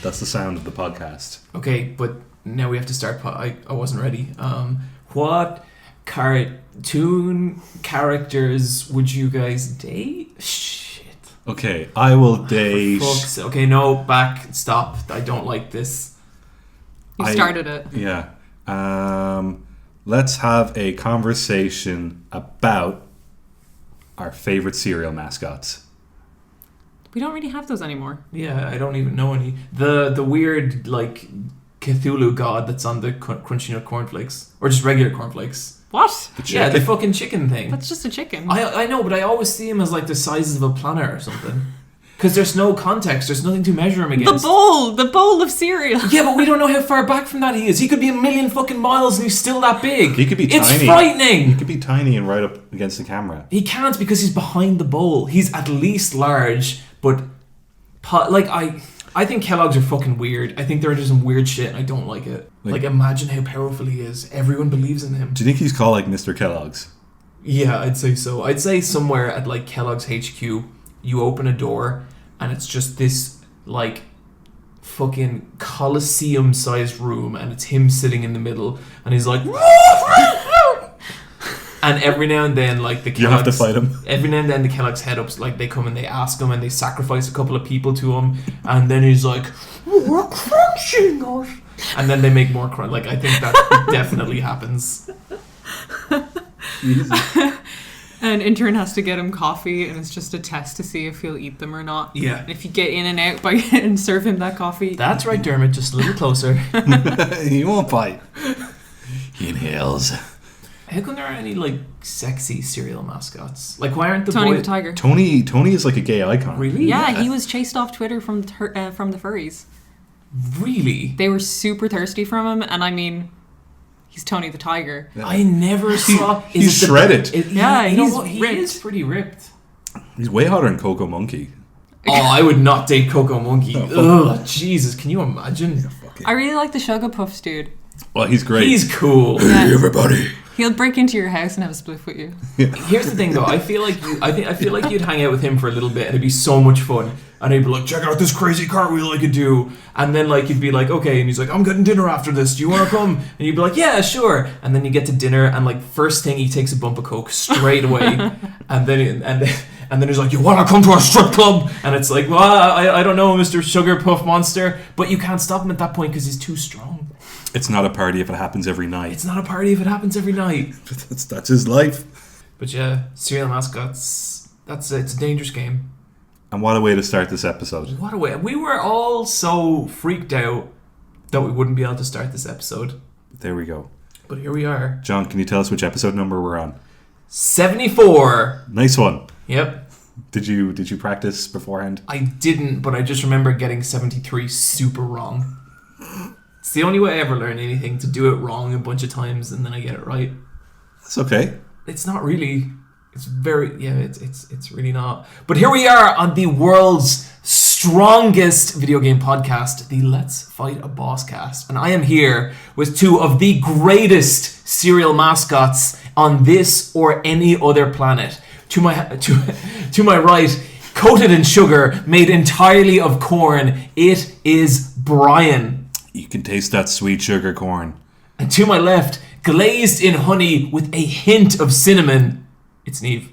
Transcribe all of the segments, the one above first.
That's the sound of the podcast. Okay, but now we have to start. I wasn't ready. What cartoon characters would you guys date? Shit. Okay, I will date... Okay, no, stop. I don't like this. You started it. Yeah. Let's have a conversation about our favorite cereal mascots. We don't really have those anymore. Yeah, I don't even know any. The weird, like, Cthulhu god that's on the Crunchy Nut cornflakes. Or just regular cornflakes. What? Yeah, the fucking chicken thing. That's just a chicken. I know, but I always see him as, like, the sizes of a planet or something. Because there's no context. There's nothing to measure him against. The bowl of cereal. Yeah, but we don't know how far back from that he is. He could be a million fucking miles and he's still that big. He could be tiny. It's frightening. He could be tiny and right up against the camera. He can't because he's behind the bowl. He's at least large, but... I think Kellogg's are fucking weird. I think they're into some weird shit and I don't like it. Like, imagine how powerful he is. Everyone believes in him. Do you think he's called, like, Mr. Kellogg's? Yeah, I'd say so. I'd say somewhere at, like, Kellogg's HQ, you open a door and it's just this, like, fucking Colosseum-sized room and it's him sitting in the middle and he's like... And every now and then, like, the Kellogg's... You have to fight him. Every now and then the Kellogg's head-ups, like, they come and they ask him and they sacrifice a couple of people to him and then he's like, we're crunching us. And then they make more crunch. Like, I think that definitely happens. An intern has to get him coffee and it's just a test to see if he'll eat them or not. Yeah. And if you get in and out by and serve him that coffee... That's right, Dermot. Just a little closer. He won't bite. He inhales. How come there aren't any, like, sexy cereal mascots? Like, why aren't the Tony the Tiger. Tony is like a gay icon. Really? Yeah, he was chased off Twitter from the furries. Really? They were super thirsty from him, and I mean, he's Tony the Tiger. Yeah. I never saw... He's shredded. He is pretty ripped. He's way hotter than Coco Monkey. Oh, I would not date Coco Monkey. Ugh, Jesus, can you imagine? Yeah, I really like the Sugar Puffs dude. Well, he's great. He's cool. Hey, everybody. He'll break into your house and have a spliff with you. Here's the thing, though. I feel like you'd hang out with him for a little bit, and it'd be so much fun. And he'd be like, "Check out this crazy cartwheel I could do." And then, like, you'd be like, "Okay," and he's like, "I'm getting dinner after this. Do you want to come?" And you'd be like, "Yeah, sure." And then you get to dinner, and like, first thing he takes a bump of coke straight away, and then he's like, "You want to come to our strip club?" And it's like, "Well, I don't know, Mr. Sugar Puff Monster," but you can't stop him at that point because he's too strong. It's not a party if it happens every night. It's not a party if it happens every night. That's his life. But yeah, cereal mascots, it's a dangerous game. And what a way to start this episode. What a way. We were all so freaked out that we wouldn't be able to start this episode. There we go. But here we are. John, can you tell us which episode number we're on? 74. Nice one. Yep. Did you practice beforehand? I didn't, but I just remember getting 73 super wrong. It's the only way I ever learn anything, to do it wrong a bunch of times and then I get it right. That's okay. It's not really. It's really not. But here we are on the world's strongest video game podcast, the Let's Fight a Boss cast. And I am here with two of the greatest cereal mascots on this or any other planet. To my right, coated in sugar, made entirely of corn, it is Brian. You can taste that sweet sugar corn. And to my left, glazed in honey with a hint of cinnamon, it's Neve.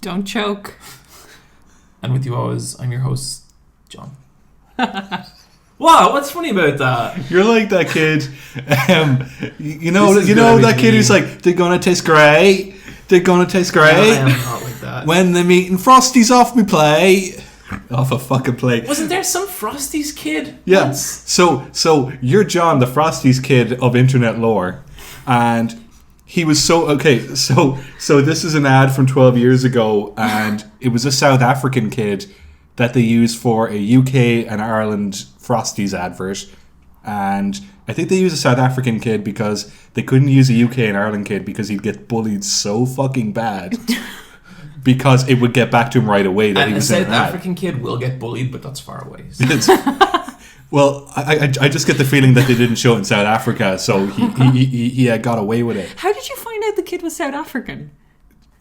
Don't choke. And with you always, I'm your host, John. Wow, what's funny about that? You're like that kid. You know that kid who's like, they're gonna taste great. They're gonna taste great. No, I am not like that. When they're eating Frosties off me plate. Off a fucking plate. Wasn't there some Frosties kid? Yeah. Once? So you're John, the Frosties kid of internet lore, and he was so okay. So this is an ad from 12 years ago, and it was a South African kid that they used for a UK and Ireland Frosties advert, and I think they used a South African kid because they couldn't use a UK and Ireland kid because he'd get bullied so fucking bad. Because it would get back to him right away that and he was a in South an ad. African kid will get bullied, but that's far away. So. Well, I just get the feeling that they didn't show it in South Africa, so he got away with it. How did you find out the kid was South African?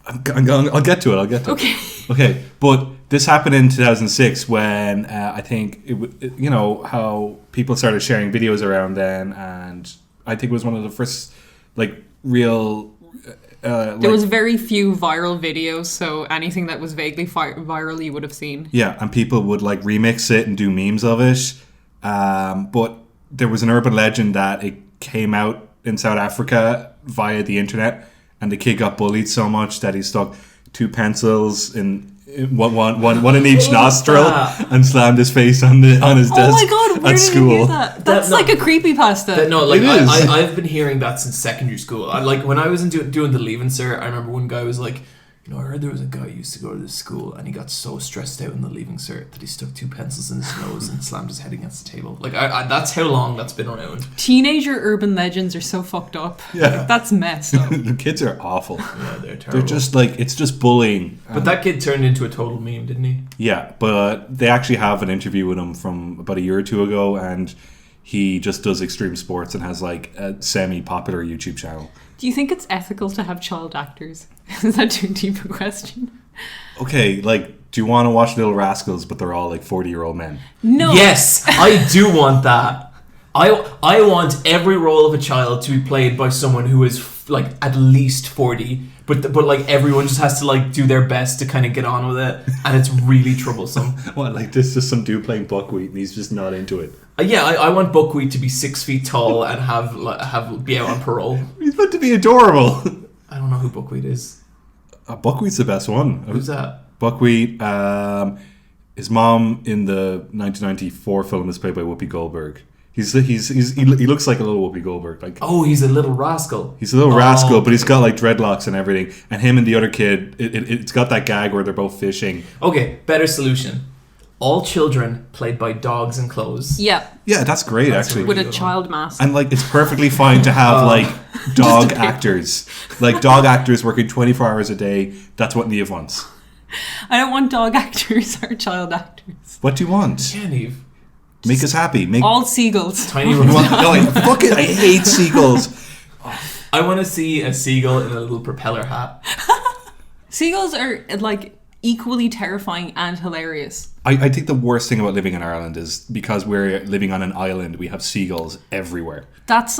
I'll get to it. Okay. Okay, but this happened in 2006 when I think you know how people started sharing videos around then, and I think it was one of the first like real. There was very few viral videos, so anything that was vaguely viral you would have seen. Yeah, and people would like remix it and do memes of it. But there was an urban legend that it came out in South Africa via the internet, and the kid got bullied so much that he stuck 2 pencils in one in each nostril and slammed his face on his desk. Oh my god, where at did school. you hear that? That's like a creepypasta. No, like It is. I've been hearing that since secondary school. Like when I was doing the Leaving Cert, I remember one guy was like, you know, I heard there was a guy who used to go to this school and he got so stressed out in the Leaving Cert that he stuck 2 pencils in his nose and slammed his head against the table. Like that's how long that's been around. Teenager urban legends are so fucked up. Yeah. That's messed up. The kids are awful. Yeah, they're terrible. They're just like, it's just bullying. But that kid turned into a total meme, didn't he? Yeah, but they actually have an interview with him from about a year or two ago, and he just does extreme sports and has like a semi-popular YouTube channel. Do you think it's ethical to have child actors? Is that too deep a question? Okay, like, do you want to watch Little Rascals, but they're all like 40-year-old men? No. Yes, I do want that. I want every role of a child to be played by someone who is like at least 40, but like everyone just has to like do their best to kind of get on with it, and it's really troublesome. What, like this is some dude playing buckwheat and he's just not into it? Yeah, I want Buckwheat to be 6 feet tall and have be out on parole. He's meant to be adorable. I don't know who Buckwheat is. Buckwheat's the best one. Who's that? Buckwheat. His mom in the 1994 film is played by Whoopi Goldberg. He looks like a little Whoopi Goldberg. Like, oh, he's a little rascal. he's a little rascal, but he's got like dreadlocks and everything. And him and the other kid, it's got that gag where they're both fishing. Okay, better solution. All children played by dogs in clothes. Yeah. Yeah, that's great actually. With a child mask. And like, it's perfectly fine to have like dog actors, like dog actors working 24 hours a day. That's what Neve wants. I don't want dog actors or child actors. What do you want? Yeah, Neve. Make us happy. All seagulls. Tiny No, fuck it. I hate seagulls. I want to see a seagull in a little propeller hat. Seagulls are like equally terrifying and hilarious. I think the worst thing about living in Ireland is because we're living on an island, we have seagulls everywhere. That's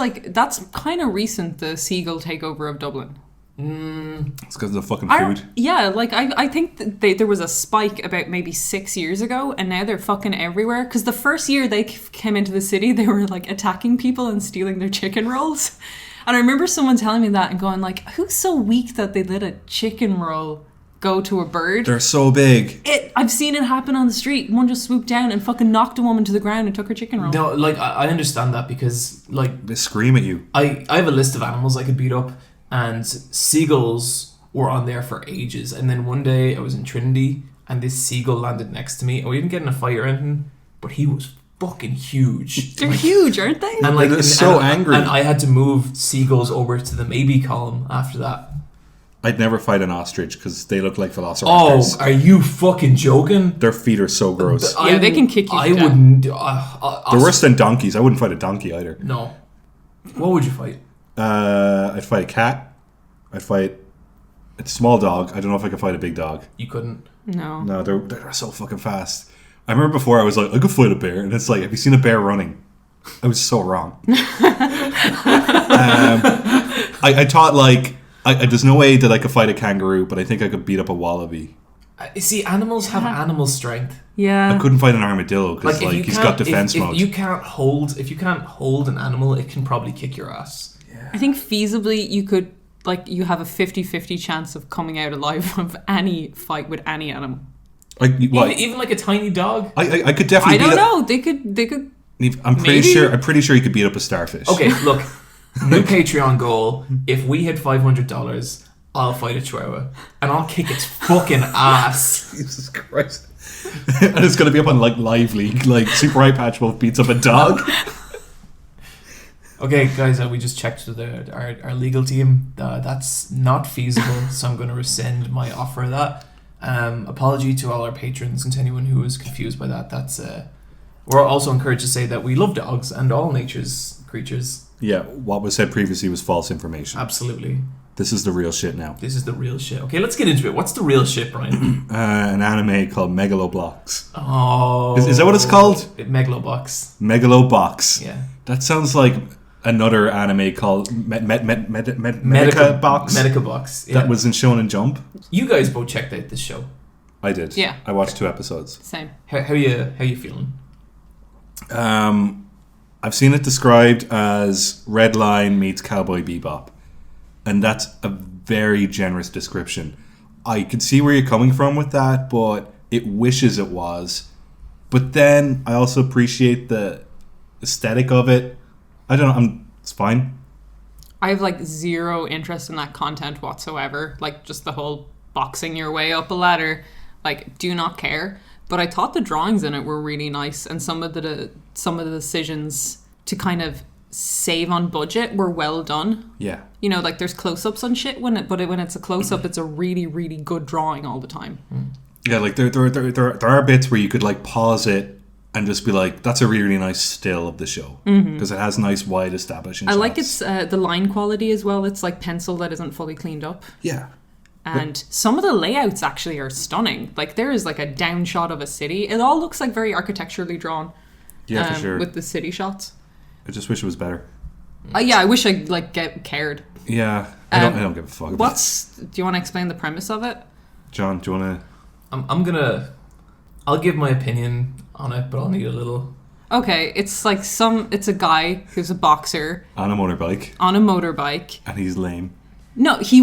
kind of recent, the seagull takeover of Dublin. It's because of the fucking food. I think that there was a spike about maybe 6 years ago, and now they're fucking everywhere. Because the first year they came into the city, they were like attacking people and stealing their chicken rolls. And I remember someone telling me that and going like, who's so weak that they let a chicken roll go to a bird? They're so big. I've seen it happen on the street. One just swooped down and fucking knocked a woman to the ground and took her chicken roll. No, like I understand that because like They scream at you. I have a list of animals I could beat up, and seagulls were on there for ages. And then one day I was in Trinity and this seagull landed next to me, and we didn't get in a fight or anything, but he was fucking huge. They're huge, aren't they? And like They're so angry. And I had to move seagulls over to the maybe column after that. I'd never fight an ostrich because they look like velociraptors. Oh, are you fucking joking? Their feet are so gross. Yeah, they can kick you I to death. wouldn't. They're worse than donkeys. I wouldn't fight a donkey either. No. What would you fight? I'd fight a cat. I'd fight a small dog. I don't know if I could fight a big dog. You couldn't. No. No, they're so fucking fast. I remember before I was like, I could fight a bear, and it's like, have you seen a bear running? I was so wrong. I thought like, there's no way that I could fight a kangaroo, but I think I could beat up a wallaby. See, animals have animal strength. Yeah. I couldn't fight an armadillo because Like, if you he's can't- got defense if mode. you can't hold an animal, it can probably kick your ass. I think feasibly you could, like, you have a 50-50 chance of coming out alive of any fight with any animal. Even like a tiny dog. I could definitely. I don't know. They could. I'm pretty Maybe? I'm pretty sure you could beat up a starfish. Okay, look, new Patreon goal. If we hit $500, I'll fight a chihuahua and I'll kick its fucking ass. Jesus Christ. And it's gonna be up on like Live League, like Super Eye Patch Wolf beats up a dog. Okay, guys, we just checked with our legal team. That's not feasible, so I'm going to rescind my offer of that. Apology to all our patrons and to anyone who was confused by that. That's we're also encouraged to say that we love dogs and all nature's creatures. Yeah, what was said previously was false information. Absolutely. This is the real shit now. This is the real shit. Okay, let's get into it. What's the real shit, Brian? An anime called Megalo Box. Oh. Is that what it's called? Megalo Box. Megalo Box. Yeah. That sounds like another anime called Medica Box. Medica Box. Yeah. That was in Shonen Jump. You guys both checked out this show. I did. Yeah. I watched 2 episodes. Same. How you feeling? I've seen it described as Red Line meets Cowboy Bebop. And that's a very generous description. I can see where you're coming from with that, but it wishes it was. But then I also appreciate the aesthetic of it. I don't know. It's fine. I have like zero interest in that content whatsoever. Like just the whole boxing your way up a ladder. Like, do not care. But I thought the drawings in it were really nice, and some of the decisions to kind of save on budget were well done. Yeah. You know, like there's close-ups on shit when it's a close-up, it's a really, really good drawing all the time. Yeah, like there are bits where you could like pause it and just be like, that's a really, really nice still of the show. Because it has nice wide establishing shots. I like its the line quality as well. It's like pencil that isn't fully cleaned up. Yeah. And some of the layouts actually are stunning. Like there is like a down shot of a city. It all looks like very architecturally drawn. Yeah, for sure. With the city shots. I just wish it was better. Yeah, I wish I like cared. Yeah, I don't give a fuck. Do you want to explain the premise of it? John, do you want to? I'll give my opinion on it, but I'll need a little. Okay, it's like it's a guy who's a boxer On a motorbike. And he's lame. No, he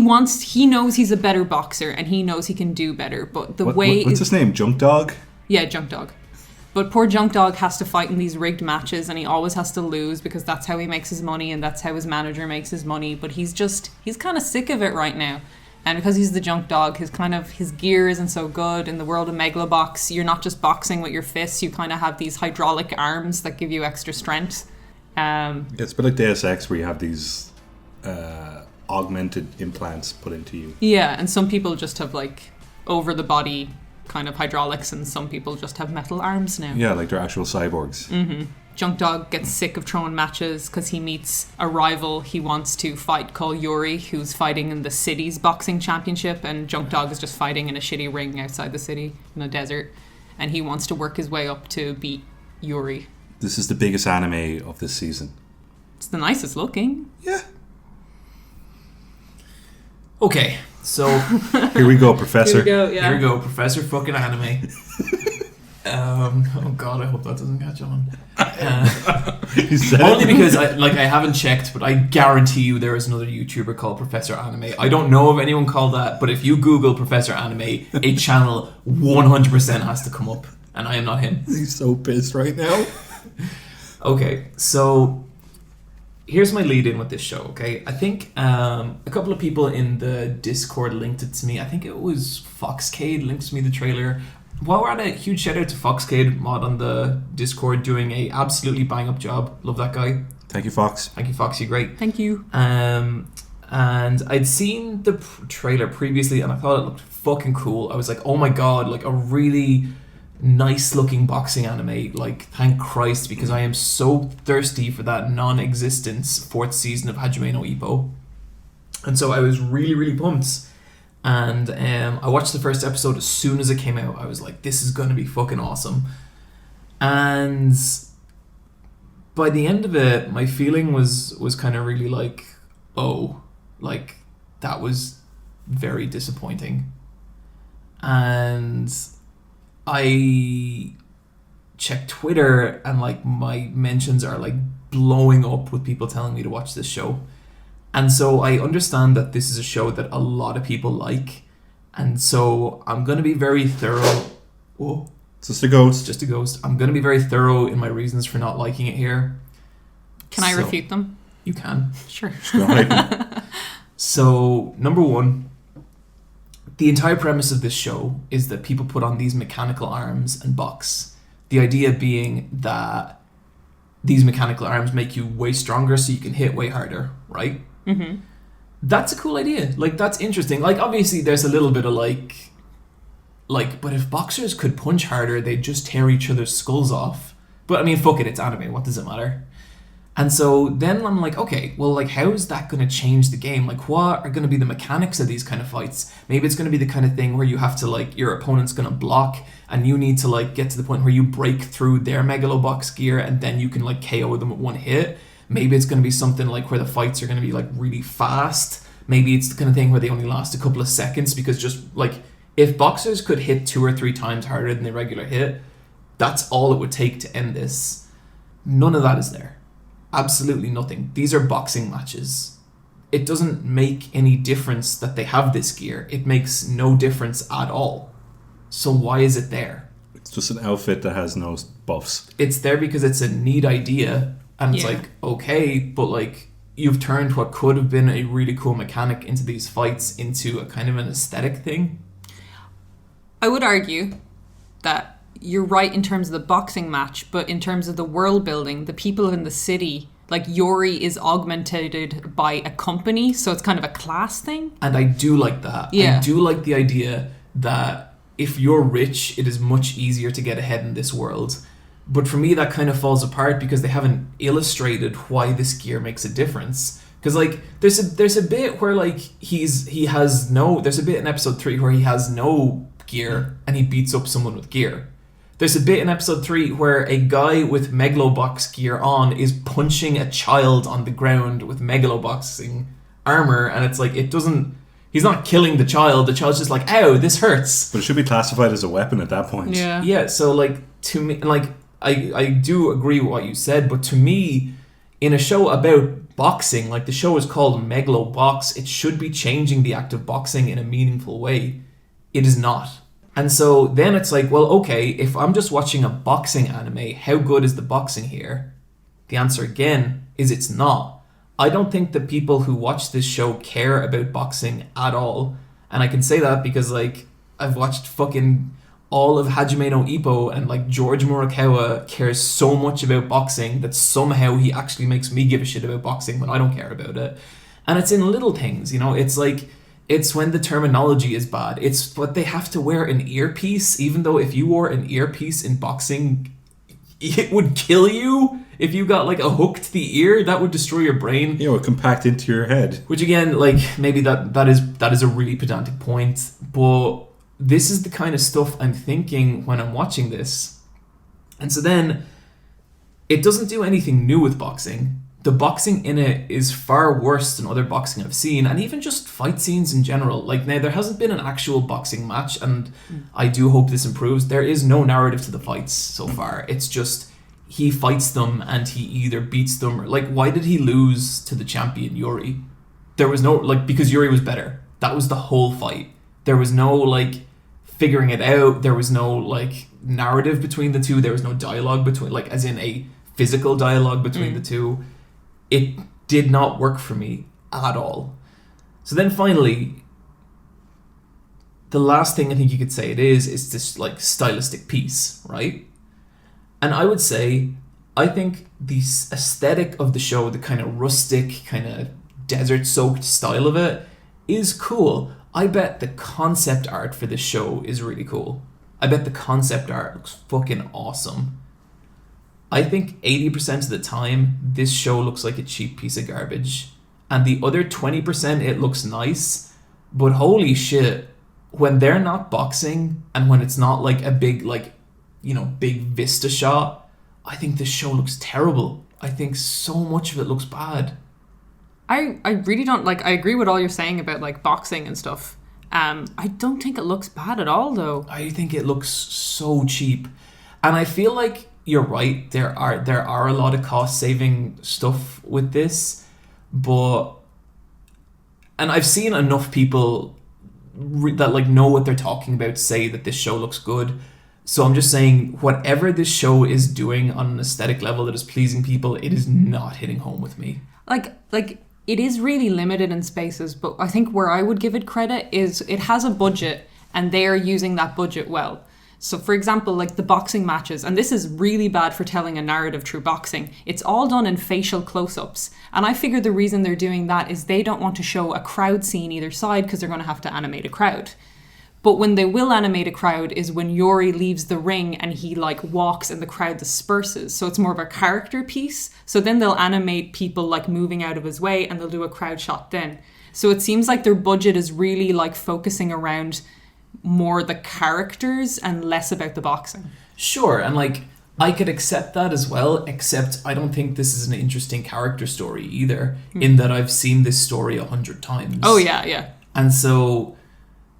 knows he's a better boxer and he knows he can do better, but what's his name? Junk Dog? Yeah, Junk Dog. But poor Junk Dog has to fight in these rigged matches and he always has to lose because that's how he makes his money and that's how his manager makes his money. But he's kind of sick of it right now. And because he's the Junk Dog, his gear isn't so good. In the world of Megalo Box, you're not just boxing with your fists, you kind of have these hydraulic arms that give you extra strength. It's a bit like Deus Ex where you have these augmented implants put into you. Yeah, and some people just have like over the body kind of hydraulics and some people just have metal arms now. Yeah, like they're actual cyborgs. Mm-hmm. Junk Dog gets sick of throwing matches because he meets a rival he wants to fight called Yuri, who's fighting in the city's boxing championship, and Junk Dog is just fighting in a shitty ring outside the city in a desert, and he wants to work his way up to beat Yuri. This is the biggest anime of this season. It's the nicest looking. Yeah. Okay, so here we go, Professor. Here we go, Professor fucking anime. Oh god, I hope that doesn't catch on. Only because I haven't checked, but I guarantee you there is another YouTuber called Professor Anime. I don't know of anyone called that, but if you Google Professor Anime, a channel 100% has to come up, and I am not him. He's so pissed right now. Okay, so here's my lead in with this show, okay? I think a couple of people in the Discord linked it to me. I think it was Foxcade linked to me the trailer. While we're at it, huge shout out to Foxcade mod on the Discord doing a absolutely bang up job. Love that guy. Thank you, Fox. Thank you, Fox. You're great. Thank you. And I'd seen the trailer previously and I thought it looked fucking cool. I was like, oh my god, like a really nice looking boxing anime. Like, thank Christ, because I am so thirsty for that non-existent 4th season of Hajime no Ippo. And so I was really, really pumped. And I watched the first episode as soon as it came out. I was like, this is going to be fucking awesome. And by the end of it, my feeling was kind of really like, oh, like that was very disappointing. And I checked Twitter and like my mentions are like blowing up with people telling me to watch this show. And so I understand that this is a show that a lot of people like. And so I'm going to be very thorough. Whoa. It's just a ghost. Just a ghost. I'm going to be very thorough in my reasons for not liking it here. Can I refute them? You can. Sure. So, number one, the entire premise of this show is that people put on these mechanical arms and box. The idea being that these mechanical arms make you way stronger so you can hit way harder, right? Mm-hmm. That's a cool idea. Like, that's interesting. Like, obviously, there's a little bit of like, but if boxers could punch harder, they'd just tear each other's skulls off. But, I mean, fuck it, it's anime. What does it matter? And so then I'm like, okay, well, like, how is that going to change the game? Like, what are going to be the mechanics of these kind of fights? Maybe it's going to be the kind of thing where you have to, like, your opponent's going to block and you need to, like, get to the point where you break through their Megalo Box gear and then you can, like, KO them with one hit. Maybe it's going to be something like where the fights are going to be, like, really fast. Maybe it's the kind of thing where they only last a couple of seconds because just, like, if boxers could hit 2 or 3 times harder than the regular hit, that's all it would take to end this. None of that is there. Absolutely nothing. These are boxing matches. It doesn't make any difference that they have this gear. It makes no difference at all. So why is it there? It's just an outfit that has no buffs. It's there because it's a neat idea, and it's Yeah. like, okay, but like, you've turned what could have been a really cool mechanic into these fights into a kind of an aesthetic thing. I would argue that you're right in terms of the boxing match, but in terms of the world building, the people in the city, like Yuri is augmented by a company, so it's kind of a class thing. And I do like that. Yeah. I do like the idea that if you're rich, it is much easier to get ahead in this world. But for me, that kind of falls apart because they haven't illustrated why this gear makes a difference. Because like, there's a bit where like there's a bit in episode 3 where he has no gear and he beats up someone with gear. There's a bit in episode 3 where a guy with Megalo Box gear on is punching a child on the ground with Megalo Boxing armor, and it's like, he's not killing the child's just like, ow, this hurts. But it should be classified as a weapon at that point. Yeah, so like, to me, like, I do agree with what you said, but to me, in a show about boxing, like the show is called Megalo Box, it should be changing the act of boxing in a meaningful way. It is not. And so then it's like, well, okay, if I'm just watching a boxing anime, how good is the boxing here? The answer again is it's not. I don't think that people who watch this show care about boxing at all. And I can say that because like I've watched fucking all of Hajime no Ippo, and like George Murakawa cares so much about boxing that somehow he actually makes me give a shit about boxing when I don't care about it. And it's in little things, you know, it's like, it's when the terminology is bad. It's what they have to wear an earpiece, even though if you wore an earpiece in boxing, it would kill you. If you got like a hook to the ear, that would destroy your brain. You know, compact into your head. Which again, like maybe that is a really pedantic point, but this is the kind of stuff I'm thinking when I'm watching this. And so then it doesn't do anything new with boxing. The boxing in it is far worse than other boxing I've seen, and even just fight scenes in general. Like, now, there hasn't been an actual boxing match, and I do hope this improves. There is no narrative to the fights so far. It's just, he fights them, and he either beats them, or, like, why did he lose to the champion, Yuri? There was no, like, because Yuri was better. That was the whole fight. There was no, like, figuring it out. There was no, like, narrative between the two. There was no dialogue between, like, as in a physical dialogue between the two. It did not work for me at all. So then finally, the last thing I think you could say it is this like stylistic piece, right? And I would say, I think the aesthetic of the show, the kind of rustic, kind of desert-soaked style of it, is cool. I bet the concept art for this show is really cool. I bet the concept art looks fucking awesome. I think 80% of the time, this show looks like a cheap piece of garbage. And the other 20%, it looks nice. But holy shit, when they're not boxing, and when it's not like a big, like, you know, big vista shot, I think this show looks terrible. I think so much of it looks bad. I really don't, like, I agree with all you're saying about, like, boxing and stuff. I don't think it looks bad at all, though. I think it looks so cheap. And I feel like you're right, there are a lot of cost-saving stuff with this, and I've seen enough people that like know what they're talking about say that this show looks good. So I'm just saying, whatever this show is doing on an aesthetic level that is pleasing people, it is not hitting home with me. Like It is really limited in spaces, but I think where I would give it credit is it has a budget, and they are using that budget well. So, for example, like the boxing matches, and this is really bad for telling a narrative through boxing, it's all done in facial close-ups. And I figure the reason they're doing that is they don't want to show a crowd scene either side because they're going to have to animate a crowd. But when they will animate a crowd is when Yori leaves the ring and he like walks and the crowd disperses. So it's more of a character piece. So then they'll animate people like moving out of his way and they'll do a crowd shot then. So it seems like their budget is really like focusing around more the characters and less about the boxing. Sure, and like I could accept that as well, except I don't think this is an interesting character story either, in that I've seen this story 100 times. Oh yeah. And so,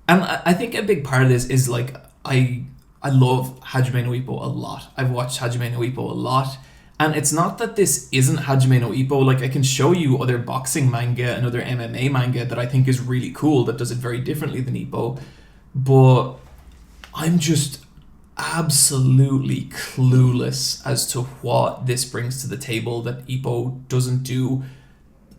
and I think a big part of this is like I love Hajime no Ippo a lot. I've watched Hajime no Ippo a lot. And it's not that this isn't Hajime no Ippo. Like, I can show you other boxing manga and other MMA manga that I think is really cool, that does it very differently than Ippo. But I'm just absolutely clueless as to what this brings to the table that Ippo doesn't do,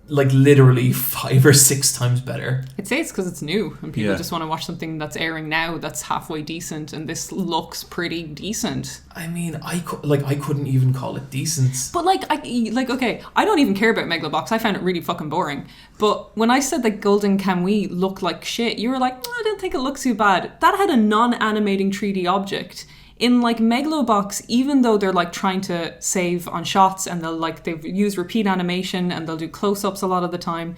like, literally 5 or 6 times better. I'd say it's because it's new and people just want to watch something that's airing now that's halfway decent, and this looks pretty decent. I mean, I couldn't even call it decent. But okay, I don't even care about Megalo Box. I found it really fucking boring. But when I said that Golden Kamui looked like shit, you were like, I don't think it looks too bad. That had a non-animating 3D object. In like Megalo Box, even though they're like trying to save on shots and they've used repeat animation and they'll do close-ups a lot of the time,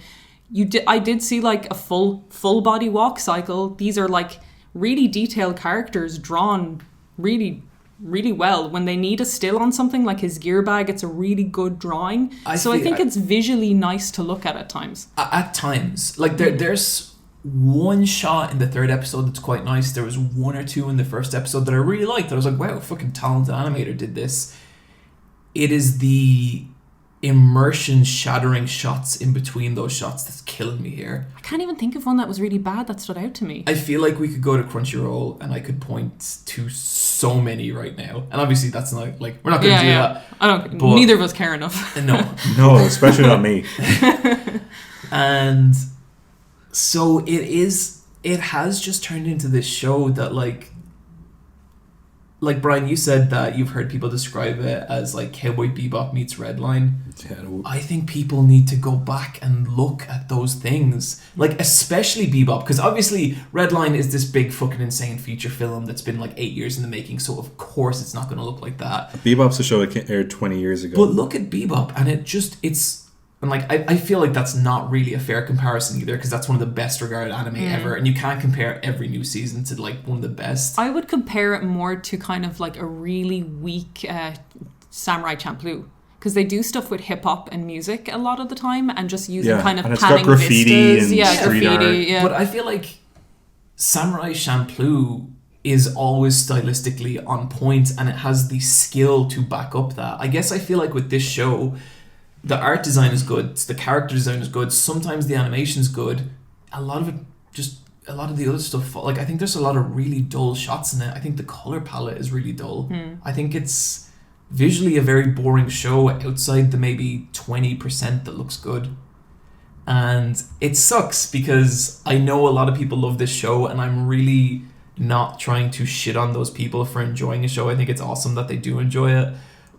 I did see like a full body walk cycle. These are like really detailed characters drawn really, really well. When they need a still on something like his gear bag, it's a really good drawing. I think it's visually nice to look at times. At times, like there's one shot in the 3rd episode that's quite nice. There was 1 or 2 in the 1st episode that I really liked. I was like, wow, fucking talented animator did this. It is the immersion shattering shots in between those shots that's killing me here. I can't even think of one that was really bad that stood out to me. I feel like we could go to Crunchyroll and I could point to so many right now. And obviously that's not like, we're not going to do that. Neither of us care enough. No. No, especially not me. And so it has just turned into this show that like Brian, you said that you've heard people describe it as like Cowboy Bebop meets Redline. Yeah. I think people need to go back and look at those things, like especially Bebop, because obviously Redline is this big fucking insane feature film that's been like 8 years in the making, so of course it's not going to look like that. Bebop's a show that aired 20 years ago. But look at Bebop, and and like I feel like that's not really a fair comparison either, because that's one of the best regarded anime ever, and you can't compare every new season to like one of the best. I would compare it more to kind of like a really weak Samurai Champloo, because they do stuff with hip hop and music a lot of the time, and just using kind of and panning graffiti vistas, and street graffiti. art. But I feel like Samurai Champloo is always stylistically on point, and it has the skill to back up that. I guess I feel like with this show, the art design is good, the character design is good, sometimes the animation's good. A lot of the other stuff, like I think there's a lot of really dull shots in it. I think the color palette is really dull. I think it's visually a very boring show outside the maybe 20% that looks good. And it sucks because I know a lot of people love this show, and I'm really not trying to shit on those people for enjoying a show. I think it's awesome that they do enjoy it,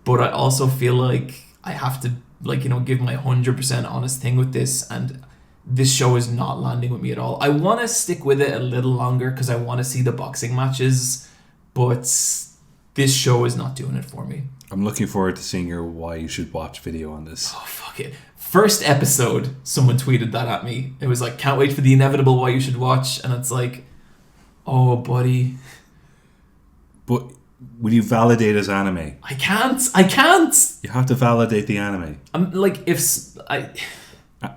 but I also feel like I have to give my 100% honest thing with this, and this show is not landing with me at all. I want to stick with it a little longer because I want to see the boxing matches, but this show is not doing it for me. I'm looking forward to seeing your why you should watch video on this. Oh, fuck it. 1st episode, someone tweeted that at me. It was like, can't wait for the inevitable why you should watch, and it's like, oh, buddy. But will you validate as anime? I can't. You have to validate the anime. I'm like,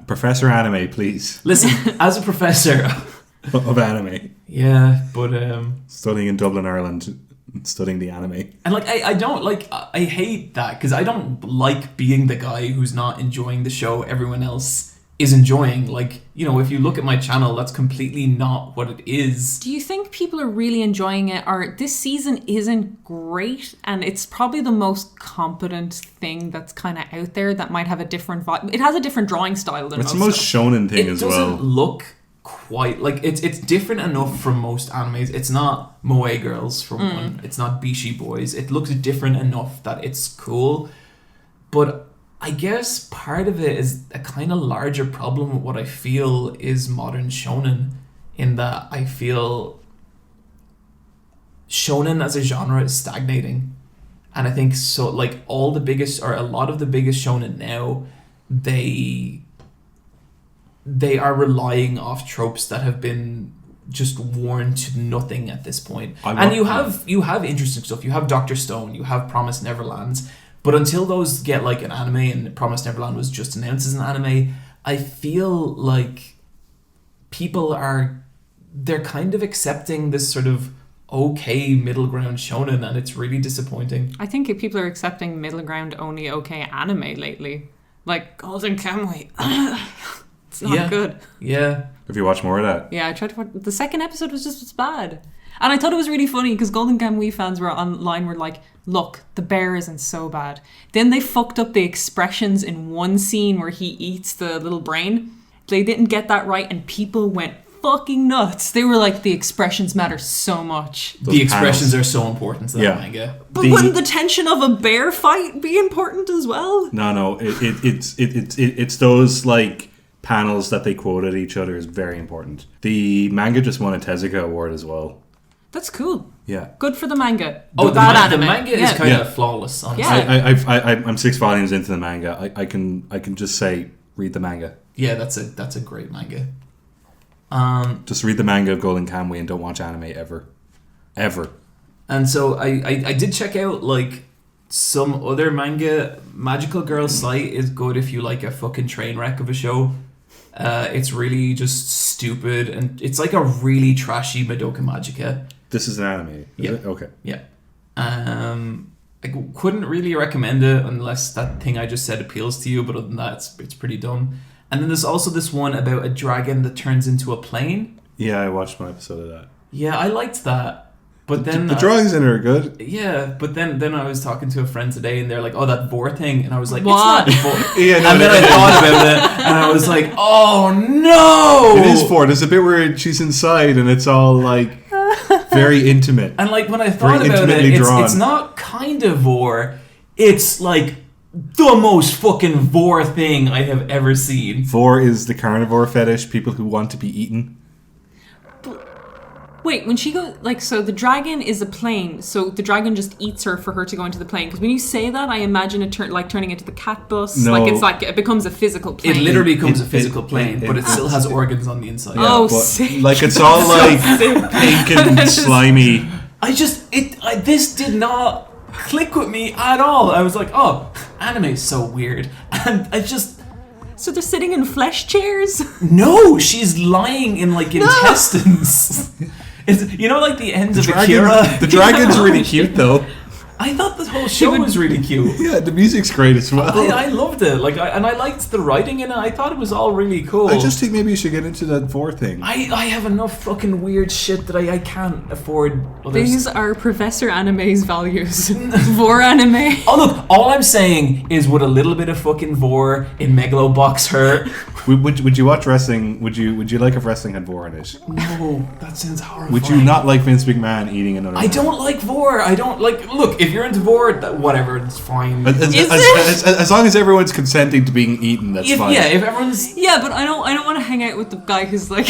Professor Anime, please. Listen, as a professor of anime. Yeah, but studying in Dublin, Ireland, studying the anime. And like I don't like, I hate that, because I don't like being the guy who's not enjoying the show everyone else is enjoying. Like, if you look at my channel, that's completely not what it is. Do you think people are really enjoying it, or this season isn't great and it's probably the most competent thing that's kind of out there that might have a different vibe? It has a different drawing style than it's the most shonen thing as well. It doesn't look quite like it's different enough from most animes. It's not Moe Girls for one. It's not Bishi Boys. It looks different enough that it's cool, but I guess part of it is a kind of larger problem with what I feel is modern shonen, in that I feel shonen as a genre is stagnating. And I think so, like, a lot of the biggest shonen now, they are relying off tropes that have been just worn to nothing at this point. And you have interesting stuff. You have Dr. Stone, you have Promised Neverlands, but until those get like an anime, and Promised Neverland was just announced as an anime, I feel like they're kind of accepting this sort of okay middle ground shonen, and it's really disappointing. I think people are accepting middle ground only okay anime lately. Like Golden Kamuy. It's not good. Yeah. Have you watched more of that? Yeah, I tried to watch. The second episode was just as bad. And I thought it was really funny because Golden Kamuy fans were online were like, look, the bear isn't so bad. Then they fucked up the expressions in one scene where he eats the little brain. They didn't get that right and people went fucking nuts. They were like, the expressions matter so much. The expressions are so important to that manga. But wouldn't the tension of a bear fight be important as well? No. It's those like panels that they quote at each other is very important. The manga just won a Tezuka award as well. That's cool. Yeah. Good for the manga. Oh, the manga is kind of flawless, honestly. Yeah. I'm 6 volumes into the manga. I can just say, read the manga. Yeah, that's a great manga. Just read the manga of Golden Kamuy and don't watch anime ever. And so I did check out like some other manga. Magical Girl site is good if you like a fucking train wreck of a show. It's really just stupid, and it's like a really trashy Madoka Magica. This is an anime, is it? Okay. Yeah. I couldn't really recommend it unless that thing I just said appeals to you, but other than that, it's pretty dumb. And then there's also this one about a dragon that turns into a plane. Yeah, I watched one episode of that. Yeah, I liked that. But then the drawings in it are good. Yeah, but then I was talking to a friend today, and they're like, "Oh, that vor thing," and I was like, what? "It's not vor." Yeah, and then I thought about it, and I was like, "Oh no!" It is vor. There's a bit where she's inside, and it's all like very intimate. And like when I thought about it, it's not kind of vor. It's like the most fucking vor thing I have ever seen. Vor is the carnivore fetish, people who want to be eaten. Wait, when she goes, like, so the dragon is a plane, so the dragon just eats her for her to go into the plane. Because when you say that, I imagine it turning into the cat bus. No. Like, it's like, it becomes a physical plane. It literally becomes a physical plane, but it still has organs on the inside. Yeah, oh, sick. Like, it's all like pink and slimy. This did not click with me at all. I was like, oh, anime is so weird. And I just... So they're sitting in flesh chairs? No, she's lying in, like, intestines. It's, you know, like the end of Akira? The dragon's really cute, though. I thought the whole show was really cute. Yeah, the music's great as well. I loved it. Like, I liked the writing in it. I thought it was all really cool. I just think maybe you should get into that vor thing. I have enough fucking weird shit that I can't afford. These are Professor Anime's values. Vor anime. Oh look, all I'm saying is would a little bit of fucking vor in Megalo Box hurt? Would you watch wrestling? Would you like if wrestling had vor in it? No, that sounds horrifying. Would you not like Vince McMahon eating another? I don't like vor. I don't like. Look, if you're into vor, whatever, it's fine. As long as everyone's consenting to being eaten, that's fine. Yeah, if everyone's. Yeah, but I don't want to hang out with the guy who's like.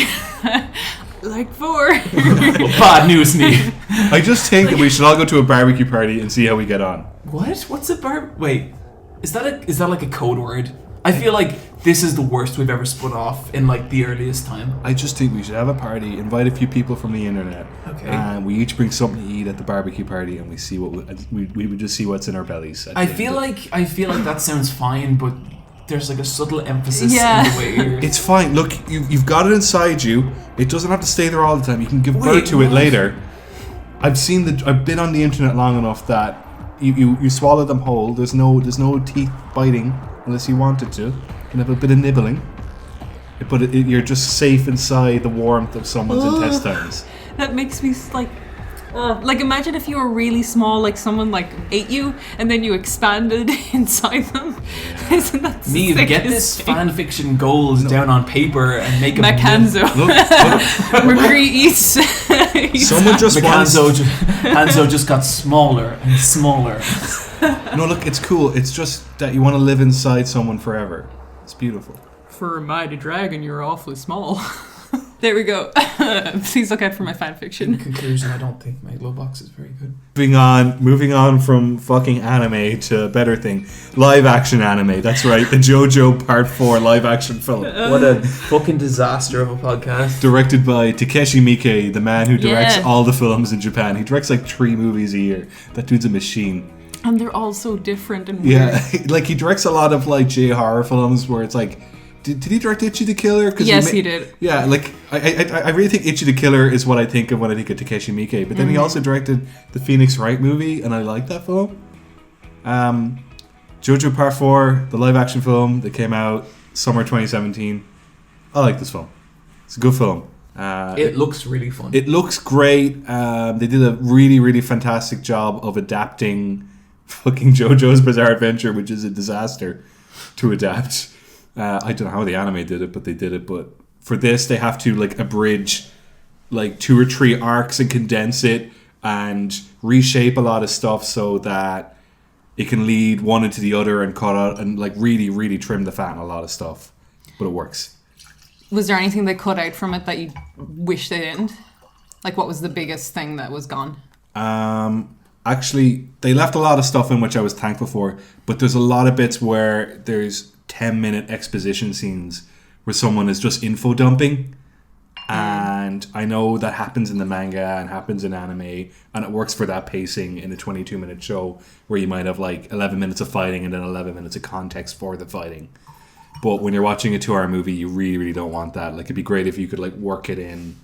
Like vor. Well, bad news, Neve. I just think that we should all go to a barbecue party and see how we get on. What? What's a Wait, is that like a code word? I feel like this is the worst we've ever spun off in like the earliest time. I just think we should have a party, invite a few people from the internet, okay, and we each bring something to eat at the barbecue party, and we see what we would just see what's in our bellies. I feel like that sounds fine, but there's like a subtle emphasis in the way you're... It's fine. Look, you've got it inside you. It doesn't have to stay there all the time. You can give birth to it later. I've been on the internet long enough that you swallow them whole. There's no teeth biting unless you wanted to. You can have a bit of nibbling, but you're just safe inside the warmth of someone's intestines. That makes me like imagine if you were really small, like someone like ate you and then you expanded inside them. Yeah. Isn't that Neve, get this fan fiction goals down on paper and make them Hanzo. Mercury eats someone just wants Hanzo just got smaller and smaller. No, look, it's cool. It's just that you want to live inside someone forever. It's beautiful. For a mighty dragon, you're awfully small. There we go. Please look out for my fan In fiction. conclusion, I don't think Megalo Box is very good. Moving on from fucking anime to a better thing. Live action anime. That's right. The JoJo Part 4 live action film. What a fucking disaster of a podcast. Directed by Takeshi Miike, the man who directs Yeah. all the films in Japan. He directs like 3 movies a year. That dude's a machine. And they're all so different and weird. Yeah, like he directs a lot of like J horror films where it's like, did he direct Ichi the Killer? Yes, he did. Yeah, like I really think Ichi the Killer is what I think of when I think of Takeshi Miike. But then he also directed the Phoenix Wright movie, and I like that film. JoJo Part 4, the live action film that came out summer 2017. I like this film. It's a good film. It looks really fun. It looks great. They did a really, really fantastic job of adapting fucking JoJo's Bizarre Adventure, which is a disaster to adapt. I don't know how the anime did it, but they did it. But for this, they have to like abridge like 2 or 3 arcs and condense it and reshape a lot of stuff so that it can lead one into the other and cut out and like really, really trim the fat on a lot of stuff. But it works. Was there anything they cut out from it that you wish they didn't? Like, what was the biggest thing that was gone? Actually, they left a lot of stuff in which I was thankful for, but there's a lot of bits where there's 10-minute exposition scenes where someone is just info dumping. And I know that happens in the manga and happens in anime, and it works for that pacing in a 22-minute show where you might have like 11 minutes of fighting and then 11 minutes of context for the fighting. But when you're watching a 2-hour movie, you really, really don't want that. Like, it'd be great if you could like work it in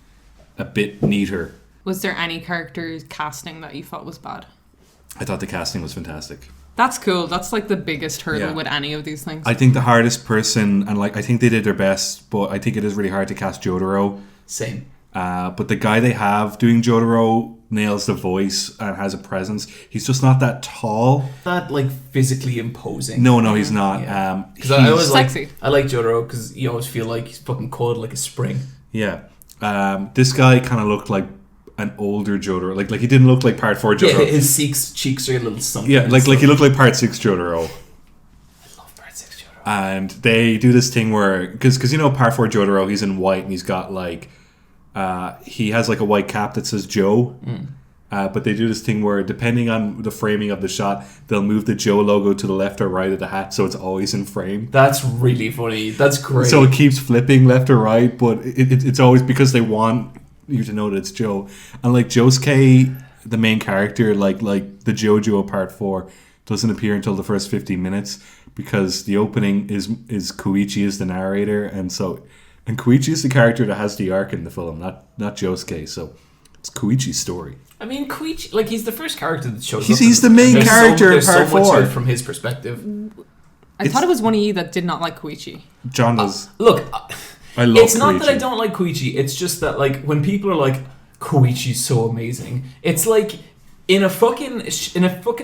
a bit neater. Was there any character casting that you thought was bad? I thought the casting was fantastic. That's cool. That's like the biggest hurdle Yeah. with any of these things. I think the hardest person, and like I think they did their best, but I think it is really hard to cast Jotaro. Same. But the guy they have doing Jotaro nails the voice and has a presence. He's just not that tall. Not like physically imposing. No, he's not. Yeah. Because I always sexy. I like Jotaro because you always feel like he's fucking cold like a spring. Yeah. This guy kind of looked like an older Jotaro. Like he didn't look like Part 4 Jotaro. Yeah, his cheeks are a little sunken. Yeah, like he looked like Part 6 Jotaro. I love Part 6 Jotaro. And they do this thing where, because you know Part 4 Jotaro, he's in white and he's got like, he has like a white cap that says Joe. But they do this thing where, depending on the framing of the shot, they'll move the Joe logo to the left or right of the hat, so it's always in frame. That's really funny. That's great. So it keeps flipping left or right, but it's always because they want you to know that it's Joe. And like Josuke, the main character, like the JoJo Part 4, doesn't appear until the first 15 minutes because the opening is Koichi as the narrator, and Koichi is the character that has the arc in the film, not Josuke. So it's Koichi's story. I mean, Koichi, like, he's the first character that shows up. He's the main character in Part 4. There's so much from his perspective. I thought it was one of you that did not like Koichi. John does. Look, I love it's not Koichi. that I don't like Koichi. It's just that, like, when people are like, Koichi's so amazing, it's like in a fucking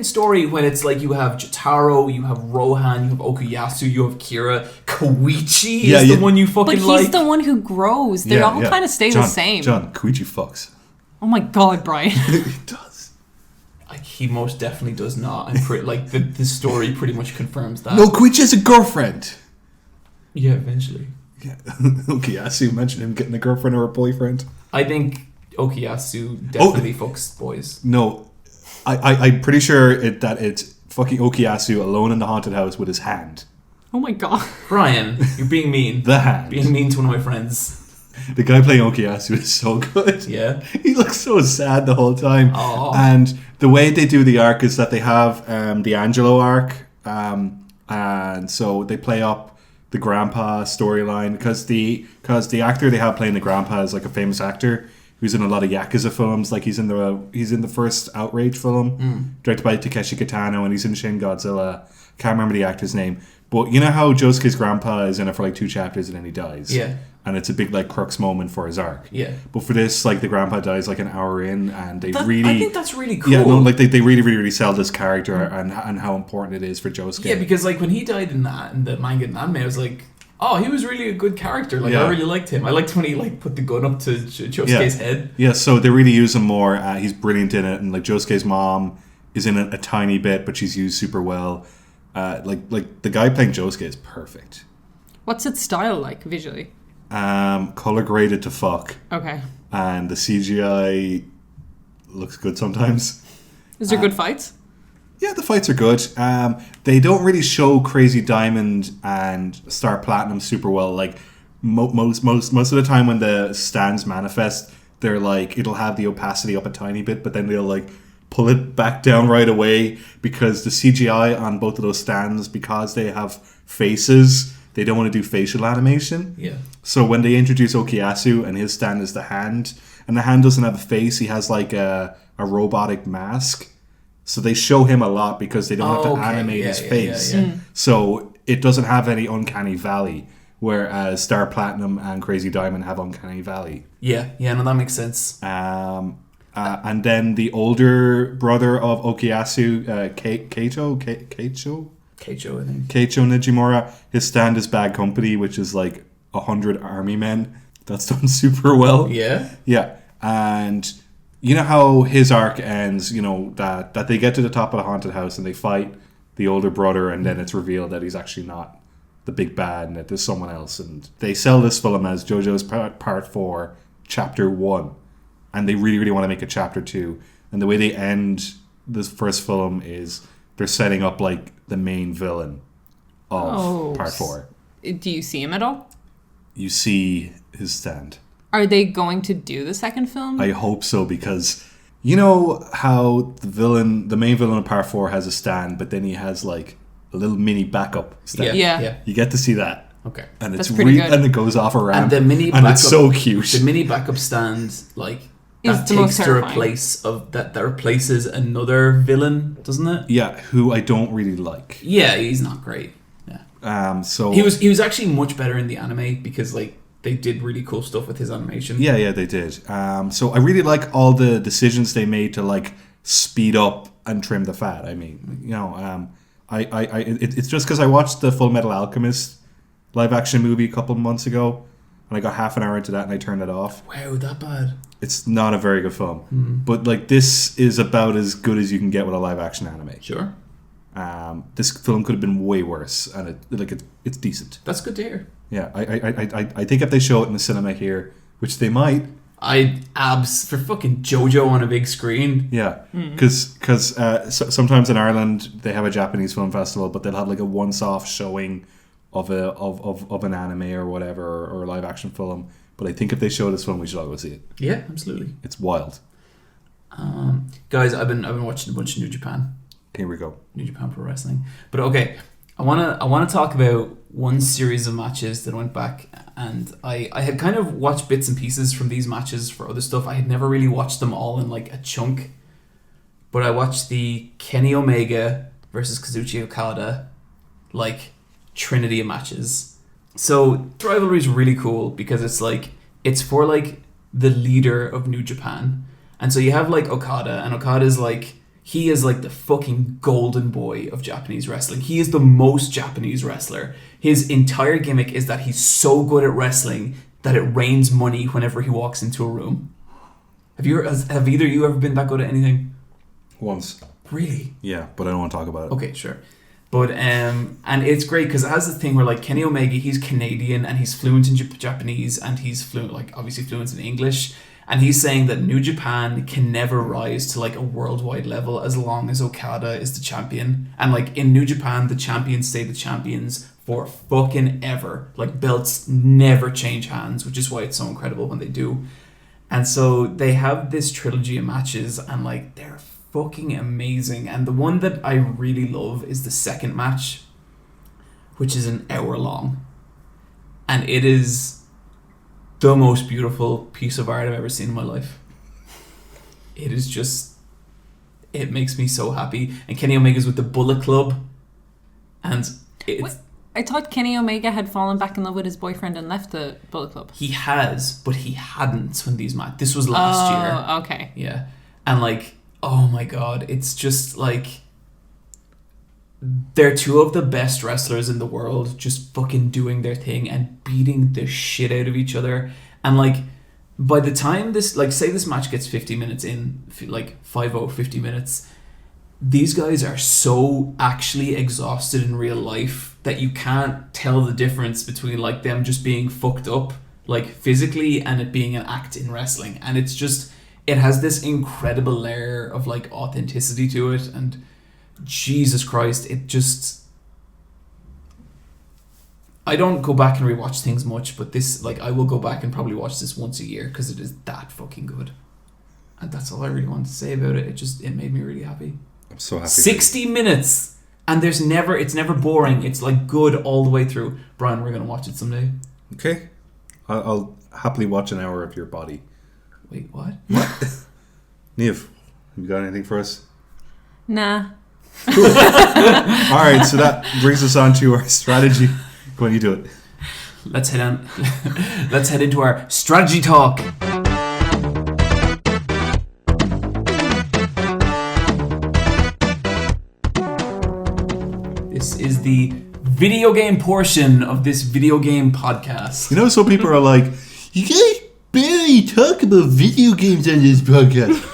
story when it's like you have Jotaro, you have Rohan, you have Okuyasu, you have Kira. Koichi is the one you fucking But like. he's the one who grows. They all kind of stay the same. John, Koichi fucks. Oh my god, Brian. He does. He most definitely does not. I'm like the story pretty much confirms that. No, Koichi has a girlfriend. Yeah, eventually. Yeah. Okay, I see you mentioned him getting a girlfriend or a boyfriend. I think Okuyasu definitely fucks boys. No, I'm pretty sure that it's fucking Okuyasu alone in the haunted house with his hand. Oh my god. Brian, you're being mean. The hand. Being mean to one of my friends. The guy playing Okuyasu is so good. Yeah. He looks so sad the whole time. Aww. And the way they do the arc is that they have the Angelo arc. And so they play up the grandpa storyline because the actor they have playing the grandpa is like a famous actor who's in a lot of Yakuza films. Like he's in the first Outrage film directed by Takeshi Kitano, and he's in Shin Godzilla. Can't remember the actor's name. But you know how Josuke's grandpa is in it for like 2 chapters and then he dies? Yeah. And it's a big like crux moment for his arc. Yeah. But for this, like the grandpa dies like an hour in, and I think that's really cool. Yeah, no, like they really, really, really sell this character and how important it is for Josuke. Yeah, because like when he died in the manga and anime, I was like, oh, he was really a good character. Like I really liked him. I liked when he like put the gun up to Josuke's head. Yeah, so they really use him more. He's brilliant in it, and like Josuke's mom is in it a tiny bit, but she's used super well. Like the guy playing Josuke is perfect. What's its style like visually? Color graded to fuck. Okay. And the CGI looks good sometimes. Is there good fights? Yeah, the fights are good. They don't really show Crazy Diamond and Star Platinum super well. Like most of the time when the stands manifest, they're like, it'll have the opacity up a tiny bit, but then they'll like pull it back down right away because the CGI on both of those stands, because they have faces, they don't want to do facial animation. Yeah. So when they introduce Okuyasu and his stand is the hand, and the hand doesn't have a face, he has like a robotic mask. So they show him a lot because they don't have to animate his face. Yeah. So it doesn't have any uncanny valley, whereas Star Platinum and Crazy Diamond have uncanny valley. Yeah, no, that makes sense. And then the older brother of Okuyasu, Keicho, I think. Keicho Nijimura, his stand is Bad Company, which is like 100 army men. That's done super well. Yeah? Yeah. And you know how his arc ends, you know, that they get to the top of the haunted house and they fight the older brother, and then it's revealed that he's actually not the big bad and that there's someone else. And they sell this film as JoJo's Part 4, Chapter 1. And they really, really want to make a Chapter 2. And the way they end this first film is they're setting up like the main villain of Part 4. Do you see him at all? You see his stand. Are they going to do the second film? I hope so, because you know how the main villain of Part 4 has a stand, but then he has like a little mini backup stand. Yeah. You get to see that. Okay. And That's it's pretty good. and it goes off around. And the mini and backup, it's so cute. The mini backup stand, like, Is that the most takes to terrifying. replace that replaces another villain, doesn't it? Yeah, who I don't really like. Yeah, he's not great. Yeah. So he was actually much better in the anime because like they did really cool stuff with his animation. Yeah, they did. So I really like all the decisions they made to like speed up and trim the fat. I mean, you know, it's just because I watched the Full Metal Alchemist live action movie a couple of months ago, and I got half an hour into that and I turned it off. Wow, that bad? It's not a very good film, but like this is about as good as you can get with a live action anime. Sure. This film could have been way worse, and it's decent. That's good to hear. Yeah, I think if they show it in the cinema here, which they might. For fucking JoJo on a big screen. Yeah, because sometimes in Ireland they have a Japanese film festival, but they'll have like a once-off showing of an anime or whatever or a live action film. But I think if they show this film, we should all go see it. Yeah, absolutely. It's wild. Guys, I've been watching a bunch of New Japan. Here we go. New Japan Pro Wrestling. But okay, I wanna talk about one series of matches that went back, and I had kind of watched bits and pieces from these matches for other stuff. I had never really watched them all in like a chunk, but I watched the Kenny Omega versus Kazuchi Okada like trinity of matches. So the rivalry is really cool because it's for like the leader of New Japan, and so you have like Okada, and Okada's like, he is like the fucking golden boy of Japanese wrestling. He is the most Japanese wrestler. His entire gimmick is that he's so good at wrestling that it rains money whenever he walks into a room. Have either of you ever been that good at anything? Once. Really? Yeah, but I don't want to talk about it. Okay, sure. But and it's great because it has this thing where like Kenny Omega, he's Canadian and he's fluent in Japanese, and he's fluent, like obviously fluent in English. And he's saying that New Japan can never rise to like a worldwide level as long as Okada is the champion. And like in New Japan, the champions stay the champions for fucking ever. Like belts never change hands, which is why it's so incredible when they do. And so they have this trilogy of matches, and like they're fucking amazing. And the one that I really love is the second match, which is an hour long. And it is the most beautiful piece of art I've ever seen in my life. It is just, it makes me so happy. And Kenny Omega's with the Bullet Club, and it's, I thought Kenny Omega had fallen back in love with his boyfriend and left the Bullet Club. he has, but he hadn't when these matches. This was last year. Oh, okay. Yeah. And like, oh my god, it's just like, they're two of the best wrestlers in the world just fucking doing their thing and beating the shit out of each other. And like, by the time this, like, say this match gets 50 minutes in, like 50 minutes, these guys are so actually exhausted in real life that you can't tell the difference between like them just being fucked up like physically, and it being an act in wrestling. And it's just, it has this incredible layer of like authenticity to it, and Jesus Christ, it just, I don't go back and rewatch things much, but this, like, I will go back and probably watch this once a year because it is that fucking good. And that's all I really want to say about it. It made me really happy. I'm so happy. 60 minutes, and it's never boring. It's like good all the way through. Brian, we're gonna watch it someday. Okay, I'll happily watch an hour of your body. Wait, what? Niamh, have you got anything for us? Nah. Cool. All right, so that brings us on to our strategy. Go on, you do it. Let's head into our strategy talk. This is the video game portion of this video game podcast. You know, some people are like, you guys barely talk about video games on this podcast.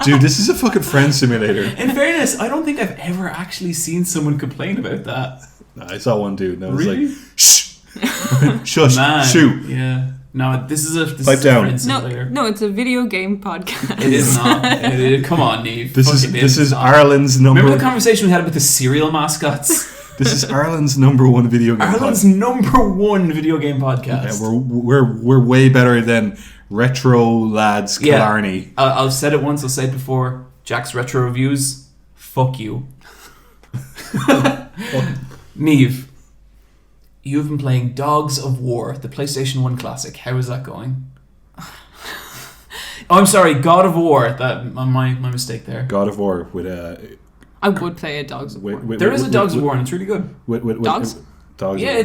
Dude, this is a fucking friend simulator. In fairness, I don't think I've ever actually seen someone complain about that. No, I saw one dude and I was Really? like, shh, shush, Man, shoot. Yeah. No, this is a Pipe down. friend simulator. No, it's a video game podcast. It is not. Come on, Niamh. This is not. Ireland's number. Remember the conversation we had about the cereal mascots? This is Ireland's number one video game. Ireland's number one video game podcast. Yeah, we're way better than Retro Lads Killarney. Yeah, I've said it once. I'll say it before. Jack's retro reviews. Fuck you. Niamh, you've been playing Dogs of War, the PlayStation 1 classic. How is that going? Oh, I'm sorry, God of War. That my mistake there. God of War with I would play a Dogs of War. There is a Dogs of War, and it's really good. Dogs? Dogs. Yeah,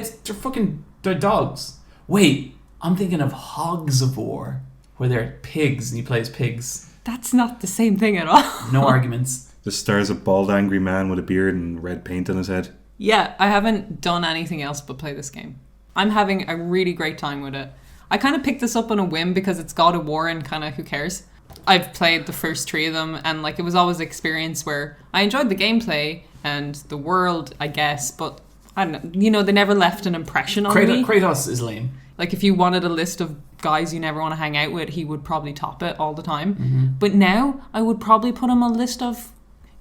they're dogs. Wait, I'm thinking of Hogs of War, where they're pigs and you play as pigs. That's not the same thing at all. No arguments. The stars a bald angry man with a beard and red paint on his head. Yeah, I haven't done anything else but play this game. I'm having a really great time with it. I kind of picked this up on a whim because it's God of War and kind of who cares. I've played the first 3 of them, and like it was always an experience where I enjoyed the gameplay and the world, I guess, but I don't know, you know, they never left an impression on me. Kratos is lame. Like if you wanted a list of guys you never want to hang out with, he would probably top it all the time. Mm-hmm. But now I would probably put him on a list of,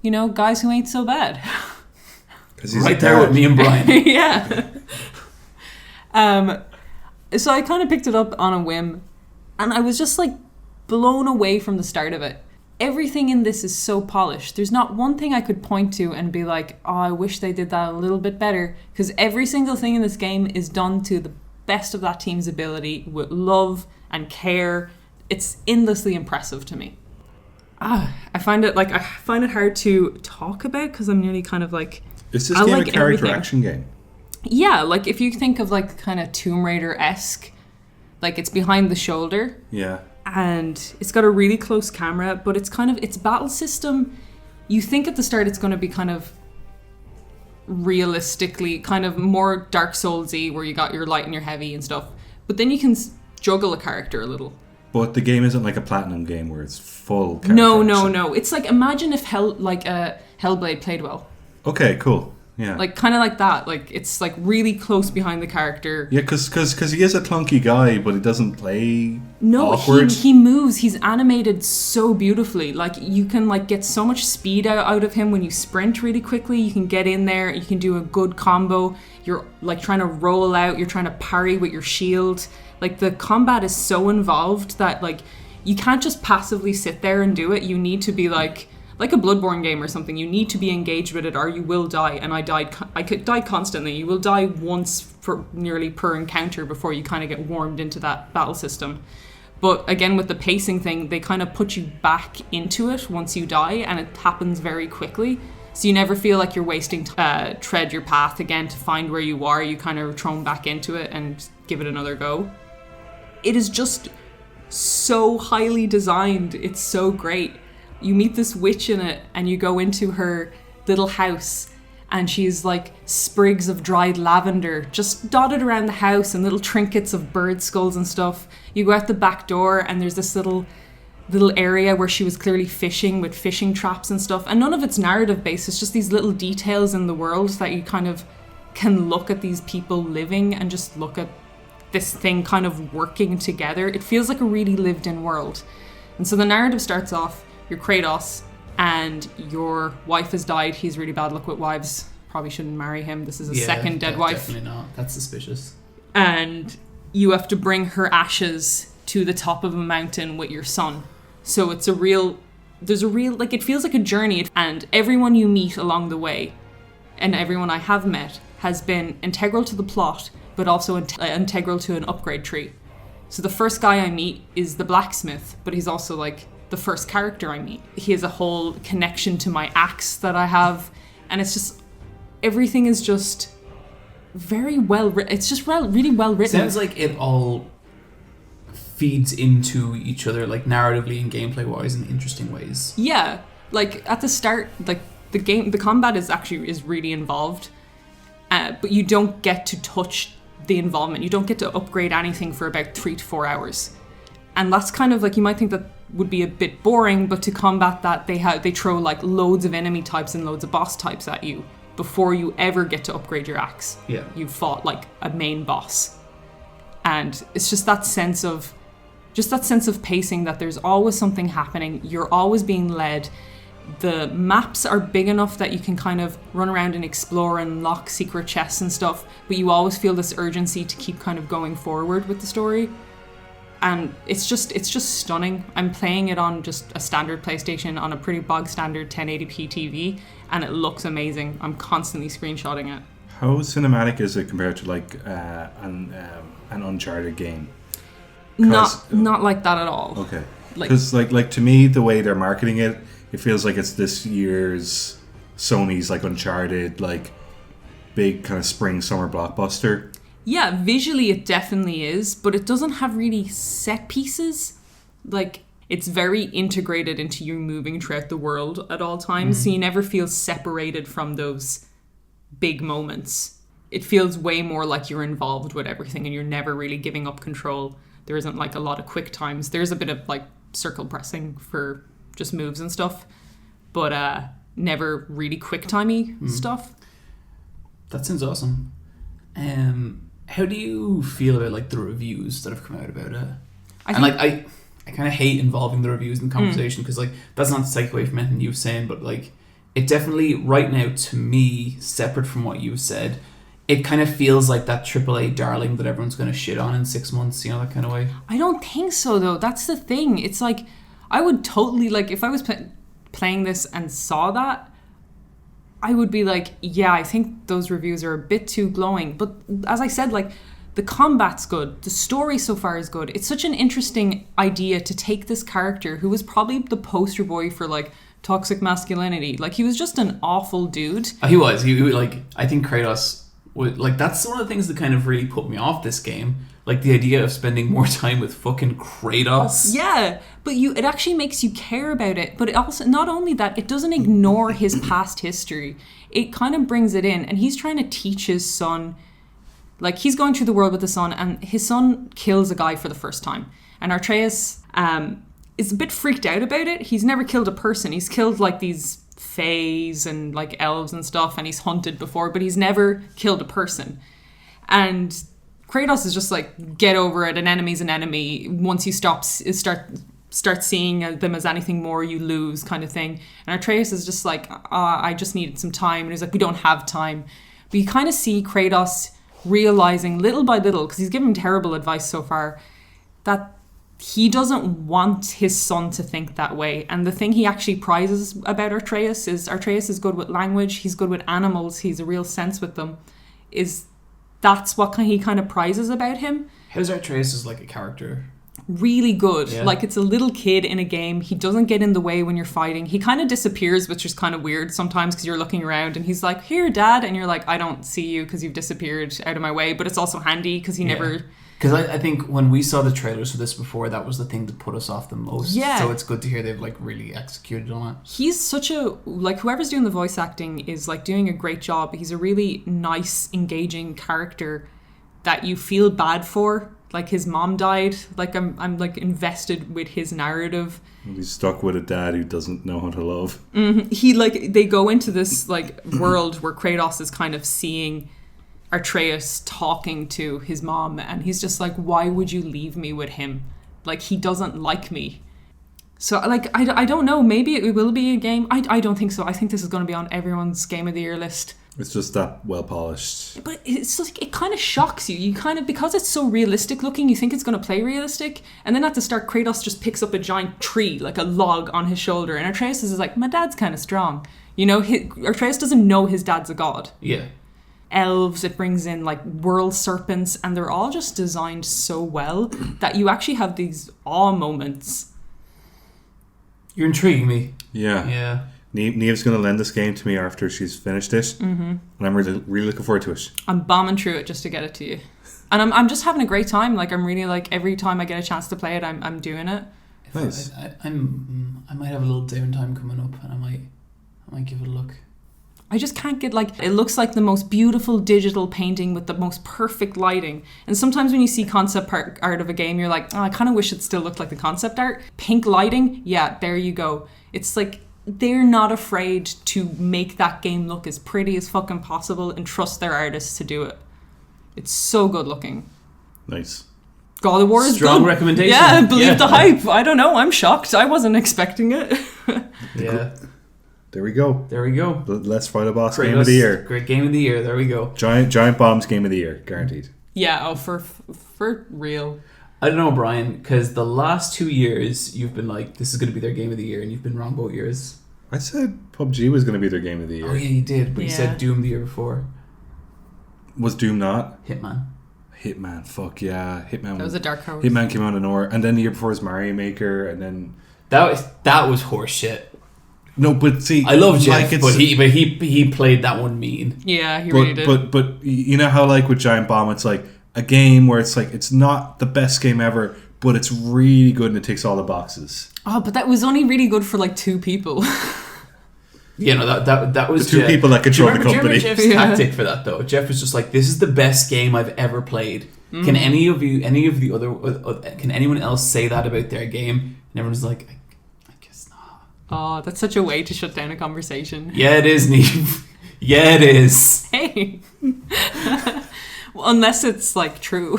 you know, guys who ain't so bad. Because he's right there with me and Brian. Yeah. So I kind of picked it up on a whim, and I was just like blown away from the start of it. Everything in this is so polished. There's not one thing I could point to and be like, oh, I wish they did that a little bit better. Because every single thing in this game is done to the best of that team's ability with love and care. It's endlessly impressive to me. I find it hard to talk about because I'm nearly kind of like... Is this game a character action game? Yeah, like if you think of like kind of Tomb Raider-esque, like it's behind the shoulder. Yeah. And it's got a really close camera, but it's kind of, its battle system, you think at the start it's going to be kind of realistically, kind of more Dark Souls-y, where you got your light and your heavy and stuff. But then you can juggle a character a little. But the game isn't like a Platinum game where it's full character action. No. It's like, imagine if Hellblade played well. Okay, cool. Yeah. Like, kind of like that. Like, it's like really close behind the character. Yeah, because he is a clunky guy, but he doesn't play awkward. He moves. He's animated so beautifully. Like, you can like get so much speed out of him when you sprint really quickly. You can get in there. You can do a good combo. You're like trying to roll out. You're trying to parry with your shield. Like, the combat is so involved that like you can't just passively sit there and do it. You need to be like a Bloodborne game or something. You need to be engaged with it or you will die. And I could die constantly. You will die once for nearly per encounter before you kind of get warmed into that battle system. But again, with the pacing thing, they kind of put you back into it once you die, and it happens very quickly. So you never feel like you're wasting tread your path again to find where you are. You kind of thrown back into it and give it another go. It is just so highly designed. It's so great. You meet this witch in it and you go into her little house and she's like sprigs of dried lavender just dotted around the house and little trinkets of bird skulls and stuff. You go out the back door and there's this little area where she was clearly fishing with fishing traps and stuff, and none of it's narrative based. It's just these little details in the world that you kind of can look at these people living and just look at this thing kind of working together. It feels like a really lived-in world. And so the narrative starts off, you're Kratos, and your wife has died. He's really bad luck with wives. Probably shouldn't marry him. This is a second dead wife. Definitely not. That's suspicious. And you have to bring her ashes to the top of a mountain with your son. So it's like, it feels like a journey. And everyone you meet along the way, and everyone I have met, has been integral to the plot, but also integral to an upgrade tree. So the first guy I meet is the blacksmith, but he's also like the first character I meet. He has a whole connection to my axe that I have, and it's just, everything is just very well written. It's just really well written. Sounds like it all feeds into each other, like narratively and gameplay wise, in interesting ways. Yeah, like at the start, like the combat is really involved, but you don't get to touch the involvement. You don't get to upgrade anything for about 3 to 4 hours, and that's kind of like, you might think that would be a bit boring, but to combat that, they throw like loads of enemy types and loads of boss types at you before you ever get to upgrade your axe. Yeah, you fought like a main boss, and it's just that sense of pacing, that there's always something happening. You're always being led. The maps are big enough that you can kind of run around and explore and lock secret chests and stuff, but you always feel this urgency to keep kind of going forward with the story. And it's just stunning. I'm playing it on just a standard PlayStation on a pretty bog standard 1080p TV, and it looks amazing. I'm constantly screenshotting it. How cinematic is it compared to like an Uncharted game? Not like that at all. Okay. Because like to me, the way they're marketing it, it feels like it's this year's Sony's like Uncharted, like big kind of spring summer blockbuster. Yeah, visually it definitely is, but it doesn't have really set pieces. Like, it's very integrated into you moving throughout the world at all times, so you never feel separated from those big moments. It feels way more like you're involved with everything and you're never really giving up control. There isn't like a lot of quick times. There's a bit of like circle pressing for just moves and stuff, but never really quick-timey stuff. That sounds awesome. How do you feel about like the reviews that have come out about it? I kind of hate involving the reviews in the conversation, because like that's not to take away from anything you've saying, but like it definitely right now to me, separate from what you've said, it kind of feels like that AAA darling that everyone's going to shit on in 6 months, you know, that kind of way. I don't think so though. That's the thing. It's like, I would totally, like, if I was playing this and saw that, I would be like, yeah, I think those reviews are a bit too glowing. But as I said, like, the combat's good. The story so far is good. It's such an interesting idea to take this character who was probably the poster boy for, like, toxic masculinity. Like, he was just an awful dude. He was. He like, I think Kratos would, like, that's one of the things that kind of really put me off this game. Like, the idea of spending more time with fucking Kratos. Yeah, but it actually makes you care about it. But it also, not only that, it doesn't ignore his past history. It kind of brings it in. And he's trying to teach his son. Like, he's going through the world with the son, and his son kills a guy for the first time. And Atreus is a bit freaked out about it. He's never killed a person. He's killed, like, these fays and, like, elves and stuff, and he's hunted before, but he's never killed a person. And Kratos is just like, get over it, an enemy's an enemy. Once you start seeing them as anything more, you lose, kind of thing. And Atreus is just like, I just needed some time. And he's like, we don't have time. But you kind of see Kratos realizing little by little, because he's given terrible advice so far, that he doesn't want his son to think that way. And the thing he actually prizes about Atreus is good with language, he's good with animals, he's a real sense with them, that's what he kind of prizes about him. How's Atreus as like a character? Really good. Yeah. Like, it's a little kid in a game. He doesn't get in the way when you're fighting. He kind of disappears, which is kind of weird sometimes because you're looking around and he's like, here, Dad. And you're like, I don't see you because you've disappeared out of my way. But it's also handy because he never... Because I think when we saw the trailers for this before, that was the thing that put us off the most. Yeah. So it's good to hear they've like really executed on it. He's such a... Like, whoever's doing the voice acting is like doing a great job. He's a really nice, engaging character that you feel bad for. Like, his mom died. Like, I'm like invested with his narrative. He's stuck with a dad who doesn't know how to love. Mm-hmm. He, like, they go into this like world where Kratos is kind of seeing Atreus talking to his mom, and he's just like, why would you leave me with him? Like, he doesn't like me. So, like, I don't know. Maybe it will be a game. I don't think so. I think this is going to be on everyone's Game of the Year list. It's just that well polished. But it's like, it kind of shocks you. You kind of, because it's so realistic looking, you think it's going to play realistic. And then at the start, Kratos just picks up a giant tree, like a log on his shoulder. And Atreus is like, my dad's kind of strong. You know, Atreus doesn't know his dad's a god. Yeah. Elves, it brings in like world serpents, and they're all just designed so well that you actually have these awe moments. You're intriguing me. Yeah. Yeah. Neve's going to lend this game to me after she's finished it. Mm-hmm. And I'm really looking forward to it. I'm bombing through it just to get it to you. And I'm just having a great time. Like, I'm really, like, every time I get a chance to play it, I'm doing it. Nice. I might have a little downtime coming up, and I might give it a look. I just can't get, like, it looks like the most beautiful digital painting with the most perfect lighting. And sometimes when you see concept art of a game, you're like, oh, I kind of wish it still looked like the concept art. Pink lighting, yeah, there you go. It's like, they're not afraid to make that game look as pretty as fucking possible and trust their artists to do it. It's so good looking. Nice. God of War is strong good. recommendation. Yeah, believe the hype. I don't know, I'm shocked. I wasn't expecting it. Yeah. There we go. Let's Fight a Boss Kratos, Game of the Year. Great Game of the Year. There we go. Giant Bombs Game of the Year, guaranteed. Yeah, for real. I don't know, Brian, because the last 2 years you've been like, this is going to be their Game of the Year, and you've been wrong both years. I said PUBG was going to be their Game of the Year. Oh yeah, you did, but you said Doom the year before. Was Doom not? Hitman, fuck yeah. Hitman That was a dark horse. Hitman came out in Nor, and then the year before was Mario Maker, and then... That was horseshit. No, but see... I love Jeff, like but he played that one mean. Yeah, he really did. But you know how, like, with Giant Bomb, it's like a game where it's like, it's not the best game ever, but it's really good and it ticks all the boxes. Oh, but that was only really good for, like, 2 people. Yeah, no, that was the 2 people that control the company. Do you remember Jeff's tactic for that, though? Jeff was just like, this is the best game I've ever played. Can can anyone else say that about their game? And everyone's like, I guess not. Oh, that's such a way to shut down a conversation. Yeah, it is, Neve. Yeah, it is. Hey. Well, unless it's, like, true.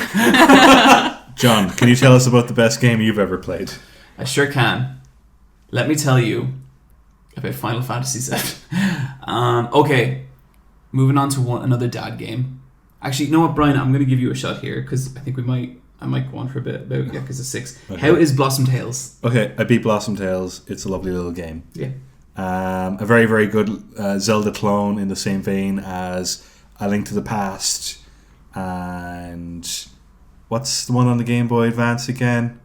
John, can you tell us about the best game you've ever played? I sure can. Let me tell you about Final Fantasy VII. Okay, moving on to another dad game. Actually, you know what, Brian? I'm going to give you a shot here because I think I might go on for a bit about Yakuza 6. Okay. How is Blossom Tales? Okay, I beat Blossom Tales. It's a lovely little game. Yeah. A very, very good Zelda clone in the same vein as A Link to the Past. And what's the one on the Game Boy Advance again?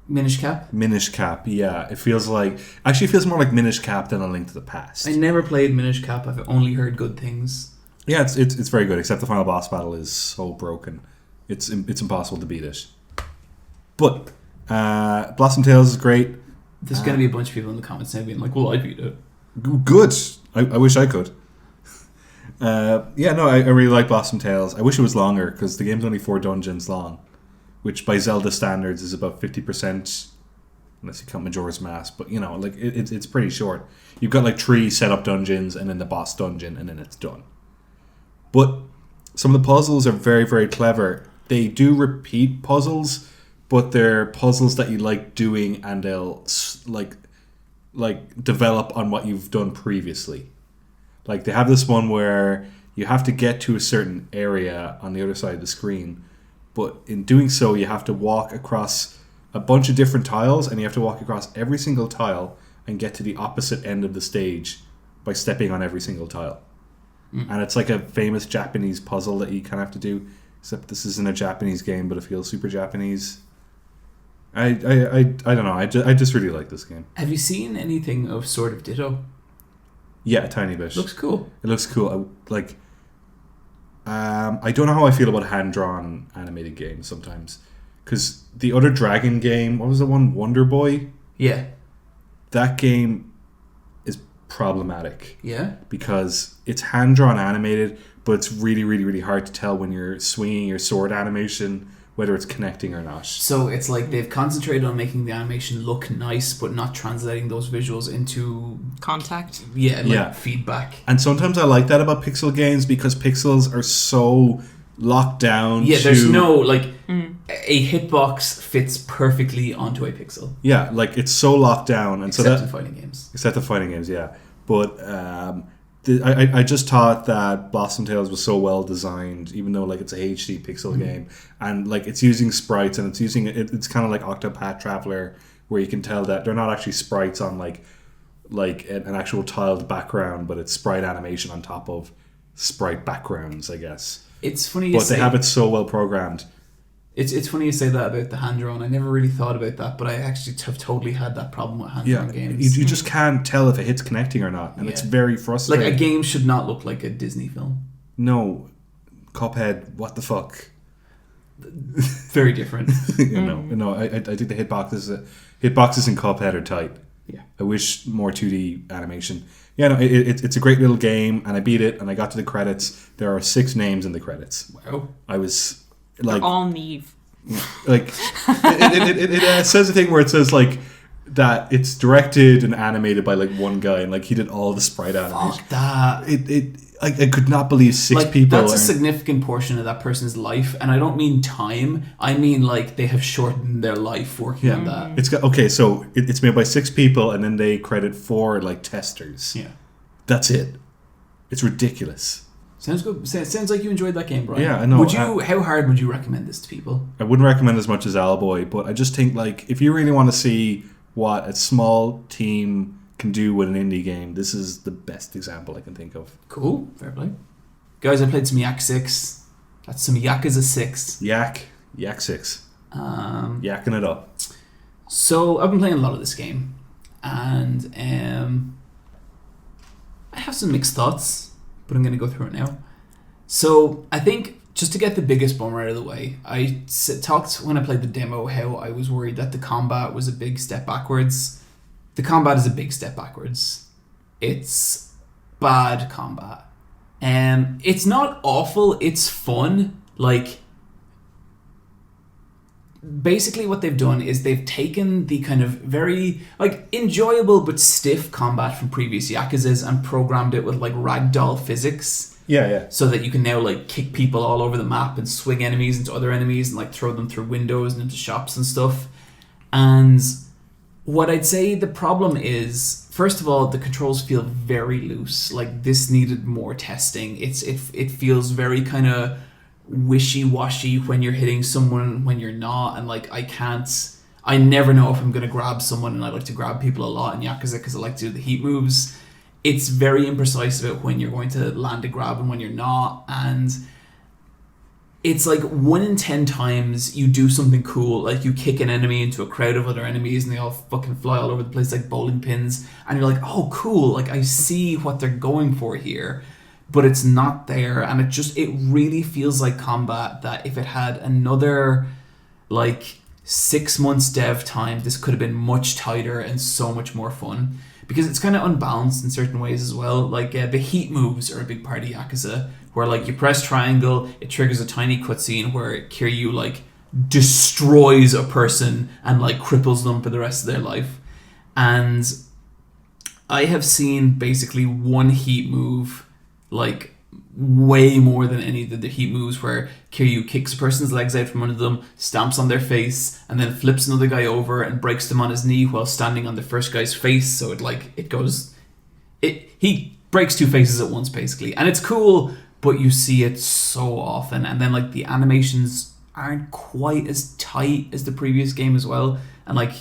Minish Cap? Minish Cap, yeah. It feels more like Minish Cap than A Link to the Past. I never played Minish Cap. I've only heard good things. Yeah, it's very good, except the final boss battle is so broken. It's impossible to beat it. But Blossom Tales is great. There's going to be a bunch of people in the comments now being like, well, I beat it. Good. I wish I could. I really like Blossom Tales. I wish it was longer, because the game's only 4 dungeons long, which by Zelda standards is about 50%, unless you count Majora's Mask. But, like it's pretty short. You've got like 3 setup dungeons, and then the boss dungeon, and then it's done. But some of the puzzles are very, very clever. They do repeat puzzles, but they're puzzles that you like doing, and they'll like develop on what you've done previously. Like, they have this one where you have to get to a certain area on the other side of the screen, but in doing so, you have to walk across a bunch of different tiles, and you have to walk across every single tile and get to the opposite end of the stage by stepping on every single tile. And it's like a famous Japanese puzzle that you kind of have to do, except this isn't a Japanese game, but it feels super Japanese. I don't know. I just really like this game. Have you seen anything of Sword of Ditto? Yeah, a tiny bit. Looks cool. It looks cool. I don't know how I feel about hand-drawn animated games sometimes. Because the other Dragon game, what was the one? Wonder Boy? Yeah. That game is problematic. Yeah? Because it's hand-drawn animated, but it's really, really, really hard to tell when you're swinging your sword animation whether it's connecting or not. So it's like they've concentrated on making the animation look nice, but not translating those visuals into Contact. feedback. And sometimes I like that about pixel games because pixels are so locked down. Yeah, there's no a hitbox fits perfectly onto a pixel. Yeah, like it's so locked down, and except in fighting games. Except in fighting games, yeah. But I just thought that Blossom Tales was so well designed, even though like it's a HD pixel game, and like it's using sprites, and it's kind of like Octopath Traveler, where you can tell that they're not actually sprites on like an actual tiled background, but it's sprite animation on top of sprite backgrounds, I guess. It's funny, but they have it so well programmed. It's funny you say that about the hand drawn. I never really thought about that, but I actually have totally had that problem with hand drawn games. You just can't tell if it hits connecting or not, and it's very frustrating. Like a game should not look like a Disney film. No, Cuphead, what the fuck? Very different. No. I think the hitboxes in Cuphead are tight. Yeah, I wish more 2D animation. Yeah, no, it's a great little game, and I beat it, and I got to the credits. There are 6 names in the credits. Wow. I was like, they're all Neve. Like it says a thing where it says like that it's directed and animated by like one guy, and like he did all the sprite animation. Fuck that. I could not believe 6 people. That's a significant portion of that person's life, and I don't mean time. I mean like they have shortened their life working on that. It's got so it's made by 6 people, and then they credit 4 like testers. Yeah, that's it. It's ridiculous. Sounds good. Sounds like you enjoyed that game, Brian. Yeah, I know. How hard would you recommend this to people? I wouldn't recommend as much as Owlboy, but I just think like if you really want to see what a small team can do with an indie game, this is the best example I can think of. Cool, fair play. Guys, I played some Yak 6. That's some Yakuza 6. Yak 6. Yakking it up. So I've been playing a lot of this game, and I have some mixed thoughts, but I'm going to go through it now. So I think just to get the biggest bummer out of the way, I talked when I played the demo how I was worried that the combat was a big step backwards. The combat is a big step backwards. It's bad combat. It's not awful, it's fun. Like, basically what they've done is they've taken the kind of very like enjoyable but stiff combat from previous Yakuzas and programmed it with like ragdoll physics. Yeah. So that you can now like kick people all over the map and swing enemies into other enemies and like throw them through windows and into shops and stuff. And what I'd say the problem is, first of all, the controls feel very loose. Like this needed more testing. It feels very kind of wishy-washy when you're hitting someone, when you're not, and like I never know if I'm going to grab someone, and I like to grab people a lot in Yakuza because I like to do the heat moves. It's very imprecise about when you're going to land a grab and when you're not, and it's like 1 in 10 times you do something cool, like you kick an enemy into a crowd of other enemies and they all fucking fly all over the place like bowling pins, and you're like, oh cool, like I see what they're going for here, but it's not there, and it really feels like combat that if it had another like 6 months dev time, this could have been much tighter and so much more fun, because it's kind of unbalanced in certain ways as well. Like the heat moves are a big part of Yakuza, where like you press triangle, it triggers a tiny cutscene where Kiryu like destroys a person and like cripples them for the rest of their life. And I have seen basically one heat move like way more than any of the heat moves where Kiryu kicks a person's legs out from under them, stamps on their face, and then flips another guy over and breaks them on his knee while standing on the first guy's face. So he breaks 2 faces at once basically, and it's cool, but you see it so often. And then like the animations aren't quite as tight as the previous game as well. And like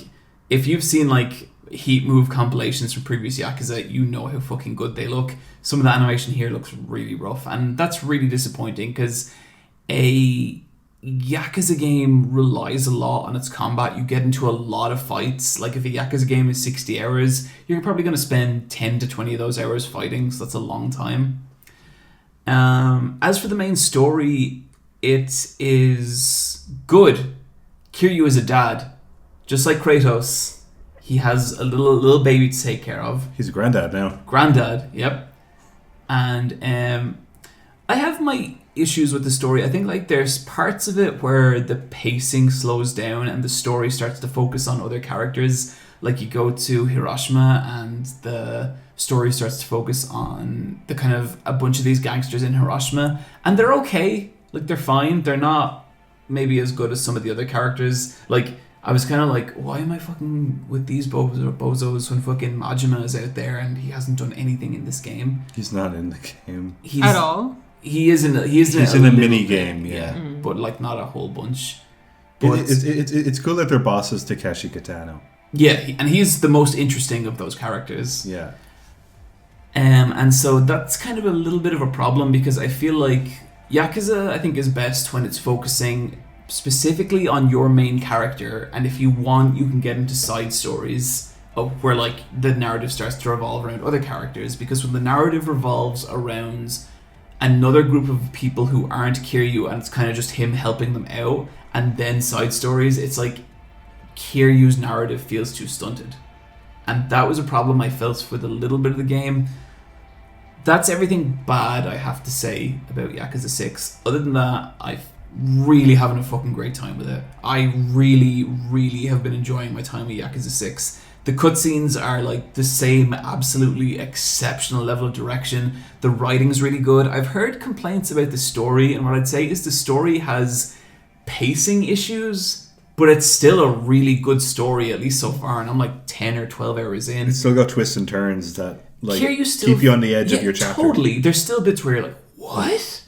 if you've seen like heat move compilations from previous Yakuza, you know how fucking good they look. Some of the animation here looks really rough, and that's really disappointing because a Yakuza game relies a lot on its combat. You get into a lot of fights. Like if a Yakuza game is 60 hours, you're probably going to spend 10 to 20 of those hours fighting, so that's a long time. As for the main story, it is good. Kiryu is a dad, just like Kratos. He has a little baby to take care of. He's a granddad now. Granddad, yep. And I have my issues with the story. I think like there's parts of it where the pacing slows down and the story starts to focus on other characters. Like you go to Hiroshima and the story starts to focus on the kind of a bunch of these gangsters in Hiroshima, and they're okay. Like they're fine. They're not maybe as good as some of the other characters. Like I was kind of like, why am I fucking with these bozos when fucking Majima is out there and he hasn't done anything in this game? He's not in the game at all. He is in a mini game, yeah. But like not a whole bunch. But it's cool that their boss is Takeshi Kitano. Yeah, and he's the most interesting of those characters. Yeah. And so that's kind of a little bit of a problem because I feel like Yakuza, I think, is best when it's focusing specifically on your main character, and if you want, you can get into side stories of where like the narrative starts to revolve around other characters, because when the narrative revolves around another group of people who aren't Kiryu and it's kind of just him helping them out, and then side stories, it's like Kiryu's narrative feels too stunted. And that was a problem I felt with a little bit of the game. That's everything bad I have to say about Yakuza 6. Other than that, I've really having a fucking great time with it. I really, really have been enjoying my time with Yakuza 6. The cutscenes are like the same absolutely exceptional level of direction. The writing's really good. I've heard complaints about the story, and what I'd say is the story has pacing issues, but it's still a really good story, at least so far, and I'm like 10 or 12 hours in. It's still got twists and turns that like keep you on the edge of your chapter. Totally. There's still bits where you're like, what?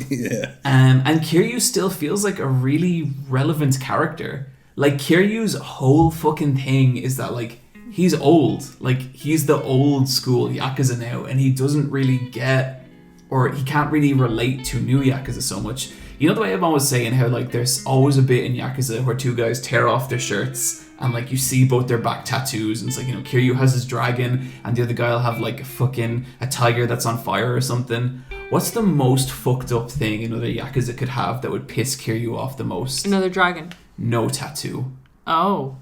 Yeah. And Kiryu still feels like a really relevant character. Like Kiryu's whole fucking thing is that like he's old. Like he's the old school Yakuza now, and he doesn't really get, or he can't really relate to new Yakuza so much. You know the way I'm always saying how like there's always a bit in Yakuza where two guys tear off their shirts and like you see both their back tattoos, and it's like, you know, Kiryu has his dragon and the other guy will have like a tiger that's on fire or something. What's the most fucked up thing another Yakuza could have that would piss Kiryu off the most? Another dragon. No tattoo. Oh.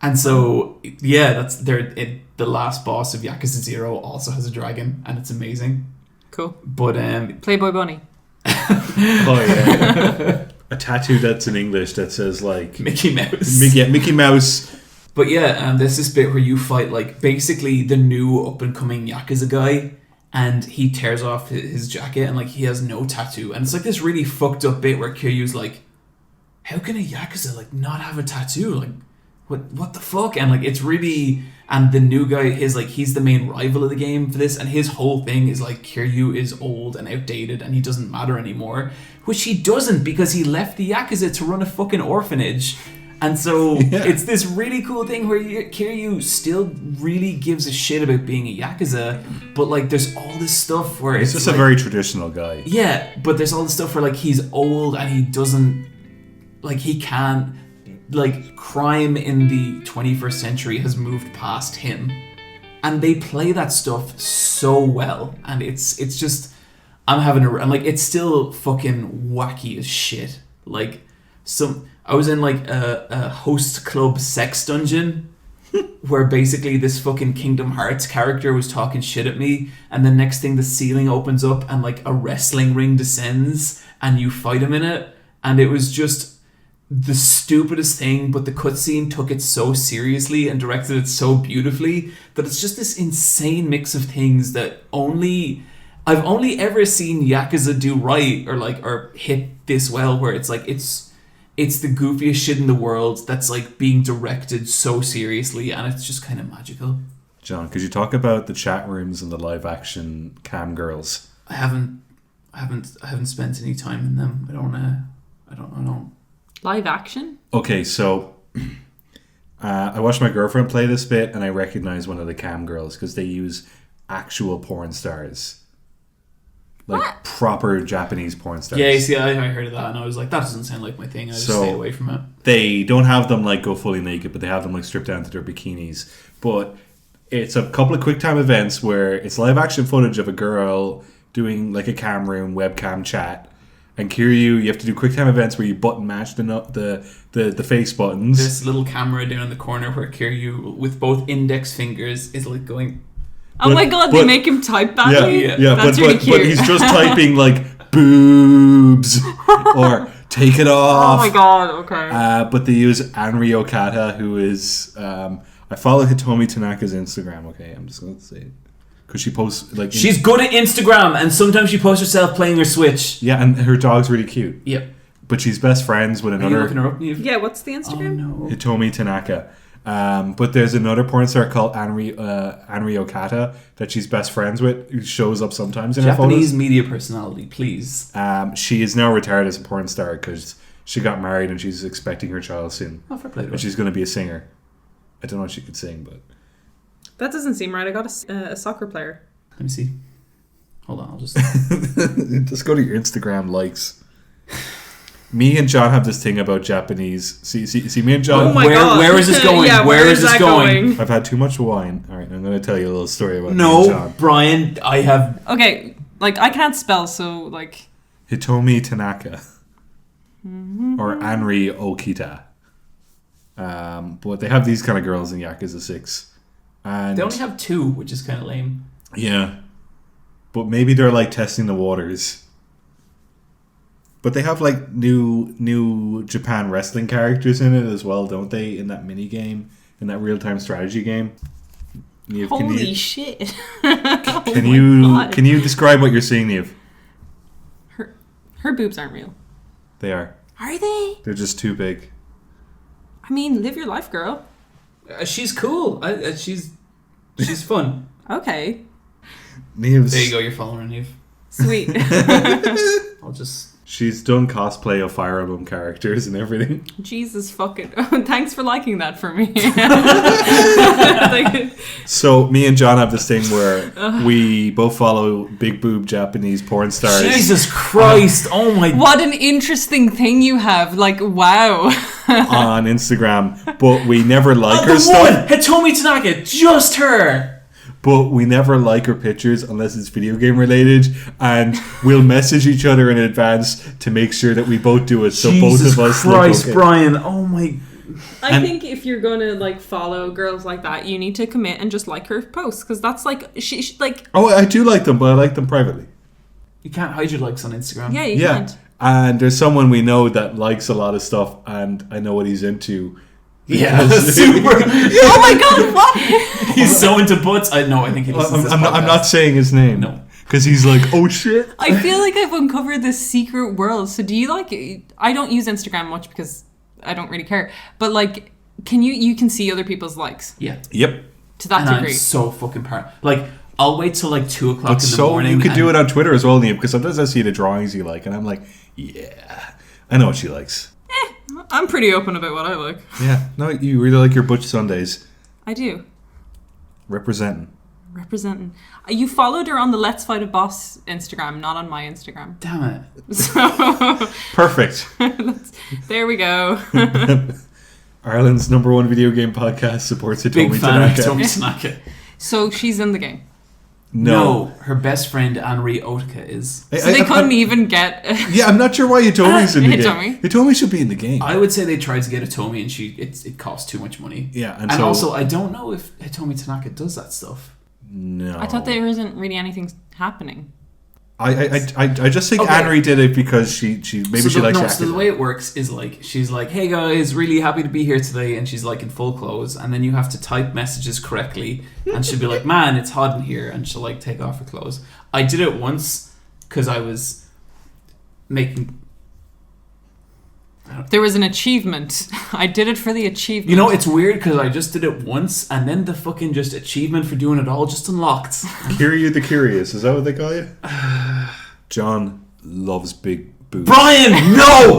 And so, yeah, that's the last boss of Yakuza 0 also has a dragon, and it's amazing. Cool. But Playboy Bunny. Oh yeah. A tattoo that's in English that says like Mickey Mouse. Mickey Mouse. But yeah, there's this bit where you fight like basically the new up and coming Yakuza guy, and he tears off his jacket and like he has no tattoo, and it's like this really fucked up bit where Kiryu's like, how can a Yakuza like not have a tattoo? Like what the fuck? And like it's really, and the new guy is like, he's the main rival of the game for this, and his whole thing is like Kiryu is old and outdated and he doesn't matter anymore, which he doesn't, because he left the Yakuza to run a fucking orphanage. And so it's this really cool thing where Kiryu still really gives a shit about being a Yakuza, but like there's all this stuff where He's just like, a very traditional guy. Yeah, but there's all this stuff where like he's old and he doesn't, like he can't, like crime in the 21st century has moved past him, and they play that stuff so well, and it's just, I'm like, it's still fucking wacky as shit. Like I was in like a host club sex dungeon where basically this fucking Kingdom Hearts character was talking shit at me, and the next thing the ceiling opens up and like a wrestling ring descends and you fight him in it, and it was just the stupidest thing, but the cutscene took it so seriously and directed it so beautifully that it's just this insane mix of things that I've only ever seen Yakuza do right, or hit this well, where it's like it's the goofiest shit in the world that's like being directed so seriously, and it's just kind of magical. John, could you talk about the chat rooms and the live action cam girls? I haven't spent any time in them. I don't. Live action? Okay, so I watched my girlfriend play this bit, and I recognized one of the cam girls because they use actual porn stars. Like what? Proper Japanese porn stars. Yeah, you see, I heard of that, and I was like, that doesn't sound like my thing. I just stay away from it. They don't have them like go fully naked, but they have them like stripped down to their bikinis. But it's a couple of Quicktime events where it's live action footage of a girl doing like a cam room webcam chat. And Kiryu, you have to do QuickTime events where you button mash the face buttons. This little camera down in the corner where Kiryu, with both index fingers, is like going... Oh my god, they make him type badly? Yeah, That's but really cute. but he's just typing like boobs or take it off. Oh my god, okay. But they use Anri Okata, who is I follow Hitomi Tanaka's Instagram. Okay, I'm just gonna say it because she posts like She's good at Instagram, and sometimes she posts herself playing her Switch. yeah, and her dog's really cute. Yep. But she's best friends with Are you another looking her up, Neve? Yeah, what's the Instagram? Oh no. Hitomi Tanaka. But there's another porn star called Anri Okata that she's best friends with, who shows up sometimes in her Japanese photos. media personality, please. She is now retired as a porn star because she got married and she's expecting her child soon. Oh, fair play to her. And she's going to be a singer. I don't know if she could sing, but... That doesn't seem right. I got a soccer player. Let me see. Hold on, I'll just... Just go to your Instagram likes. Me and John have this thing about Japanese. See, me and John... Oh my god. Where is this going? Yeah, where is this that going? I've had too much wine. All right, I'm going to tell you a little story about me and No, John. Brian, I have... Okay, like, I can't spell, so, like... Hitomi Tanaka. Or Anri Okita. But they have these kind of girls in Yakuza 6. And They only have 2, which is kind of lame. yeah. But maybe they're like testing the waters. But they have like new Japan wrestling characters in it as well, don't they? In that mini game, in that real time strategy game. Neve, Holy shit. Can God. you describe what you're seeing, Neve? Her boobs aren't real. They are. Are they? They're just too big. I mean, live your life, girl. She's cool. She's fun. Okay. Neve's, There you go, you're following Neve. Sweet. I'll just... She's done cosplay of Fire Emblem characters and everything. Jesus fucking... thanks for liking that for me. Like, So me and John have this thing where we both follow big boob Japanese porn stars. Jesus Christ! Oh my... what an interesting thing you have. Like, wow. On Instagram, but we never like her the stuff. one! Hitomi Tanaka! Just her! But we never like her pictures unless it's video game related, and we'll message each other in advance to make sure that we both do it. So both Jesus of us Christ, look okay. Brian! Oh my... I think if you're gonna like follow girls like that, you need to commit and just like her posts, because that's like she like Oh, I do like them, but I like them privately. You can't hide your likes on Instagram. yeah you Yeah, can't. and there's someone we know that likes a lot of stuff, and I know what he's into. Yeah, Because- super. Oh my god, what? He's so into butts. I think he listens to this I'm not podcast. saying his name. No. Because he's like, oh shit. I feel like I've uncovered this secret world. So do you like? I don't use Instagram much because I don't really care. But like, can you can see other people's likes Yeah. Yep. to that And I'm degree? so fucking paranoid. Like, I'll wait till like 2 o'clock But in the so morning. you could do and- it on Twitter as well, Neil, because sometimes I see the drawings you like, and I'm like, yeah, I know what she likes. I'm pretty open about what I like. Yeah, no, you really like your Butch Sundays. I do. Representing. Representing. You followed her on the Let's Fight a Boss Instagram, not on my Instagram. Damn it. So Perfect. there we go. Ireland's #1 video game podcast supports Big Hitomi fan of Tanaka. Hitomi Tanaka. So she's in the game. No. Her best friend Anri Otka is. I- So they I- couldn't I- even get. Yeah, I'm not sure why Hitomi's in the Hitomi. game. Hitomi should be in the game. I would say they tried to get Hitomi and it costs too much money. Yeah, And so, also, I don't know if Hitomi Tanaka does that stuff. no. I thought there isn't really anything happening. I just think Okay. Anri did it because she maybe she likes So the Yakuza. way it works is like she's like, "Hey guys, really happy to be here today," and she's like in full clothes, and then you have to type messages correctly, and she'll be like, "Man, it's hot in here," and she'll like take off her clothes. I did it once because I was making. There was an achievement. I did it for the achievement. You know, it's weird because I just did it once, and then the fucking just achievement for doing it all just unlocked. Kiryu the Curious, is that what they call you? John loves big boobs. Brian, no.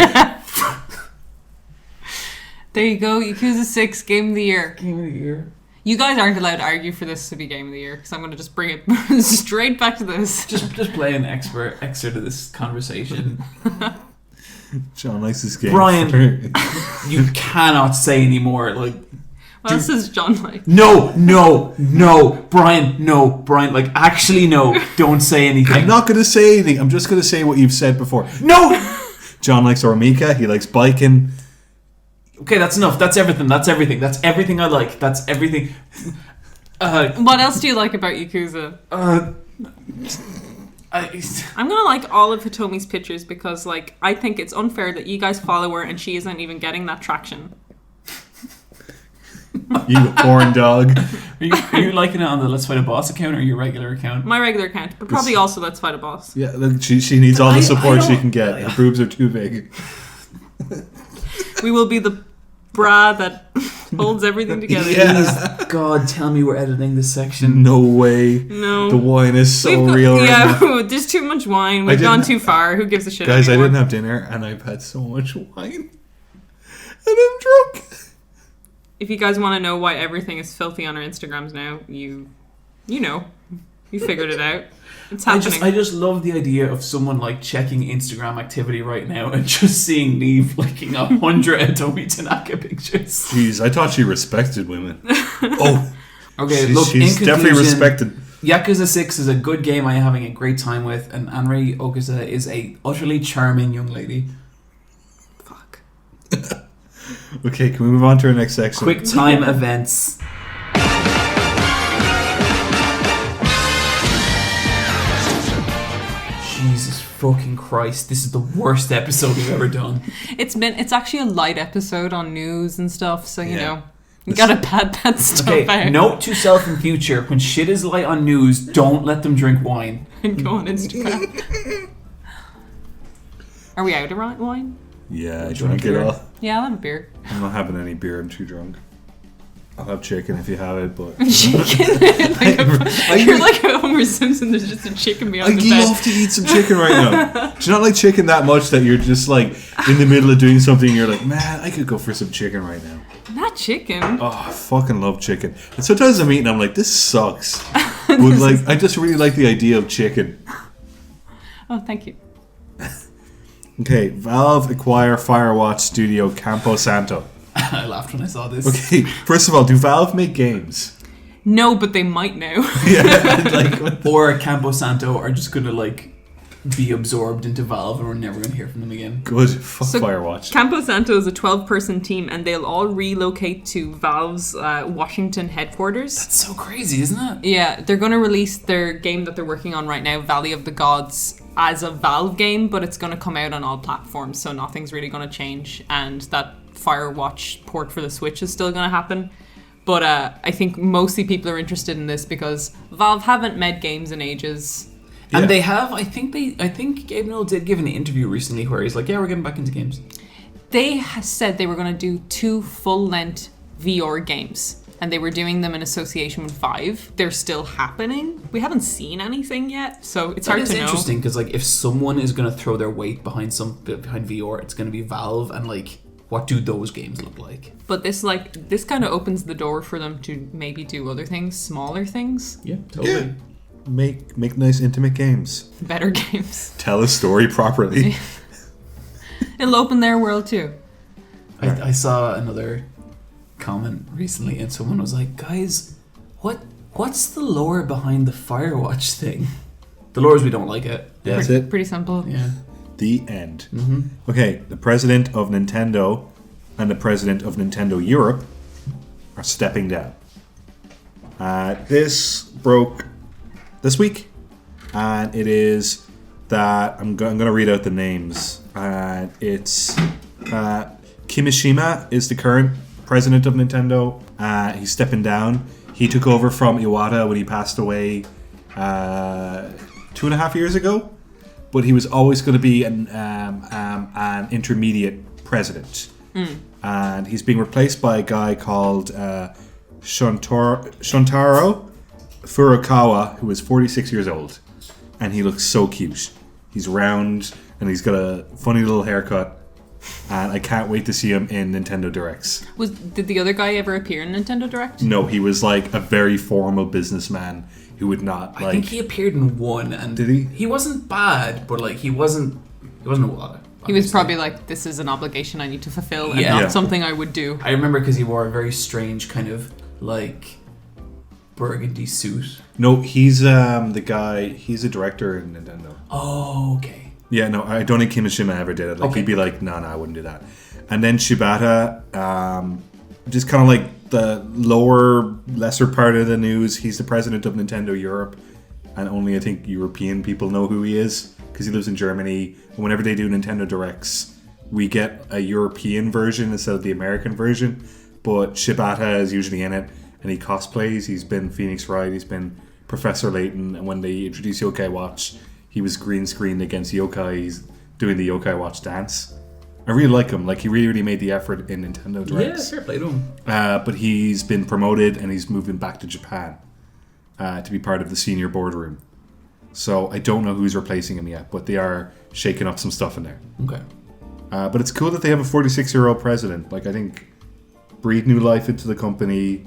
There you go. Yakuza 6 Game of the Year. Game of the year. You guys aren't allowed to argue for this to be Game of the Year because I'm going to just bring it straight back to this. Just play an excerpt of this conversation. John likes this game. Brian. You cannot say anymore. Like, What else is John like? no, Brian. Like, actually, no. Don't say anything. I'm not going to say anything. I'm just going to say what you've said before. No. John likes Ormika. He likes biking. Okay, that's enough. That's everything. That's everything I like. That's everything. What else do you like about Yakuza? I'm gonna like all of Hitomi's pictures because, like, I think it's unfair that you guys follow her and she isn't even getting that traction. You porn dog. Are you liking it on the Let's Fight a Boss account or your regular account? My regular account, but probably also Let's Fight a Boss. Yeah, look, she needs all the support she can get. Yeah. Her boobs are too big. We will be the bra that holds everything together. Yeah. Please, God, tell me we're editing this section. No way. No. The wine is so We've got- real right yeah, now. there's too much wine. I We've didn't gone ha- too far. Who gives a shit Guys, I anymore? didn't have dinner and I've had so much wine. And I'm drunk. If you guys want to know why everything is filthy on our Instagrams now, you know. You figured it out. It's happening. I just love the idea of someone like checking Instagram activity right now and just seeing Neve liking 100 Hitomi Tanaka pictures. Jeez, I thought she respected women. Oh, Okay, she's, look, she's in definitely conclusion, respected. Yakuza 6 is a good game I'm having a great time with, and Anri Okusa is a utterly charming young lady. Fuck. Okay, can we move on to our next section? Quicktime Events. Jesus fucking Christ, this is the worst episode we've ever done. It's actually a light episode on news and stuff, so you Yeah. know. You gotta pad that stuff Okay, out. note to self in future, when shit is light on news, don't let them drink wine. And go on Instagram. Are we out of wine? Yeah, I Do you want drank it beer? all. Yeah, I'll have a beer. I'm not having any beer, I'm too drunk. I'll have chicken if you have it, but... Chicken. You're like a Homer Simpson, there's just a chicken I behind the bed. love to eat some chicken right now. Do you not like chicken that much that you're just like in the middle of doing something and you're like, man, I could go for some chicken right now. Not chicken. Oh, I fucking love chicken. And sometimes I'm eating, I'm like, this sucks. But like, I just really like the idea of chicken. Oh, thank you. Okay, Valve acquire Firewatch studio Campo Santo. I laughed when I saw this. Okay, first of all, do Valve make games? No, but they might now. Yeah, like, what the- Or Campo Santo are just gonna like be absorbed into Valve and we're never gonna hear from them again. good. Fuck So, Firewatch. Campo Santo is a 12-person team, and they'll all relocate to Valve's Washington headquarters. That's so crazy, isn't it? Yeah, they're going to release their game that they're working on right now, Valley of the Gods, as a Valve game, but it's going to come out on all platforms, so nothing's really going to change. And that Firewatch port for the Switch is still going to happen. But I think mostly people are interested in this because Valve haven't made games in ages. Yeah. And they have, I think Gabe Newell did give an interview recently where he's like, yeah, we're getting back into games. They said they were going to do 2 full-length VR games, and they were doing them in association with Vive. They're still happening. We haven't seen anything yet, so it's hard to know. It's interesting because like if someone is going to throw their weight behind VR, it's going to be Valve, and like what do those games look like? But this kind of opens the door for them to maybe do other things, smaller things, Yeah, totally. Yeah. Make nice intimate games. better games. Tell a story properly. It'll open their world too. I saw another comment recently, and someone was like, "Guys, what's the lore behind the Firewatch thing?" The lore is we don't like it. That's pretty, it. Pretty simple. Yeah. The end. Okay, the president of Nintendo and the president of Nintendo Europe are stepping down. This broke this week, and it is that I'm going to read out the names. It's Kimishima is the current president of Nintendo. He's stepping down. He took over from Iwata when he passed away 2.5 years ago, but he was always going to be an intermediate president. And he's being replaced by a guy called Shuntaro Furukawa, who is 46 years old, and he looks so cute. He's round and he's got a funny little haircut, and I can't wait to see him in Nintendo Directs. Did the other guy ever appear in Nintendo Direct? No, he was like a very formal businessman who would not I think he appeared in one, and Did he? He wasn't bad, but like he wasn't a lot. He was probably like, this is an obligation I need to fulfill and Yeah. not Yeah. something I would do. I remember because he wore a very strange kind of like burgundy suit. No, he's the guy. He's a director in Nintendo. Oh, okay. Yeah, no, I don't think Kimishima ever did it. Like Okay. he'd be like, no, I wouldn't do that. And then Shibata, just kind of like the lesser part of the news. He's the president of Nintendo Europe. and only I think European people know who he is because he lives in Germany. And whenever they do Nintendo Directs, we get a European version instead of the American version. But Shibata is usually in it, and he cosplays. He's been Phoenix Wright, he's been Professor Layton, and when they introduced Yokai Watch, he was green screened against Yokais doing the Yokai Watch dance. I really like him. Like, he really made the effort in Nintendo Directs. Yeah, fair play to him. But he's been promoted and he's moving back to Japan to be part of the senior boardroom. So I don't know who's replacing him yet, but they are shaking up some stuff in there. Okay. But it's cool that they have a 46-year-old president. Like, I think breathe new life into the company,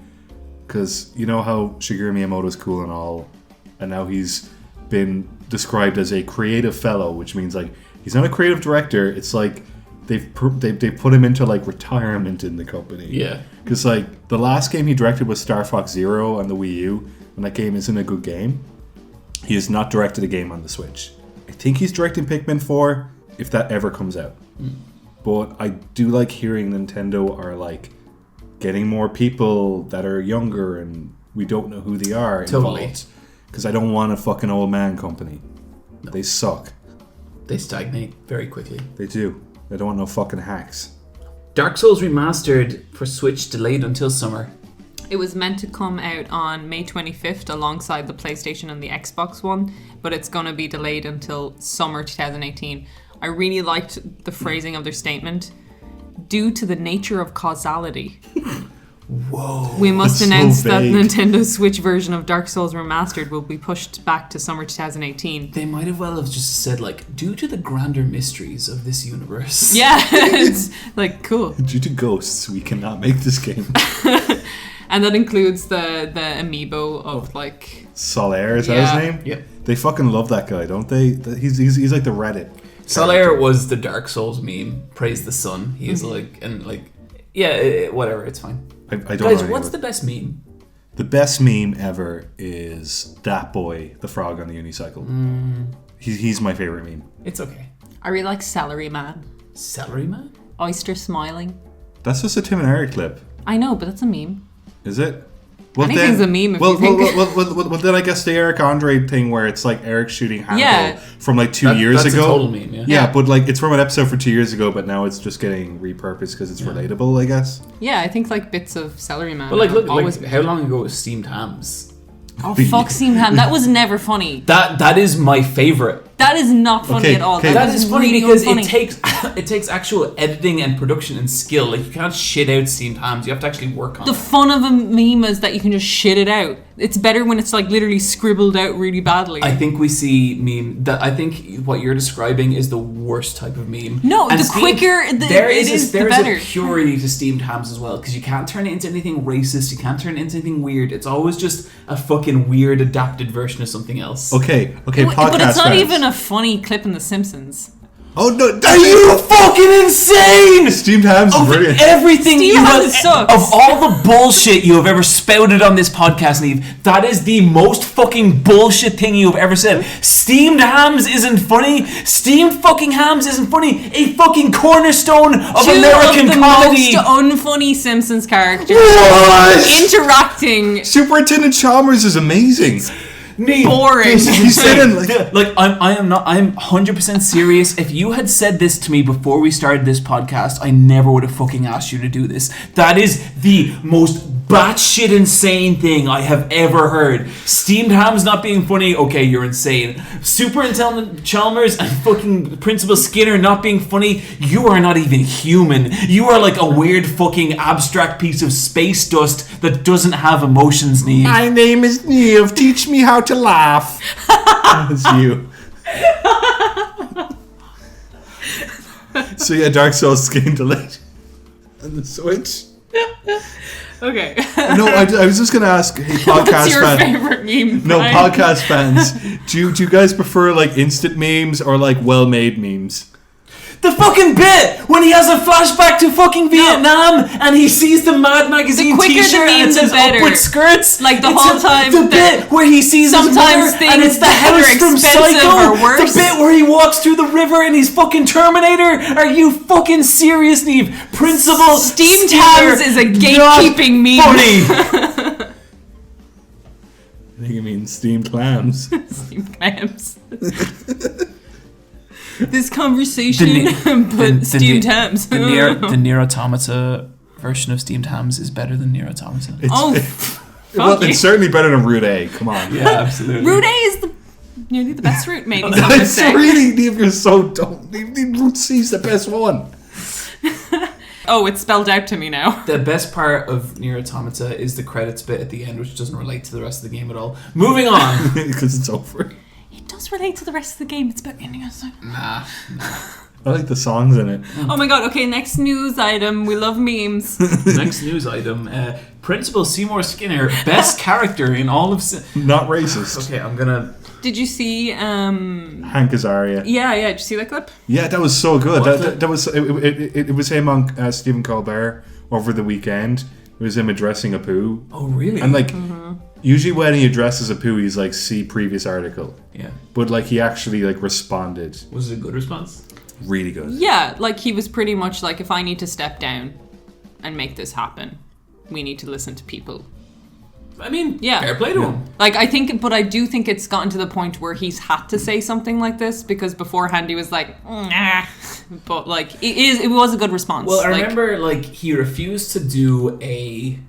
because you know how Shigeru Miyamoto's cool and all, and now he's been described as a creative fellow, which means like he's not a creative director. It's like they've put him into like retirement in the company. Yeah. Because like the last game he directed was Star Fox Zero on the Wii U, and that game isn't a good game. He has not directed a game on the Switch. I think he's directing Pikmin 4 if that ever comes out. But I do like hearing Nintendo are like getting more people that are younger and we don't know who they are involved. Because I don't want a fucking old man company. No. They suck. They stagnate very quickly. They do. I don't want no fucking hacks. Dark Souls Remastered for Switch delayed until summer. It was meant to come out on May 25th alongside the PlayStation and the Xbox One, but it's going to be delayed until summer 2018. I really liked the phrasing of their statement. Due to the nature of causality. Whoa. We must That's announce so that vague. Nintendo Switch version of Dark Souls Remastered will be pushed back to summer 2018. They might have well have just said, like, due to the grander mysteries of this universe. Yeah, it's like, cool. Due to ghosts, we cannot make this game. And that includes the amiibo of, like... Solaire, is that his name? Yep. They fucking love that guy, don't they? He's like the Reddit. Solaire was the Dark Souls meme. Praise the sun. He is like, and like, yeah, whatever, it's fine. I don't Guys, know. what's the best meme? The best meme ever is that boy, the frog on the unicycle. He's my favorite meme. It's okay. I really like Celery Man. Celery Man? Oyster smiling. That's just a Tim and Eric clip. I know, but that's a meme. Is it? Anything's a meme if you think. Well, then I guess the Eric Andre thing where it's like Eric shooting Hannibal Yeah. from like 2 years that's ago. a total meme, yeah. Yeah, but like it's from an episode from 2 years ago, but now it's just getting repurposed because it's relatable, I guess. Yeah, I think like bits of Celery Man. But like, look, always... like, how long ago was Steamed Hams? Oh, fuck Steam Ham. That was never funny. That is my favorite. That is not funny at all. okay. That is funny really because unfunny. it takes actual editing and production and skill. Like, you can't shit out Steamed Hams. You have to actually work on The it. fun of a meme is that you can just shit it out. It's better when it's like literally scribbled out really badly. I think we see meme that I think what you're describing is the worst type of meme. No, And the quicker the there it is is, the there's better. a purity to Steamed Hams as well, because you can't turn it into anything racist. You can't turn it into anything weird. It's always just a fucking weird adapted version of something else. Okay, podcast But it's not fans. even a funny clip in The Simpsons. Oh no! Are you fucking insane? Steamed Hams is Of brilliant. everything Steamed you have, Hams sucks. of all the bullshit you have ever spouted on this podcast, Neve, that is the most fucking bullshit thing you have ever said. Steamed Hams isn't funny. Steamed fucking Hams isn't funny. A fucking cornerstone of Two American of the comedy. most unfunny Simpsons characters What? interacting. Superintendent Chalmers is amazing. Neve, Boring. He's saying like I'm 100% serious. If you had said this to me before we started this podcast, I never would have fucking asked you to do this. That is the most batshit insane thing I have ever heard. Steamed Hams not being funny, okay, you're insane. Superintendent Chalmers and fucking Principal Skinner not being funny, you are not even human. You are like a weird fucking abstract piece of space dust that doesn't have emotions, Neve. my name is Neve. Teach me how to laugh. That's you. So yeah, Dark Souls is getting delayed on the Switch. Okay. No, I was just gonna ask, hey, podcast What's your fans. favorite meme? No, Brian? podcast fans. Do you guys prefer like instant memes or like well-made memes? The fucking bit when he has a flashback to fucking Vietnam and he sees the Mad Magazine quicker the t-shirt and meme, it the says better. upward skirts. Like the It's whole time The that bit where he sees his sometimes mother and things it's the that are house from expensive Psycho. are worse. The bit where he walks through the river and he's fucking Terminator. Are you fucking serious, Neve? Principal Steamed Skinner, Hams is a gatekeeping meme. not funny. I think you mean steamed clams. Steamed clams. This conversation, but steamed hams. The Nier Automata version of steamed hams is better than Nier Automata. Well, it's certainly better than Route A. Come on. Yeah, absolutely. Route A is nearly the best route, maybe. It's really, you're so dumb. Route C is the best one. Oh, it's spelled out to me now. The best part of Nier Automata is the credits bit at the end, which doesn't relate to the rest of the game at all. Moving on. Because it's over. It does relate to the rest of the game. It's about ending us. Nah. I like the songs in it. Oh my god, okay, next news item. We love memes. Next news item. Principal Seymour Skinner, best character in all of... Not racist. Okay, I'm gonna... Did you see... Hank Azaria. Yeah, did you see that clip? Yeah, that was so good. That was it was him on Stephen Colbert over the weekend. It was him addressing a poo. Oh, really? And like, usually when he addresses a poo, he's like, see previous article. Yeah. But like, he actually like responded. Was it a good response? Really good. Yeah, like he was pretty much like, if I need to step down and make this happen, we need to listen to people. I mean, yeah, fair play to him. Like, I do think it's gotten to the point where he's had to say something like this, because beforehand he was like, nah. But like, it was a good response. Well, I remember like he refused to do a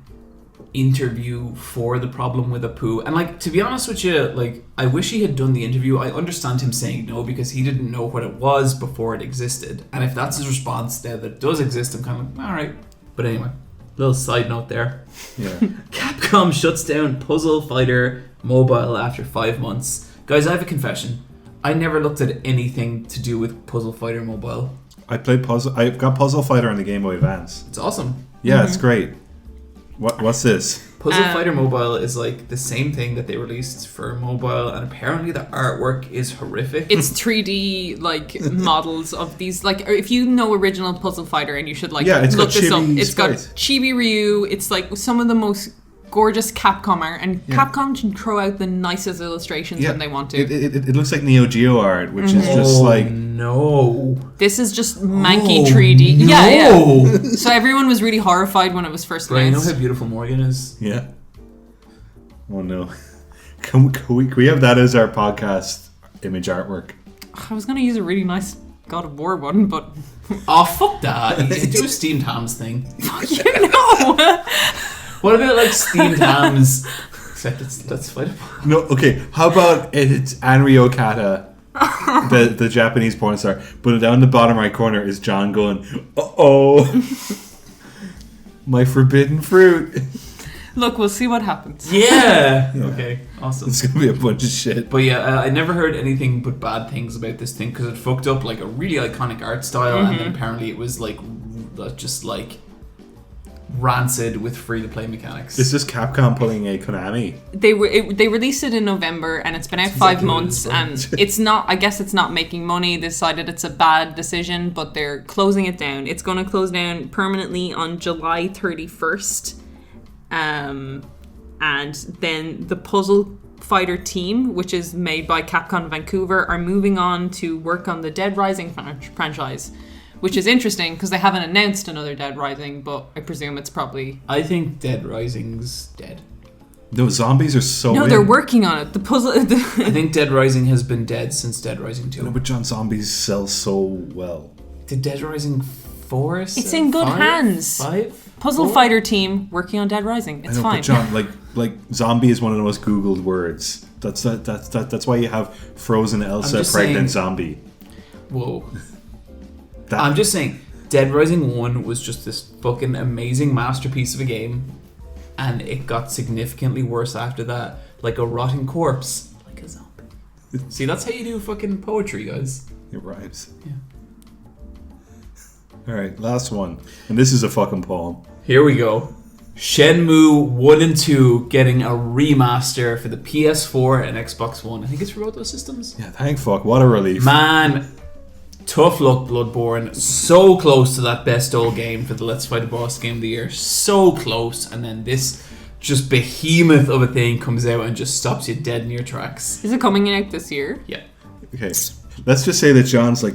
interview for the problem with Apu, and like, to be honest with you, like, I wish he had done the interview. I understand him saying no because he didn't know what it was before it existed, and if that's his response now that it does exist, I'm kind of like, all right. But anyway, little side note there. Yeah. Capcom shuts down Puzzle Fighter Mobile after 5 months. Guys, I have a confession. I never looked at anything to do with Puzzle Fighter Mobile. I've got Puzzle Fighter on the Game Boy Advance. It's awesome. Yeah, it's great. What's this? Puzzle Fighter Mobile is like the same thing that they released for mobile, and apparently the artwork is horrific. It's 3D like models of these, like, if you know original Puzzle Fighter, and you should like look this up. It's got Chibi Ryu. It's like some of the most gorgeous Capcom art, and Capcom can throw out the nicest illustrations when they want to. It looks like Neo Geo art, which is just like no. This is just manky 3D. No. Yeah. So everyone was really horrified when it was first Brian, announced. you know how beautiful Morgan is? Yeah. Oh no. Can we have that as our podcast image artwork? I was gonna use a really nice God of War one, but oh, fuck that. You can do a steamed hams thing. Fuck you, no. What about like steamed hams? Except that's fight. No, okay. How about it's Anri Okata, the Japanese porn star, but down the bottom right corner is John going, my forbidden fruit. Look, we'll see what happens. Yeah. Okay. Awesome. It's gonna be a bunch of shit. But yeah, I never heard anything but bad things about this thing because it fucked up like a really iconic art style, and then apparently it was like just like rancid with free-to-play mechanics. Is this Capcom pulling a Konami? They released it in November, and it's been out 5 months, and it's not. I guess it's not making money. They decided it's a bad decision, but they're closing it down. It's going to close down permanently on July 31st, and then the Puzzle Fighter team, which is made by Capcom Vancouver, are moving on to work on the Dead Rising franchise. Which is interesting because they haven't announced another Dead Rising, but I presume it's probably... I think Dead Rising's dead. No, zombies are so... No, they're working on it. The puzzle... I think Dead Rising has been dead since Dead Rising 2. No, but John, zombies sell so well. Did Dead Rising 4? It's in good hands. 5? Puzzle Fighter team working on Dead Rising. It's fine. But John, like zombie is one of the most Googled words. That's why you have Frozen Elsa pregnant zombie. Whoa. I'm just saying, Dead Rising 1 was just this fucking amazing masterpiece of a game, and it got significantly worse after that, like a rotting corpse, like a zombie. See, that's how you do fucking poetry, guys. It rhymes. Yeah. Alright, last one. And this is a fucking poem. Here we go. Shenmue 1 and 2 getting a remaster for the PS4 and Xbox One. I think it's for both those systems. Yeah, thank fuck. What a relief. Man... Tough luck, Bloodborne. So close to that best old game for the Let's Fight a Boss game of the year. So close. And then this just behemoth of a thing comes out and just stops you dead in your tracks. Is it coming out this year? Yeah. Okay. Let's just say that John's like...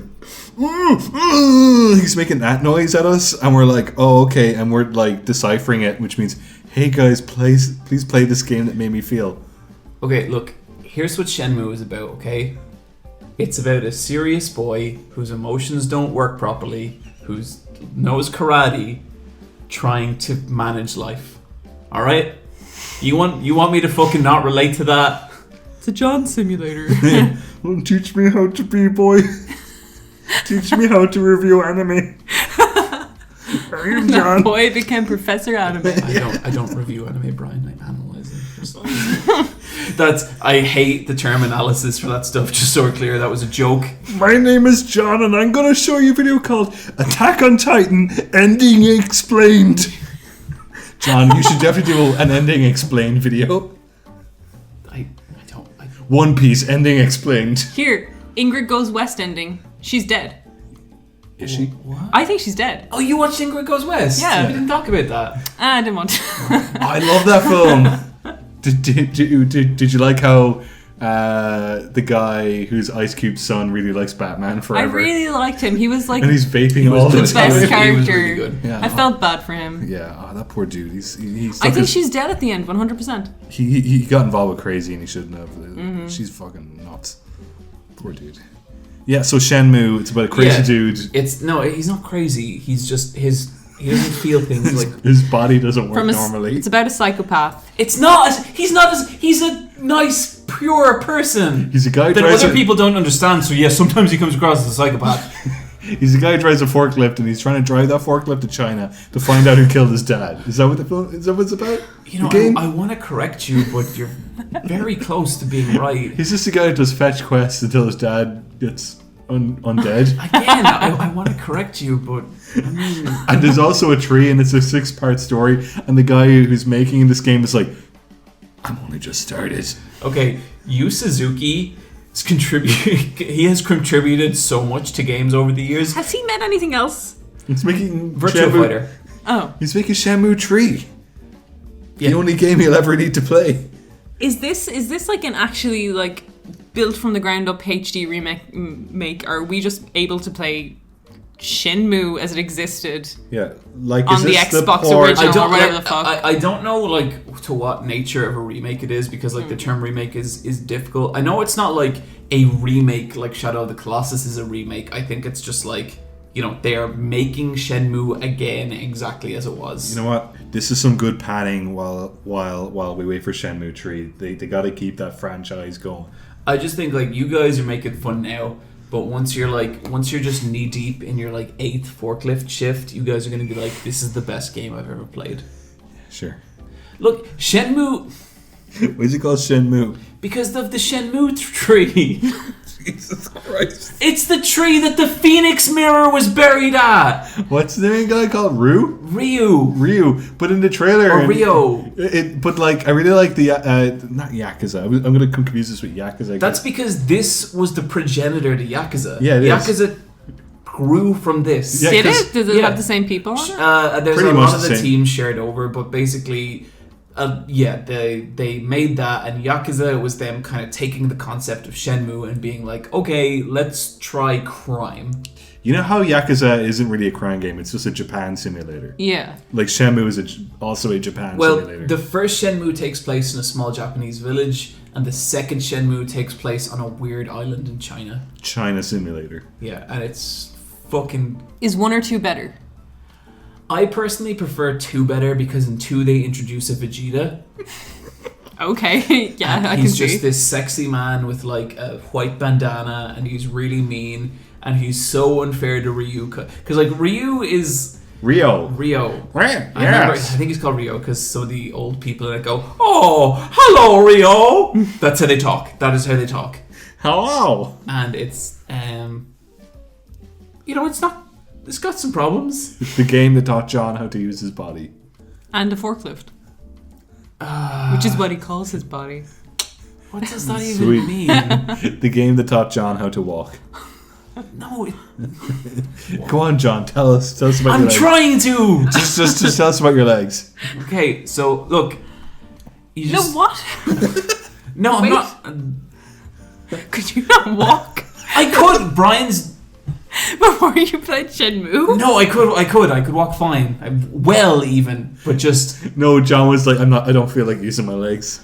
he's making that noise at us. And we're like, oh, okay. And we're like deciphering it, which means, hey guys, please play this game that made me feel... Okay, look, here's what Shenmue is about, okay? It's about a serious boy whose emotions don't work properly, who knows karate, trying to manage life. Alright? You want me to fucking not relate to that? It's a John simulator. Well, teach me how to be, boy. Teach me how to review anime. I am John. That boy became Professor Anime. I don't review anime, Brian. I analyze it. I hate the term analysis for that stuff. Just so we're clear, that was a joke. My name is John, and I'm going to show you a video called Attack on Titan Ending Explained. John, you should definitely do an Ending Explained video. I don't. One Piece Ending Explained. Here, Ingrid Goes West ending. She's dead. Is she? What? I think she's dead. Oh, you watched Ingrid Goes West? Yeah. We didn't talk about that. I didn't want to. I love that film. Did you like how the guy who's Ice Cube's son really likes Batman I Forever? really liked him. He was like And he's vaping all the the time. best He was character. really good. Yeah. I felt bad for him. Yeah, that poor dude. He's I think she's dead at the end, 100%. he got involved with crazy and he shouldn't have. She's fucking nuts. Poor dude. Yeah, so Shenmue, it's about a crazy dude. He's not crazy. He's just he doesn't feel things like. His body doesn't work normally. It's about a psychopath. He's a nice, pure person. He's a guy who That drives other people don't understand, so yes, sometimes he comes across as a psychopath. He's a guy who drives a forklift and he's trying to drive that forklift to China to find out who killed his dad. Is that what the film? Is that what it's about? You know, The game? I want to correct you, but you're very close to being right. He's just a guy who does fetch quests until his dad gets undead. Again, I want to correct you, but I mean, And there's also a tree, and it's a 6-part story. And the guy who's making this game is like, I'm only just started. okay, Yu Suzuki is he has contributed so much to games over the years. Has he made anything else? He's making Virtua Shenmue- Fighter. Oh. He's making Shenmue 3. Yeah. The only game he'll ever need to play. Is this like an actually like built from the ground up HD remake? Or are we just able to play Shenmue as it existed Yeah, like on is the this Xbox port- original or whatever the fuck? I don't know like to what nature of a remake it is, because like the term remake is difficult. I know it's not like a remake like Shadow of the Colossus is a remake. I think it's just like, you know, they are making Shenmue again exactly as it was. You know what? This is some good padding while we wait for Shenmue 3. They got to keep that franchise going. I just think like you guys are making fun now, but once you're just knee deep in your like 8th forklift shift, you guys are gonna be like, this is the best game I've ever played. Sure. Look, Shenmue, Why is it called Shenmue? because of the Shenmue tree. Jesus Christ. It's the tree that the Phoenix Mirror was buried at. What's the name guy called? Ryu. Ryu. But in the trailer... Or Rio. But like, I really like the... not Yakuza. I'm going to confuse this with Yakuza. That's because this was the progenitor to Yakuza. Yeah, it is. Yakuza grew from this. Yeah, Did 'cause- it? Does it yeah. have the same people on it? There's Pretty a much lot of the the same. teams shared over, but basically, they made that, and Yakuza was them kind of taking the concept of Shenmue and being like, okay, let's try crime. You know how Yakuza isn't really a crime game? It's just a Japan simulator. Yeah. Like Shenmue is also a Japan Well, simulator. the first Shenmue takes place in a small Japanese village, and the second Shenmue takes place on a weird island in China. China simulator. Yeah, and it's fucking... Is 1 or 2 better? I personally prefer 2 better, because in 2 they introduce a Vegeta. Okay. Yeah, And I can he's see. just this sexy man with like a white bandana, and he's really mean, and he's so unfair to Ryu, because like Ryu is Rio. I think he's called Rio because some of the old people that go, oh, hello Rio. That's how they talk. That is how they talk. Hello. And it's it's got some problems. It's the game that taught John how to use his body. And a forklift. Which is what he calls his body. What does that even Sweet. mean? The game that taught John how to walk. No, Go on, John. Tell us about your I'm legs. trying to. Just tell us about your legs. Okay, so look, you No, just what? no, I'm Wait. not. Could you not walk I could. Brian's. before you played Shenmue? No, I could walk fine. Well, even, but just No, John was like, I don't feel like using my legs.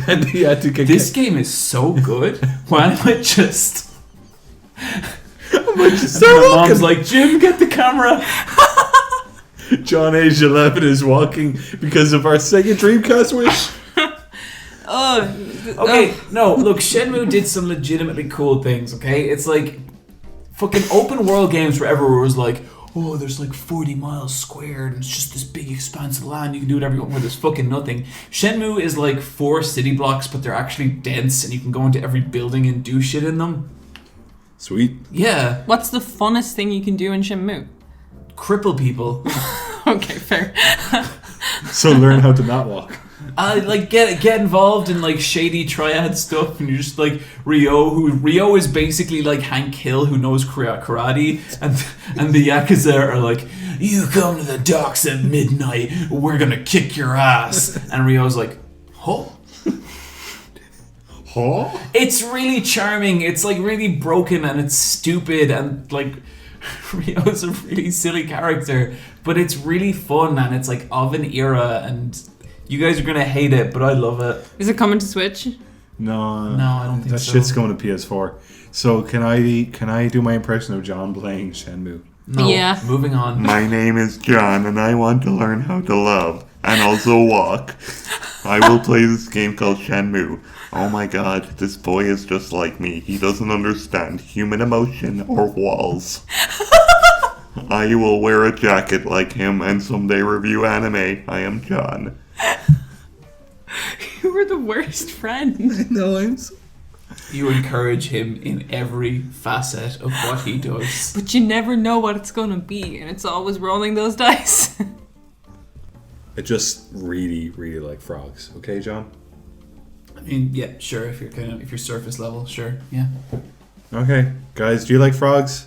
and he had to get This game is so good. Why am I just... start walking. Mom's like, Jim, get the camera. John Age 11 is walking because of our Sega Dreamcast wish. Okay, no, look, Shenmue did some legitimately cool things, okay? It's like fucking open world games forever where it was like, oh, there's like 40 miles squared and it's just this big expanse of land. You can do whatever you want where there's fucking nothing. Shenmue is like 4 city blocks, but they're actually dense and you can go into every building and do shit in them. Sweet. Yeah. What's the funnest thing you can do in Shenmue? Cripple people. Okay, fair. So learn how to not walk. Like get involved in like shady triad stuff, and you're just like Ryo is basically like Hank Hill who knows karate, and the Yakuza are like, you come to the docks at midnight, we're gonna kick your ass, and Ryo's like, huh? Huh? It's really charming. It's like really broken and it's stupid and like Ryo's a really silly character, but it's really fun and it's like of an era and. You guys are gonna hate it, but I love it. Is it coming to Switch? No, I don't think that so. shit's going to PS4. So can I do my impression of John playing Shenmue? No. Yeah. Moving on. My name is John, and I want to learn how to love and also walk. I will play this game called Shenmue. Oh my god, this boy is just like me. He doesn't understand human emotion or walls. I will wear a jacket like him and someday review anime. I am John. You were the worst friend. No, You encourage him in every facet of what he does. But you never know what it's going to be, and it's always rolling those dice. I just really, really like frogs. Okay, John? I mean, yeah, sure, if you're surface level, sure, yeah. Okay, guys, do you like frogs?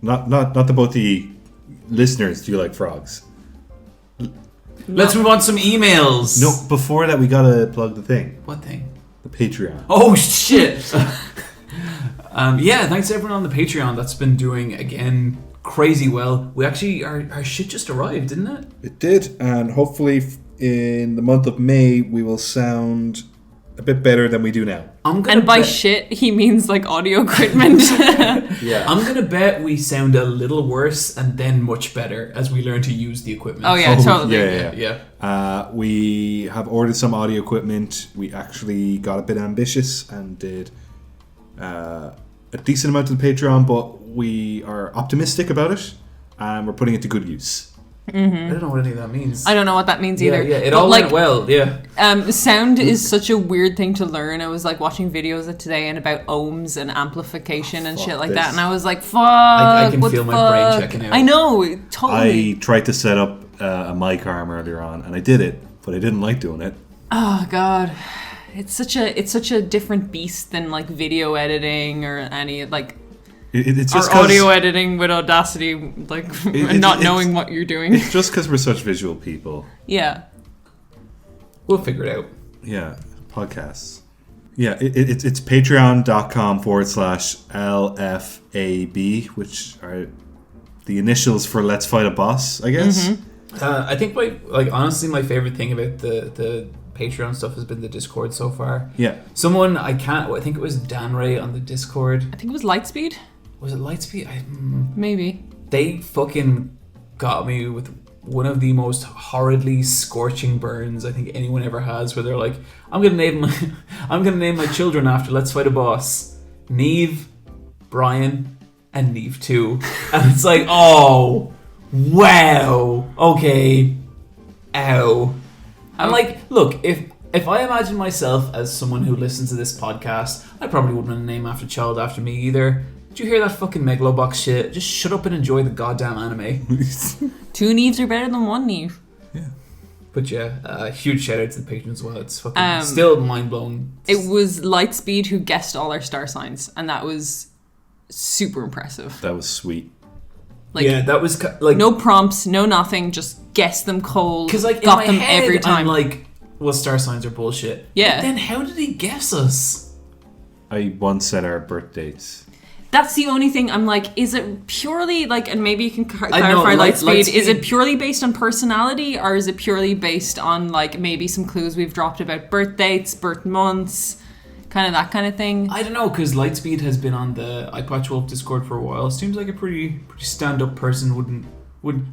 Not the both the listeners. Do you like frogs? Let's move on to some emails. No, before that, we gotta plug the thing. What thing? The Patreon. Oh, shit! Yeah, thanks to everyone on the Patreon that's been doing, again, crazy well. We actually, our shit just arrived, didn't it? It did, and hopefully in the month of May, we will sound a bit better than we do now. And by shit, he means like audio equipment. Yeah. I'm gonna bet we sound a little worse and then much better as we learn to use the equipment. Oh yeah, totally. Yeah. We have ordered some audio equipment. We actually got a bit ambitious and did a decent amount of the Patreon, but we are optimistic about it and we're putting it to good use. Mm-hmm. I don't know what any of that means. I don't know what that means either. Yeah, it all went well, yeah. Sound is such a weird thing to learn. I was like watching videos of today and about ohms and amplification and shit like that, and I was like, fuck, I can what feel the my brain fuck? checking out. I know, totally. I tried to set up a mic arm earlier on, and I did it, but I didn't like doing it. Oh god. It's such a different beast than like video editing or any like It's just or audio editing with Audacity, like and not knowing what you're doing. It's just because we're such visual people. Yeah. We'll figure it out. Yeah, podcasts. Yeah, it's patreon.com/LFAB, which are the initials for Let's Fight a Boss, I guess. Mm-hmm. I think honestly my favorite thing about the Patreon stuff has been the Discord so far. Yeah. I think it was Dan Ray on the Discord. I think it was Lightspeed. Was it Lightspeed? Maybe. They fucking got me with one of the most horridly scorching burns I think anyone ever has, where they're like, I'm gonna name my children after Let's Fight a Boss. Neve, Brian, and Neve 2. And it's like, oh, wow, okay, ow. I'm like, look, if I imagine myself as someone who listens to this podcast, I probably wouldn't want to name after child after me either. Did you hear that fucking Megalo Box shit? Just shut up and enjoy the goddamn anime. 2 Neves are better than 1 Neve. Yeah. But yeah, huge shout out to the patrons as well. It's fucking still mind blowing. It was Lightspeed who guessed all our star signs, and that was super impressive. That was sweet. Like, yeah, that was like no prompts, no nothing, just guess them cold. Because like got in my them head, every time. I'm like, well, star signs are bullshit. Yeah. But then how did he guess us? I once said our birth dates. That's the only thing I'm like, is it purely like, and maybe you can clarify Lightspeed. is it purely based on personality, or is it purely based on like maybe some clues we've dropped about birth dates, birth months, kind of that kind of thing? I don't know, because Lightspeed has been on the iPatch Wolf Discord for a while. Seems like a pretty stand-up person. Wouldn't.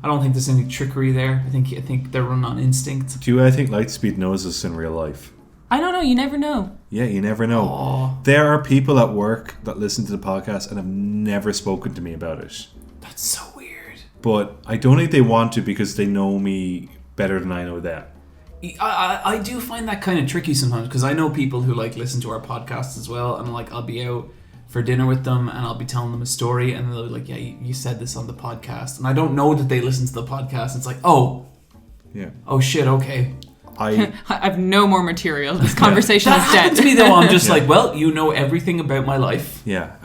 I don't think there's any trickery there. I think they're run on instinct. Do I think Lightspeed knows us in real life? I don't know. You never know. Yeah, you never know. Aww. There are people at work that listen to the podcast and have never spoken to me about it. That's so weird. But I don't think they want to because they know me better than I know them. I do find that kind of tricky sometimes, because I know people who like listen to our podcasts as well, and like I'll be out for dinner with them and I'll be telling them a story and they'll be like, yeah, you said this on the podcast, and I don't know that they listen to the podcast. It's like, oh shit, okay. I have no more material. This conversation is dead. That happens to me though. I'm just like, well, you know everything about my life. Yeah.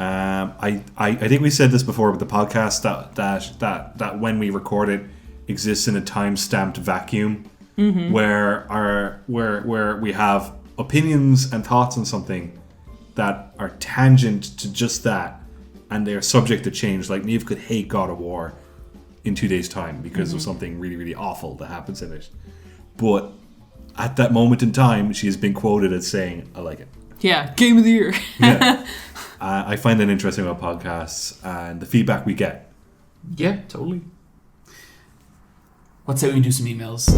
I think we said this before with the podcast that when we record it exists in a time-stamped vacuum, where we have opinions and thoughts on something that are tangent to just that, and they're subject to change. Like Niamh could hate God of War in 2 days' time because of something really, really awful that happens in it. But at that moment in time, she has been quoted as saying, I like it. Yeah, game of the year. Yeah. I find that interesting about podcasts and the feedback we get. Yeah, totally. Let's say we do some emails.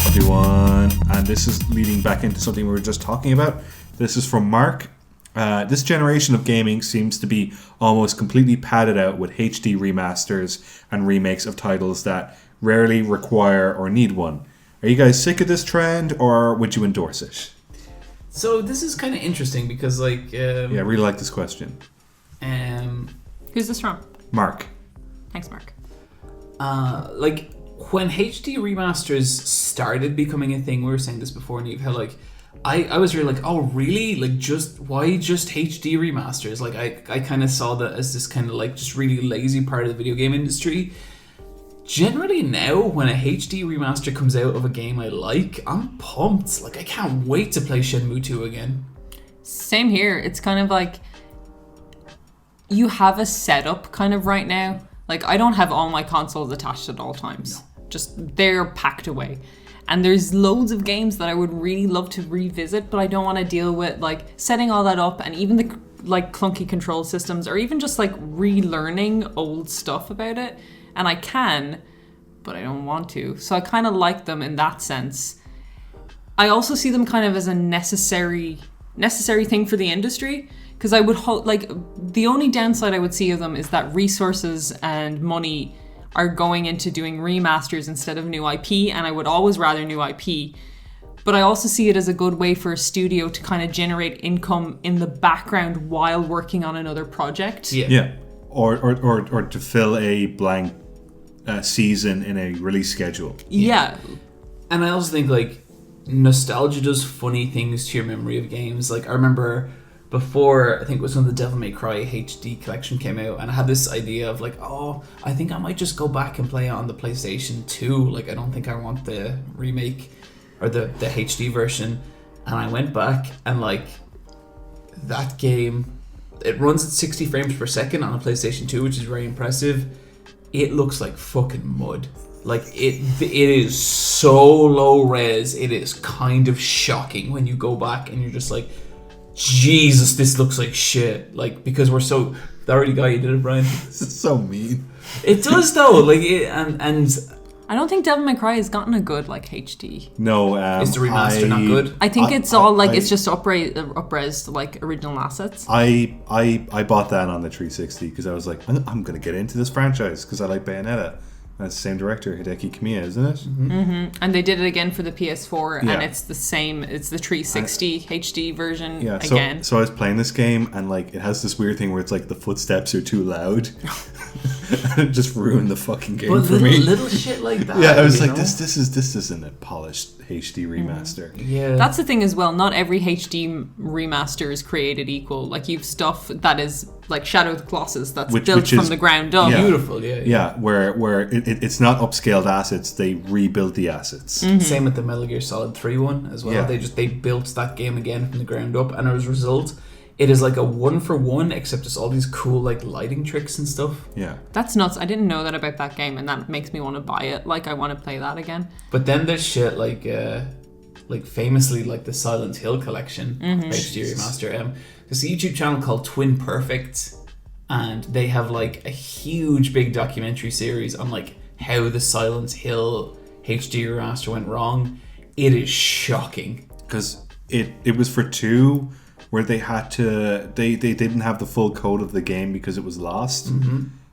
Everyone, and this is leading back into something we were just talking about. This is from Mark. This generation of gaming seems to be almost completely padded out with HD remasters and remakes of titles that rarely require or need one. Are you guys sick of this trend, or would you endorse it? So this is kind of interesting because, like, I really like this question. Who's this from? Mark. Thanks, Mark. Like, when HD remasters started becoming a thing, we were saying this before, Niamh, how like I was really like, oh really? Like, why just HD remasters? Like, I kind of saw that as this kind of like just really lazy part of the video game industry. Generally now, when a HD remaster comes out of a game I like, I'm pumped. Like, I can't wait to play Shenmue 2 again. Same here. It's kind of like you have a setup kind of right now. Like, I don't have all my consoles attached at all times. No. Just, they're packed away. And there's loads of games that I would really love to revisit, but I don't want to deal with, like, setting all that up and even the, like, clunky control systems, or even just, like, relearning old stuff about it. And I can, but I don't want to. So I kind of like them in that sense. I also see them kind of as a necessary thing for the industry. Because I would hope, like, the only downside I would see of them is that resources and money are going into doing remasters instead of new IP, and I would always rather new IP. But I also see it as a good way for a studio to kind of generate income in the background while working on another project. Yeah. Or to fill a blank season in a release schedule. Yeah. And I also think, like, nostalgia does funny things to your memory of games. Like, I remember before, I think it was when the Devil May Cry HD collection came out, and I had this idea of like, oh, I think I might just go back and play it on the PlayStation 2. Like, I don't think I want the remake or the HD version. And I went back and, like, that game, it runs at 60 frames per second on a PlayStation 2, which is very impressive. It looks like fucking mud. Like, it is so low res, it is kind of shocking when you go back and you're just like, Jesus, this looks like shit. Like, because we're so... That already got you, did it, Brian? This is so mean. It does, though. Like, and I don't think Devil May Cry has gotten a good, like, HD. No, is the remaster not good? I think it's just up-res to, like, original assets. I bought that on the 360 because I was like, I'm going to get into this franchise because I like Bayonetta. That's the same director, Hideki Kamiya, isn't it? Mm-hmm. And they did it again for the PS4, and it's the same. It's the 360 HD version again. So I was playing this game, and like it has this weird thing where it's like the footsteps are too loud. It just ruined the fucking game But for me. little shit like that. Yeah, I was you like, know? this isn't a polished HD remaster. Yeah. That's the thing as well. Not every HD remaster is created equal. Like you've stuff that is like Shadow of the Colossus that's built Which from is- the ground up. Yeah. beautiful. Yeah. Yeah, where it's not upscaled assets; they rebuilt the assets. Same with the Metal Gear Solid 3 one as well. Yeah. They built that game again from the ground up, and as a result, it is like a 1-for-1, except it's all these cool like lighting tricks and stuff. Yeah, That's nuts. I didn't know that about that game, and that makes me want to buy it. Like I want to play that again. But then there's shit like famously like the Silent Hill collection HD remaster. There's a YouTube channel called Twin Perfect, and they have like a huge big documentary series on like how the Silent Hill HD remaster went wrong. It is shocking. because it was for 2, where they had to they didn't have the full code of the game because it was lost.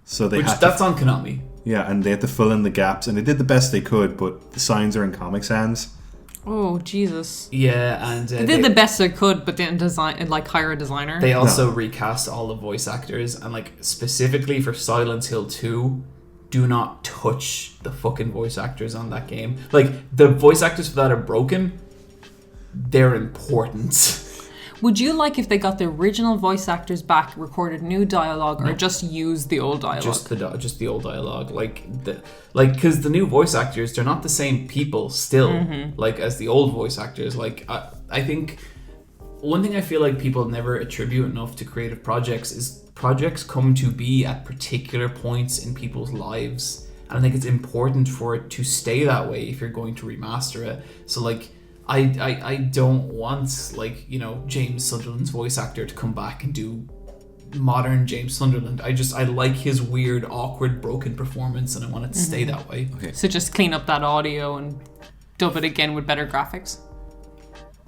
So they had That's on Konami. and they had to fill in the gaps, and they did the best they could. But the signs are in Comic Sans. Oh Jesus! Yeah, and They did the best they could, but didn't hire a designer. they also recast all the voice actors, and like specifically for Silent Hill 2, do not touch the fucking voice actors on that game. Like the voice actors for that are broken. They're important. Would you like if they got the original voice actors back, recorded new dialogue, or just use the old dialogue? Just the old dialogue, because the new voice actors, they're not the same people still, like as the old voice actors. Like I think one thing I feel like people never attribute enough to creative projects is projects come to be at particular points in people's lives, and I think it's important for it to stay that way if you're going to remaster it. So like I don't want like, you know, James Sunderland's voice actor to come back and do modern James Sunderland. I like his weird, awkward, broken performance, and I want it to stay that way. Okay. So just clean up that audio and dub it again with better graphics.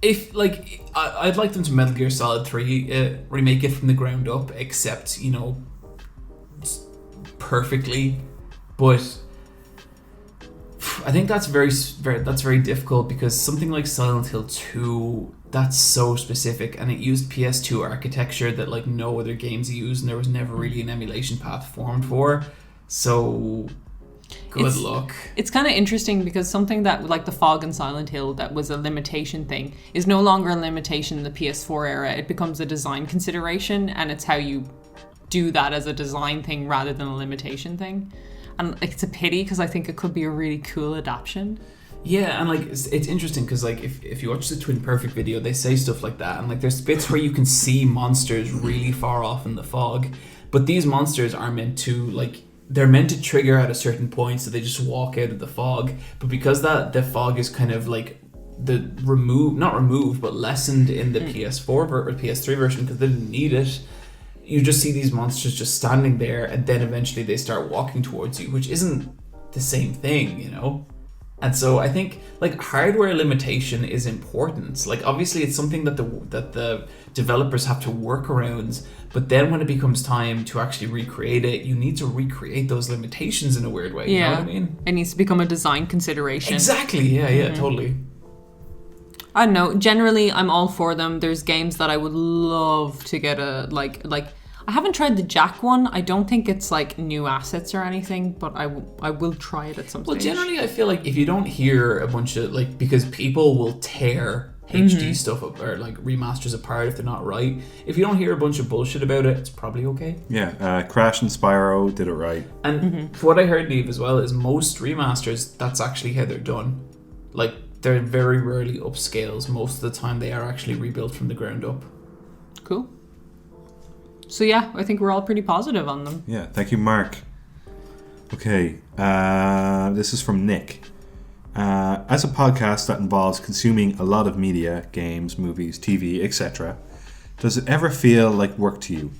If like I'd like them to Metal Gear Solid 3 remake it from the ground up, except, you know, perfectly, but I think that's very difficult, because something like Silent Hill 2, that's so specific, and it used PS2 architecture that like no other games used, and there was never really an emulation path formed for. So good luck. It's kind of interesting because something that like the fog in Silent Hill that was a limitation thing is no longer a limitation in the PS4 era. It becomes a design consideration, and it's how you do that as a design thing rather than a limitation thing. And it's a pity because I think it could be a really cool adaptation. Yeah, and like it's interesting because like if you watch the Twin Perfect video, they say stuff like that, and like there's bits where you can see monsters really far off in the fog, but these monsters are meant to like, they're meant to trigger at a certain point, so they just walk out of the fog. But because the fog is kind of like not removed but lessened in the PS4 or PS3 version because they didn't need it, you just see these monsters just standing there, and then eventually they start walking towards you, which isn't the same thing, you know? And so I think like hardware limitation is important. Like obviously it's something that the developers have to work around, but then when it becomes time to actually recreate it, you need to recreate those limitations in a weird way. You know what I mean? It needs to become a design consideration. Exactly. Yeah, totally. I don't know. Generally, I'm all for them. There's games that I would love to get a like. I haven't tried the Jack one. I don't think it's like new assets or anything, but I will try it at some Well, stage. generally, I feel like if you don't hear a bunch of like, because people will tear HD stuff up or like remasters apart if they're not right. If you don't hear a bunch of bullshit about it, it's probably okay. Yeah, Crash and Spyro did it right. And what I heard, Neve, as well, is most remasters, that's actually how they're done. Like, they're very rarely upscales. Most of the time, they are actually rebuilt from the ground up. Cool. So yeah, I think we're all pretty positive on them. Yeah, thank you, Mark. Okay, this is from Nick. As a podcast that involves consuming a lot of media, games, movies, TV, etc., does it ever feel like work to you?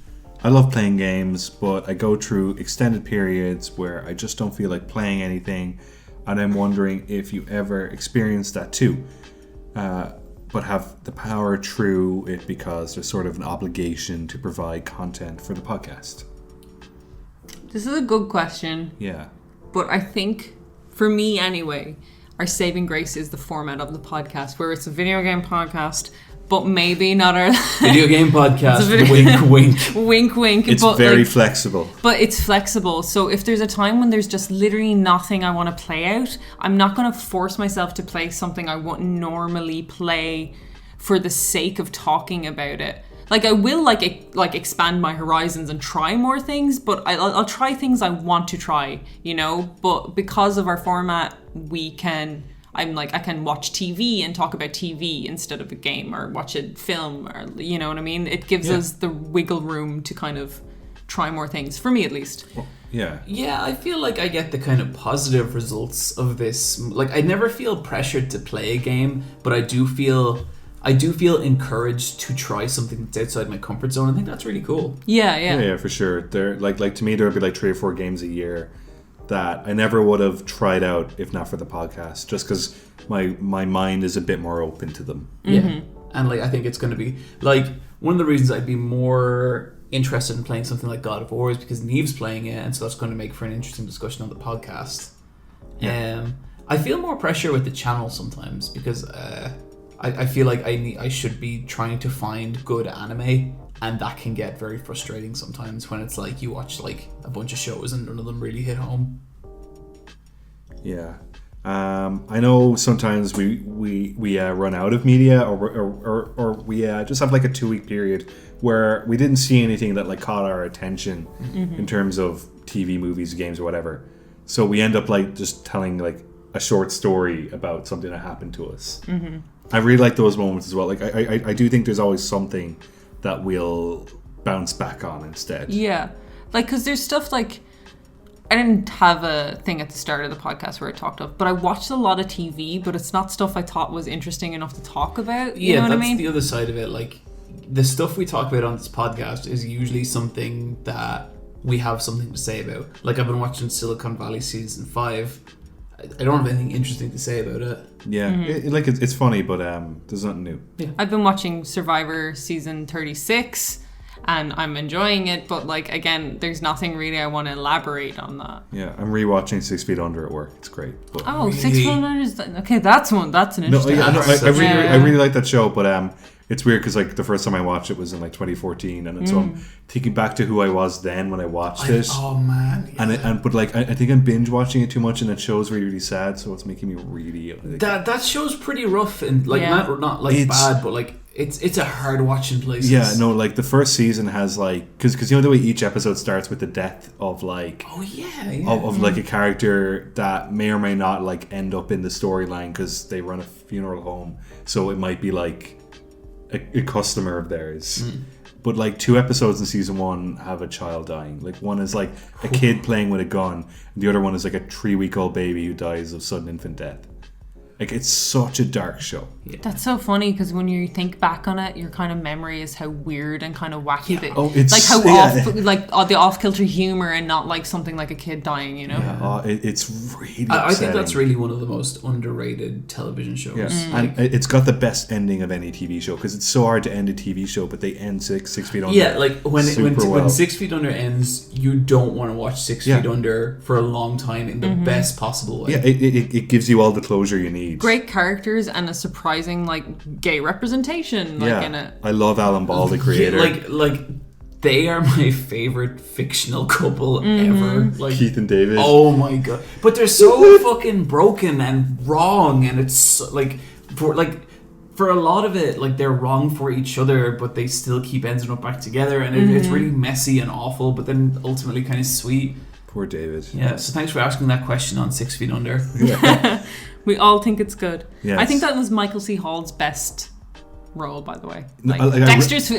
I love playing games, but I go through extended periods where I just don't feel like playing anything, and I'm wondering if you ever experienced that too, but have the power through it because there's sort of an obligation to provide content for the podcast. This is a good question. Yeah. But I think, for me anyway, our saving grace is the format of the podcast, where it's a video game podcast, but maybe not our Video game podcast. It's a Wink, wink. wink, wink. It's but very like, flexible. But it's flexible. So if there's a time when there's just literally nothing I want to play out, I'm not going to force myself to play something I wouldn't normally play for the sake of talking about it. Like, I will like expand my horizons and try more things, but I'll try things I want to try, you know. But because of our format, I can watch TV and talk about TV instead of a game, or watch a film, or you know what I mean. It gives us the wiggle room to kind of try more things, for me at least. Yeah. Yeah, I feel like I get the kind of positive results of this. Like, I never feel pressured to play a game, but I do feel encouraged to try something that's outside my comfort zone. I think that's really cool. Yeah, For sure. There, like to me, there would be like 3 or 4 games a year that I never would have tried out if not for the podcast, just because my mind is a bit more open to them. Yeah, and like I think it's going to be like one of the reasons I'd be more interested in playing something like God of War is because Neve's playing it, and so that's going to make for an interesting discussion on the podcast. I feel more pressure with the channel sometimes because I feel like I should be trying to find good anime, and that can get very frustrating sometimes when it's like you watch like a bunch of shows and none of them really hit home. Yeah. I know sometimes we run out of media, or we just have like a 2-week period where we didn't see anything that like caught our attention in terms of TV, movies, games, or whatever. So we end up like just telling like a short story about something that happened to us. I really like those moments as well. Like I do think there's always something that we'll bounce back on instead. Yeah. Like, because there's stuff like, I didn't have a thing at the start of the podcast where I talked of, but I watched a lot of TV, but it's not stuff I thought was interesting enough to talk about. You know what I mean? That's the other side of it. Like, the stuff we talk about on this podcast is usually something that we have something to say about. Like, I've been watching Silicon Valley season 5. I don't have anything interesting to say about it. Yeah, it's funny, but there's nothing new. Yeah. I've been watching Survivor season 36, and I'm enjoying it, but like, again, there's nothing really I want to elaborate on that. Yeah, I'm rewatching 6 Feet Under at work. It's great. But Oh, really? 6 Feet Under is... Okay, that's an interesting one. I really like that show, but it's weird because like the first time I watched it was in like 2014, and so I'm thinking back to who I was then when I watched it. Oh man! Yeah. But like I think I'm binge watching it too much, and that show's really really sad, so it's making me really like, that show's pretty rough and like not like It's- bad, but like it's a hard watch in places. yeah, no, like the first season has like because you know the way each episode starts with the death of like Oh yeah. of like a character that may or may not like end up in the storyline because they run a funeral home, so it might be like a customer of theirs. But like 2 episodes in season 1 have a child dying. Like one is like a kid playing with a gun, and the other one is like a 3-week-old baby who dies of sudden infant death. Like, it's such a dark show. Yeah. That's so funny because when you think back on it, your kind of memory is how weird and kind of wacky it's like how yeah. the off-kilter humor and not like something like a kid dying, you know? Yeah, it's really I think upsetting. that's really one of the most underrated television shows. Yeah. And it's got the best ending of any TV show because it's so hard to end a TV show, but they end Six Feet Under. Yeah, like when well. 6 Feet Under ends, you don't want to watch 6 Feet Under for a long time in the best possible way. Yeah, it gives you all the closure you need. Great characters and a surprising like gay representation in it. I love Alan Ball, the creator. Like they are my favorite fictional couple ever. Like Keith and David. Oh my god! But they're so fucking broken and wrong, and it's so, like for a lot of it, like they're wrong for each other, but they still keep ending up back together, and it's really messy and awful, but then ultimately kind of sweet. Poor David. Yeah. So thanks for asking that question on 6 Feet Under. We all think it's good. Yes. I think that was Michael C. Hall's best role, by the way. Like, I Dexter's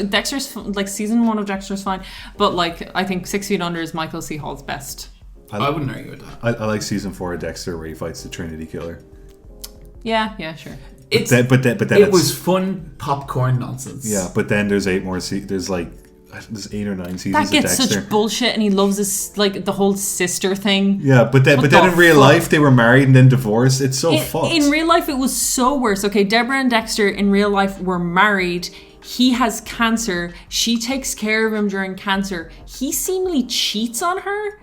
like season 1 of Dexter's fine, but like I think 6 Feet Under is Michael C. Hall's best. I wouldn't argue with that. I like season 4 of Dexter where he fights the Trinity Killer. Yeah, sure. But then It was fun popcorn nonsense. Yeah, but then there's 8 more. There's 8 or 9 seasons That of gets Dexter. such bullshit, and he loves this like the whole sister thing. Yeah, but then What in the real fuck? life they were married and then divorced. It's so fucked. In real life, it was so worse. Okay, Deborah and Dexter in real life were married. He has cancer. She takes care of him during cancer. He seemingly cheats on her.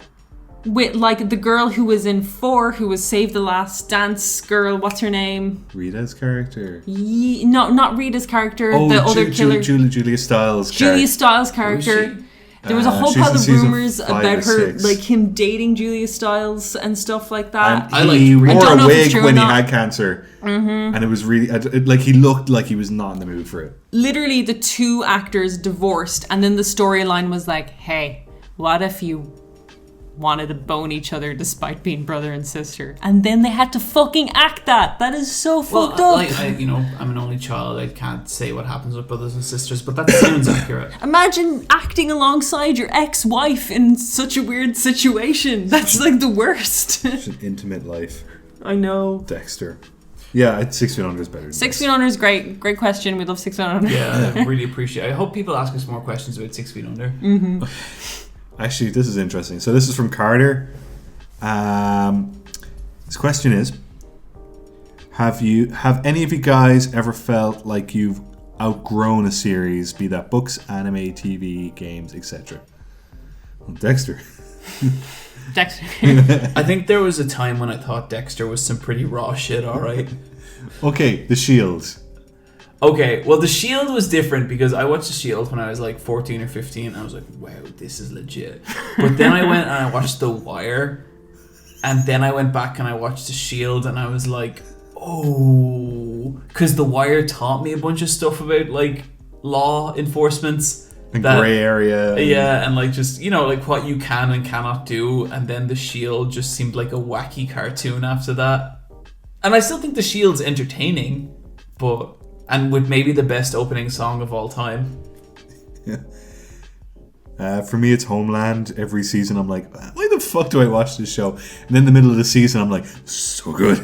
with like the girl who was in 4, who was Save the Last Dance girl. What's her name? Rita's character. No, not Rita's character. The other killer. Julia Stiles. Julia Stiles' character. There was a whole pile of rumors about her, like him dating Julia Stiles and stuff like that. And he wore a wig when he had cancer, and it was really like he looked like he was not in the mood for it. Literally, the 2 actors divorced, and then the storyline was like, "Hey, what if you wanted to bone each other despite being brother and sister?" And then they had to fucking act that. That is so fucked up. Like, I'm an only child. I can't say what happens with brothers and sisters, but that sounds accurate. Imagine acting alongside your ex-wife in such a weird situation. That's like the worst. It's an intimate life. I know. Dexter. Yeah, 6 Feet Under is better. 6 Feet Under is great. Great question. We love 6 Feet Under. Yeah, I really appreciate it. I hope people ask us more questions about 6 Feet Under. Mm-hmm. Actually, this is interesting. So this is from Carter. His question is: Have any of you guys ever felt like you've outgrown a series, be that books, anime, TV, games, etc.? Well, Dexter. Dexter. I think there was a time when I thought Dexter was some pretty raw shit. All right. Okay, The Shield. Okay, well, The Shield was different because I watched The Shield when I was like 14 or 15. And I was like, wow, this is legit. But then I went and I watched The Wire. And then I went back and I watched The Shield. And I was like, oh. Because The Wire taught me a bunch of stuff about like law enforcements. And grey area. Yeah, and like just, like what you can and cannot do. And then The Shield just seemed like a wacky cartoon after that. And I still think The Shield's entertaining. But... And with maybe the best opening song of all time. Yeah. For me, it's Homeland. Every season, I'm like, why the fuck do I watch this show? And then in the middle of the season, I'm like, so good.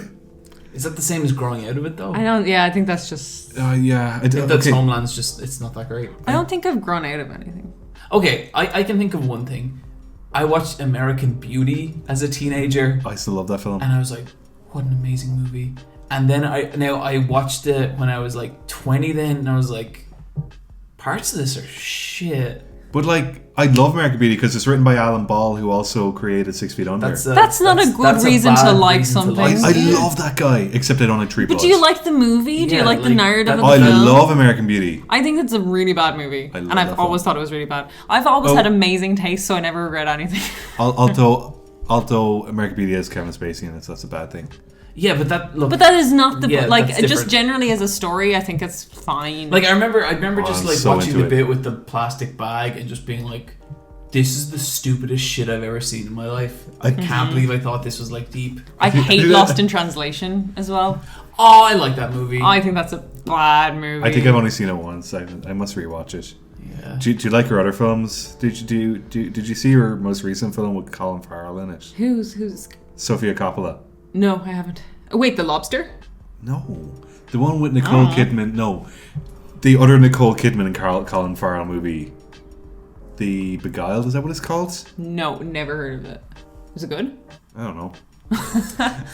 Is that the same as growing out of it, though? I think that's just... Yeah. I think that's Homeland's just, it's not that great. I don't think I've grown out of anything. Okay, I can think of one thing. I watched American Beauty as a teenager. I still love that film. And I was like, what an amazing movie. And then I watched it when I was like 20 then, and I was like, parts of this are shit. But like, I love American Beauty because it's written by Alan Ball, who also created 6 Feet Under. That's not a good reason to like something. I love that guy, except I don't like Tree Blood. But do you like the movie? Do you like the narrative of the film? I love American Beauty. I think it's a really bad movie. And I've always thought it was really bad. I've always had amazing taste, so I never regret anything. Although American Beauty has Kevin Spacey in it, so that's a bad thing. Yeah, but that is not the like just different. Generally as a story, I think it's fine. Like I remember just like so watching the bit with the plastic bag and just being like, this is the stupidest shit I've ever seen in my life. I can't believe I thought this was like deep. I hate Lost in Translation as well. Oh, I like that movie. I think that's a bad movie. I think I've only seen it once. I must rewatch it. Yeah. Do you like her other films? Did you see her most recent film with Colin Farrell in it? Who's Sofia Coppola. No, I haven't. Oh, wait, The Lobster? No. The one with Nicole Kidman. No. The other Nicole Kidman and Colin Farrell movie. The Beguiled, is that what it's called? No, never heard of it. Was it good? I don't know.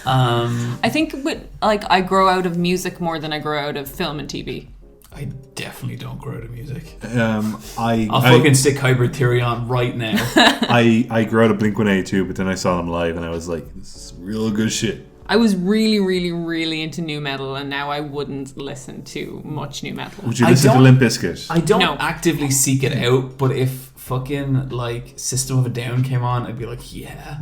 I think I grow out of music more than I grow out of film and TV. I definitely don't grow out of music. I'll fucking stick Hybrid Theory on right now. I grew out of Blink-182, but then I saw them live and I was like, this is real good shit. I was really, really, really into nu metal, and now I wouldn't listen to much nu metal. Would you listen to Limp Bizkit? I don't actively seek it out, but if fucking like System of a Down came on, I'd be like, yeah.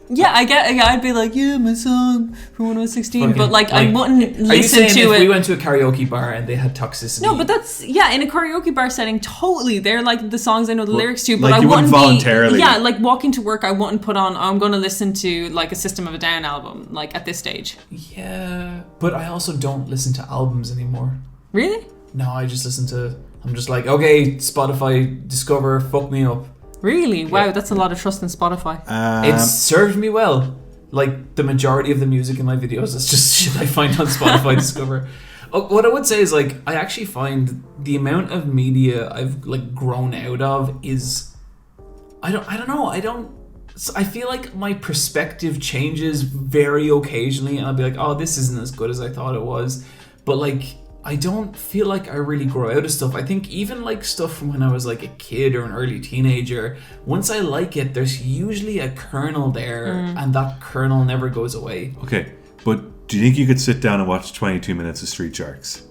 Yeah, I'd be like, yeah, my song from when I was 16, but like I wouldn't listen are you saying to if it. we went to a karaoke bar and they had Toxicity? No, but that's in a karaoke bar setting, totally. They're like the songs I know the lyrics to, but like I wouldn't voluntarily. Yeah, like walking to work, I wouldn't put on. I'm going to listen to like a System of a Down album, like at this stage. Yeah, but I also don't listen to albums anymore. Really? No, I just listen to. I'm just like, okay, Spotify, Discover, fuck me up. Really? Wow, that's a lot of trust in Spotify. It's served me well. Like the majority of the music in my videos is just shit I find on Spotify Discover. What I would say is like I actually find the amount of media I've like grown out of is I don't know. I feel like my perspective changes very occasionally and I'll be like, oh, this isn't as good as I thought it was. But like I don't feel like I really grow out of stuff. I think even like stuff from when I was like a kid or an early teenager, once I like it, there's usually a kernel there, and that kernel never goes away. Okay, but do you think you could sit down and watch 22 minutes of Street Sharks?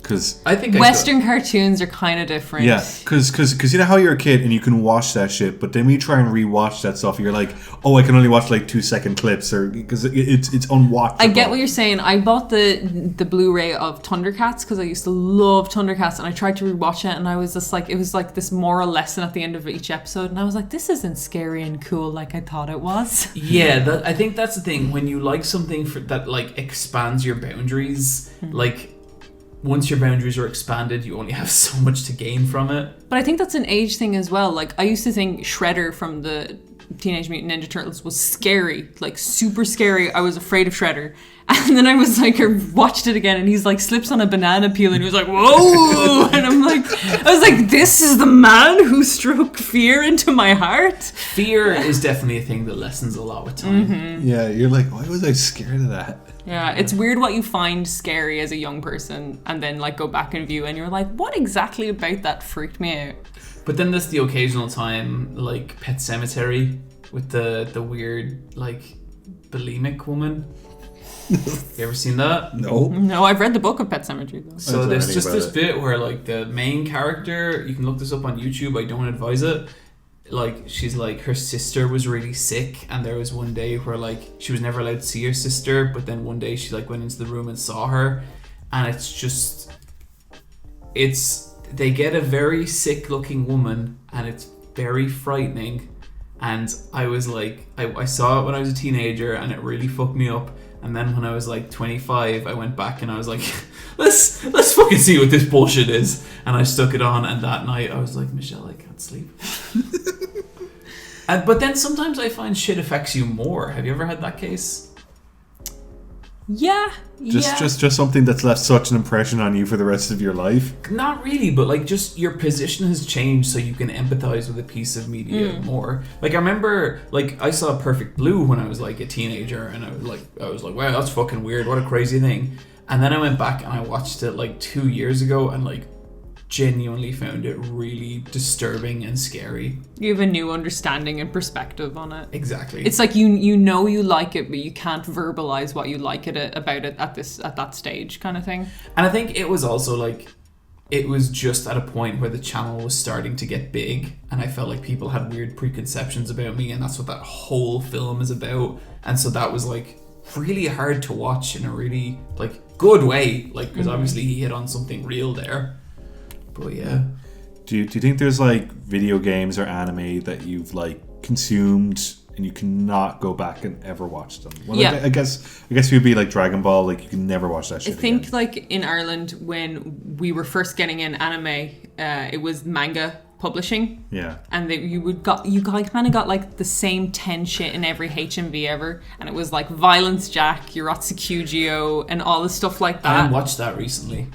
Because I think Western cartoons are kind of different. yeah, because you know how you're a kid and you can watch that shit, but then when you try and rewatch that stuff, you're like, oh, I can only watch like 2-second clips, or because it's unwatchable. I get what you're saying. I bought the Blu-ray of Thundercats because I used to love Thundercats, and I tried to rewatch it, and I was just like, it was like this moral lesson at the end of each episode, and I was like, this isn't scary and cool like I thought it was. Yeah, I think that's the thing. When you like something that like expands your boundaries, like once your boundaries are expanded, you only have so much to gain from it. But I think that's an age thing as well. Like, I used to think Shredder from the Teenage Mutant Ninja Turtles was scary, like super scary. I was afraid of Shredder. And then I was like, I watched it again, and he's like slips on a banana peel, and he was like, whoa! And I was like, this is the man who struck fear into my heart. Fear is definitely a thing that lessens a lot with time. Yeah, you're like, why was I scared of that? Yeah, it's weird what you find scary as a young person, and then like go back and view, and you're like, what exactly about that freaked me out? But then there's the occasional time, like Pet Sematary, with the weird, like, bulimic woman. You ever seen that? No, I've read the book of Pet Sematary though. So there's just this bit where, like, the main character, you can look this up on YouTube, I don't advise it. Like, she's like, her sister was really sick, and there was one day where, like, she was never allowed to see her sister, but then one day she, like, went into the room and saw her, and it's just, they get a very sick looking woman, and it's very frightening. And I was like, I saw it when I was a teenager, and it really fucked me up. And then when I was like 25, I went back and I was like, let's fucking see what this bullshit is. And I stuck it on, and that night I was like, Michelle, I can't sleep. But then sometimes I find shit affects you more. Have you ever had that case? Yeah. Just something that's left such an impression on you for the rest of your life. Not really, but like just your position has changed so you can empathize with a piece of media more. Like I remember, like I saw Perfect Blue when I was like a teenager, and I was like, wow, that's fucking weird. What a crazy thing. And then I went back and I watched it like 2 years ago, and like genuinely found it really disturbing and scary. You have a new understanding and perspective on it. Exactly. It's like you know you like it, but you can't verbalize what you like about it at that stage, kind of thing. And I think it was also like, it was just at a point where the channel was starting to get big, and I felt like people had weird preconceptions about me, and that's what that whole film is about. And so that was like really hard to watch in a really like good way, like because obviously he hit on something real there. But yeah. Do you think there's like video games or anime that you've like consumed and you cannot go back and ever watch them? Well, yeah. I guess it would be like Dragon Ball. Like you can never watch that shit. I think again. like in Ireland when we were first getting in anime, it was manga publishing. Yeah. And you kind of got like the same 10 shit in every HMV ever, and it was like Violence Jack, Yorotsu Kujio, and all the stuff like that. I watched that recently.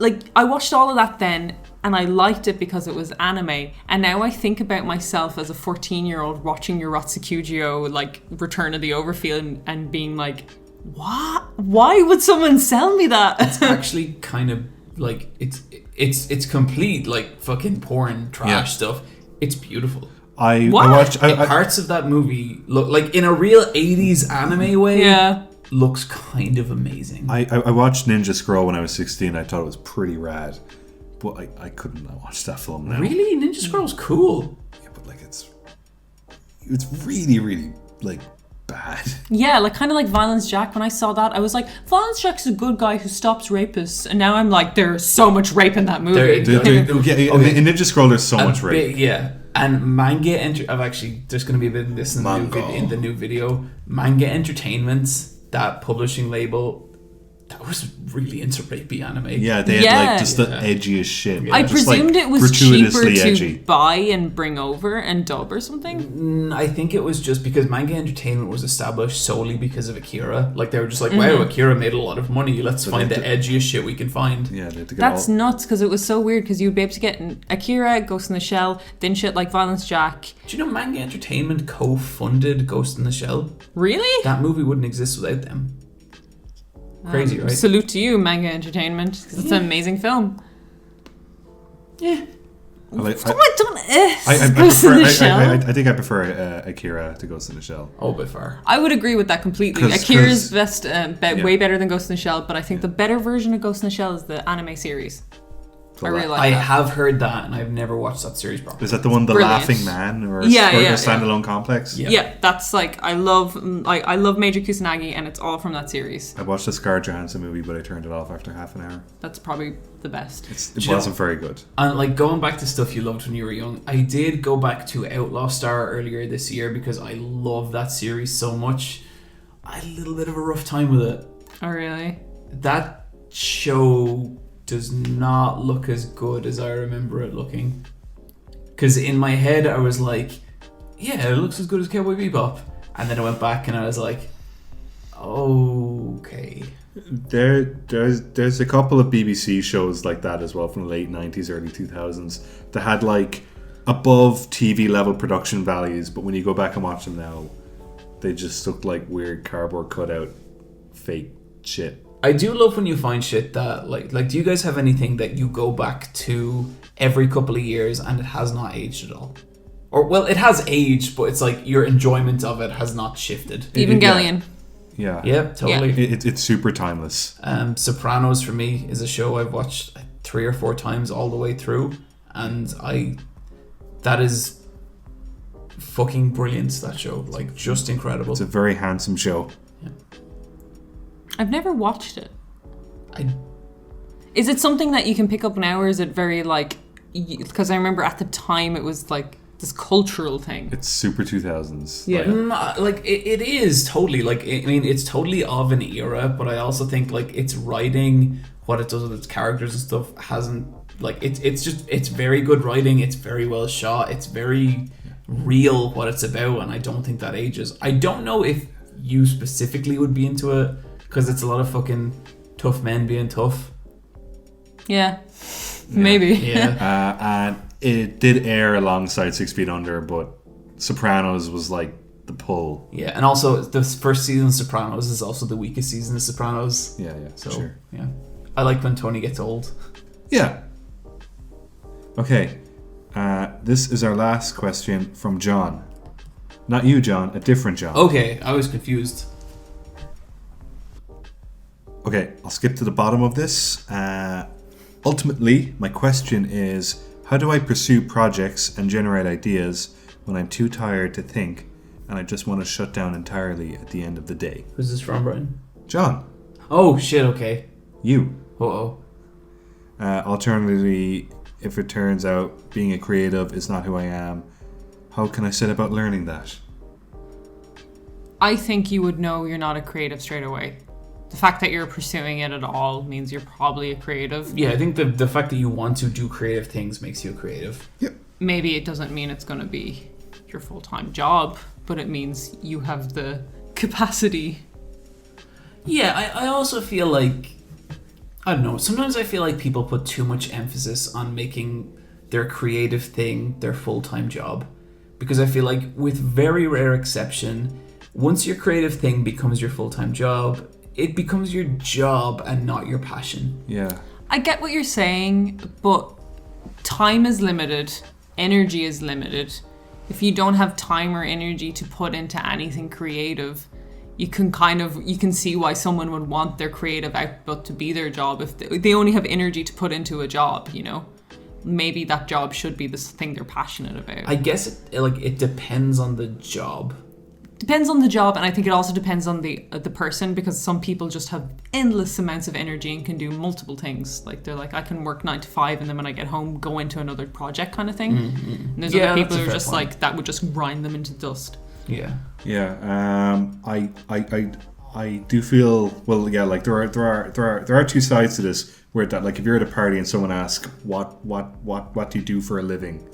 Like, I watched all of that then, and I liked it because it was anime. And now I think about myself as a 14-year-old watching Yorotsu Kujio, like, Return of the Overfield, and being like, what? Why would someone sell me that? It's actually kind of, like, it's complete, like, fucking porn trash stuff. It's beautiful. I watched... Parts of that movie look, like, in a real 80s anime way... Yeah. Looks kind of amazing. I watched Ninja Scroll when I was 16. I thought it was pretty rad, but I couldn't watch that film now. Really? Ninja Scroll's cool. Yeah, but like it's really, really like bad. Yeah, like kind of like Violence Jack. When I saw that, I was like, Violence Jack's a good guy who stops rapists. And now I'm like, there's so much rape in that movie. In Ninja Scroll, there's so much rape. Yeah. And Manga there's going to be a bit of this in the new video. Manga Entertainment, that publishing label, that was really into rapey anime. Yeah, they had like just the edgiest shit. I just, presumed like, it was cheaper to edgy. buy and bring over and dub or something. I think it was just because Manga Entertainment was established solely because of Akira. Like they were just like, wow, Akira made a lot of money. Let's find the edgiest shit we can find. Yeah, they had to get that's nuts because it was so weird because you'd be able to get Akira, Ghost in the Shell, then shit like Violence Jack. Do you know Manga Entertainment co-funded Ghost in the Shell? Really? That movie wouldn't exist without them. Crazy, right? Salute to you, Manga Entertainment, because it's an amazing film. Yeah. I think I prefer Akira to Ghost in the Shell. Oh, by far. I would agree with that completely. Akira's best, way better than Ghost in the Shell, but I think the better version of Ghost in the Shell is the anime series. I really like I that. have heard that, and I've never watched that series properly. Is that the one, The Brilliant. Laughing Man, or a standalone complex? Yeah, that's like I love Major Kusanagi, and it's all from that series. I watched the Scarlett Johansson movie, but I turned it off after half an hour. That's probably the best. It wasn't very good. And like going back to stuff you loved when you were young, I did go back to Outlaw Star earlier this year because I love that series so much. I had a little bit of a rough time with it. Oh really? That show does not look as good as I remember it looking. Because in my head I was like, yeah, it looks as good as Cowboy Bebop. And then I went back and I was like, okay. There's a couple of BBC shows like that as well from the late 90s, early 2000s that had like above TV level production values, but when you go back and watch them now, they just look like weird cardboard cutout fake shit. I do love when you find shit that like do you guys have anything that you go back to every couple of years and it has not aged at all? Or well, it has aged, but it's like your enjoyment of it has not shifted. Evangelion. Yeah. Yep, totally. It's super timeless. Sopranos for me is a show I've watched 3 or 4 times all the way through, and that is fucking brilliant, that show. Like, just incredible. It's a very handsome show. Yeah. I've never watched it. Is it something that you can pick up now, or is it very like... Because I remember at the time it was like this cultural thing. It's super 2000s. Yeah. Like it is totally like, I mean, it's totally of an era, but I also think like its writing, what it does with its characters and stuff hasn't like it's very good writing. It's very well shot. It's very real what it's about, and I don't think that ages. I don't know if you specifically would be into it because it's a lot of fucking tough men being tough. Yeah. Maybe. Yeah. And it did air alongside 6 Feet Under, but Sopranos was like the pull. Yeah, and also the first season of Sopranos is also the weakest season of Sopranos. Yeah, So, sure. yeah. I like when Tony gets old. Yeah. Okay. This is our last question from John. Not you, John. A different John. Okay, I was confused. Okay, I'll skip to the bottom of this. Ultimately, my question is, how do I pursue projects and generate ideas when I'm too tired to think and I just want to shut down entirely at the end of the day? Who's this from, Brian? John. Oh, shit, okay. You. Uh-oh. Alternatively, if it turns out being a creative is not who I am, how can I set about learning that? I think you would know you're not a creative straight away. The fact that you're pursuing it at all means you're probably a creative. Yeah, I think the fact that you want to do creative things makes you a creative. Yep. Maybe it doesn't mean it's going to be your full-time job, but it means you have the capacity. Yeah, I also feel like, I don't know, sometimes I feel like people put too much emphasis on making their creative thing their full-time job. Because I feel like, with very rare exception, once your creative thing becomes your full-time job, it becomes your job and not your passion. Yeah. I get what you're saying, but time is limited, energy is limited. If you don't have time or energy to put into anything creative, you can see why someone would want their creative output to be their job if they only have energy to put into a job, you know? Maybe that job should be this thing they're passionate about. I guess it depends on the job. Depends on the job, and I think it also depends on the person, because some people just have endless amounts of energy and can do multiple things. Like, they're like, I can work 9 to 5 and then when I get home go into another project kind of thing. Mm-hmm. And there's other people who are just point. Like, that would just grind them into dust. Yeah. Yeah. I do feel, well, yeah, like there are two sides to this, where that, like, if you're at a party and someone asks what do you do for a living,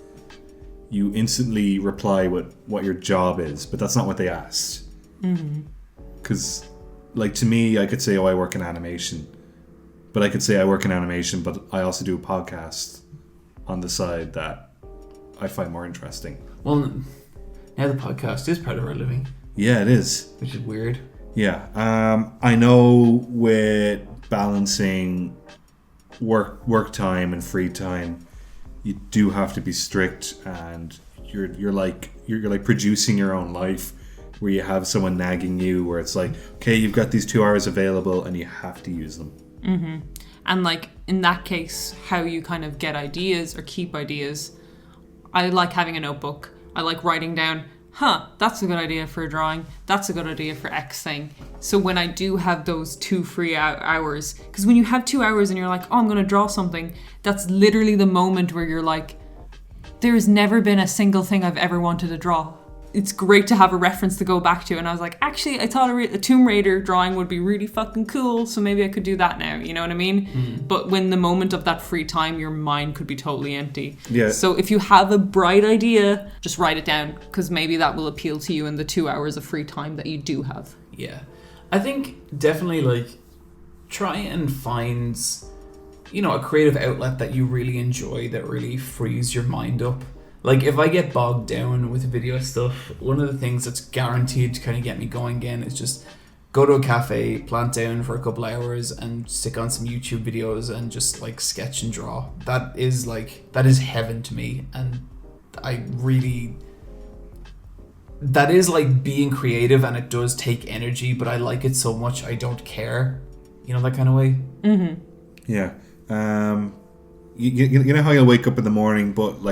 you instantly reply with what your job is, but that's not what they asked. Because, like, to me, I could say, I work in animation. But I could say I work in animation, but I also do a podcast on the side that I find more interesting. Well, now the podcast is part of our living. Yeah, it is. Which is weird. Yeah. I know with balancing work time and free time, you do have to be strict, and you're like producing your own life, where you have someone nagging you, where it's like, okay, you've got these 2 hours available and you have to use them. Mm-hmm. And like in that case, how you kind of get ideas or keep ideas, I like having a notebook. I like writing down, that's a good idea for a drawing, that's a good idea for X thing. So when I do have those 2 free hours, because when you have 2 hours and you're like, I'm going to draw something, that's literally the moment where you're like, there's never been a single thing I've ever wanted to draw. It's great to have a reference to go back to. And I was like, actually, I thought a Tomb Raider drawing would be really fucking cool, so maybe I could do that now. You know what I mean? But when the moment of that free time, your mind could be totally empty. Yeah. So if you have a bright idea, just write it down, because maybe that will appeal to you in the 2 hours of free time that you do have. Yeah. I think definitely, like, try and find, a creative outlet that you really enjoy, that really frees your mind up. Like, if I get bogged down with video stuff, one of the things that's guaranteed to kind of get me going again is just go to a cafe, plant down for a couple hours, and stick on some YouTube videos and just, like, sketch and draw. That is heaven to me. And that is, like, being creative, and it does take energy, but I like it so much I don't care. You know, that kind of way? Mm-hmm. Yeah. You know how you'll wake up in the morning, but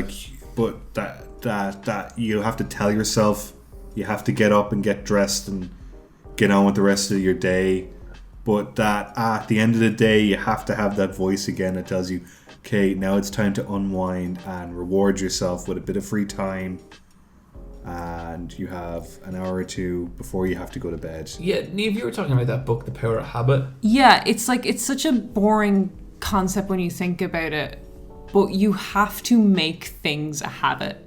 that you have to tell yourself you have to get up and get dressed and get on with the rest of your day, but that at the end of the day you have to have that voice again that tells you, okay, now it's time to unwind and reward yourself with a bit of free time, and you have an hour or two before you have to go to bed. Yeah, Neve, you were talking about that book, The Power of Habit. Yeah, it's like, it's such a boring concept when you think about it, but you have to make things a habit.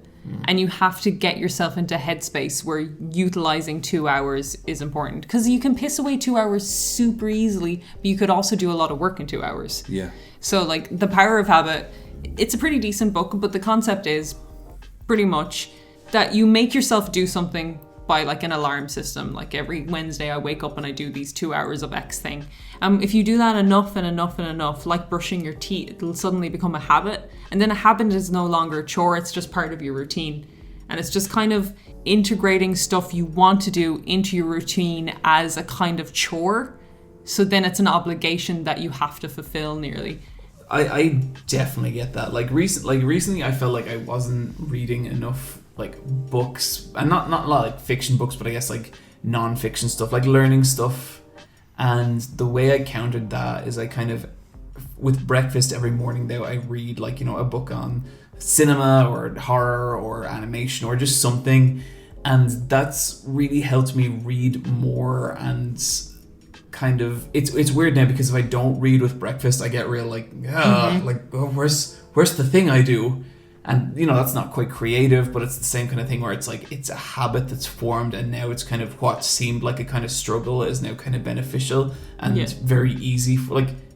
And you have to get yourself into a headspace where utilizing 2 hours is important. Because you can piss away 2 hours super easily, but you could also do a lot of work in 2 hours. Yeah. So, like, The Power of Habit, it's a pretty decent book, but the concept is pretty much that you make yourself do something by, like, an alarm system. Like, every Wednesday I wake up and I do these 2 hours of X thing. If you do that enough and enough and enough, like brushing your teeth, it'll suddenly become a habit. And then a habit is no longer a chore, it's just part of your routine. And it's just kind of integrating stuff you want to do into your routine as a kind of chore. So then it's an obligation that you have to fulfill nearly. I definitely get that. Recently I felt like I wasn't reading enough, like, books, and not a lot of, like, fiction books, but I guess, like, non-fiction stuff, like learning stuff. And the way I countered that is I kind of, with breakfast every morning though, I read, like, a book on cinema or horror or animation or just something, and that's really helped me read more. And kind of, it's weird now, because if I don't read with breakfast, I get real where's the thing I do? And, that's not quite creative, but it's the same kind of thing where it's like, it's a habit that's formed, and now it's kind of what seemed like a kind of struggle is now kind of beneficial and very easy,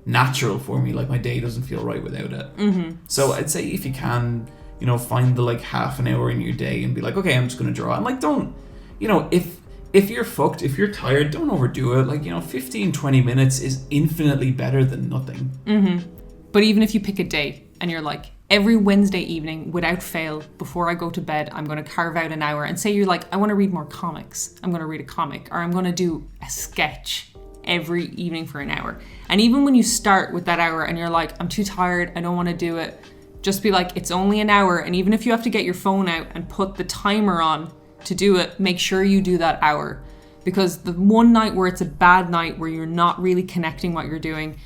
natural for me. Like, my day doesn't feel right without it. Mm-hmm. So I'd say if you can, find the, like, half an hour in your day and be like, okay, I'm just going to draw. And, like, don't, if you're fucked, if you're tired, don't overdo it. Like, 15, 20 minutes is infinitely better than nothing. Mm-hmm. But even if you pick a day and you're like, every Wednesday evening, without fail, before I go to bed, I'm going to carve out an hour. And say you're like, I want to read more comics. I'm going to read a comic. Or I'm going to do a sketch every evening for an hour. And even when you start with that hour and you're like, I'm too tired, I don't want to do it, just be like, it's only an hour. And even if you have to get your phone out and put the timer on to do it, make sure you do that hour. Because the one night where it's a bad night, where you're not really connecting what you're doing,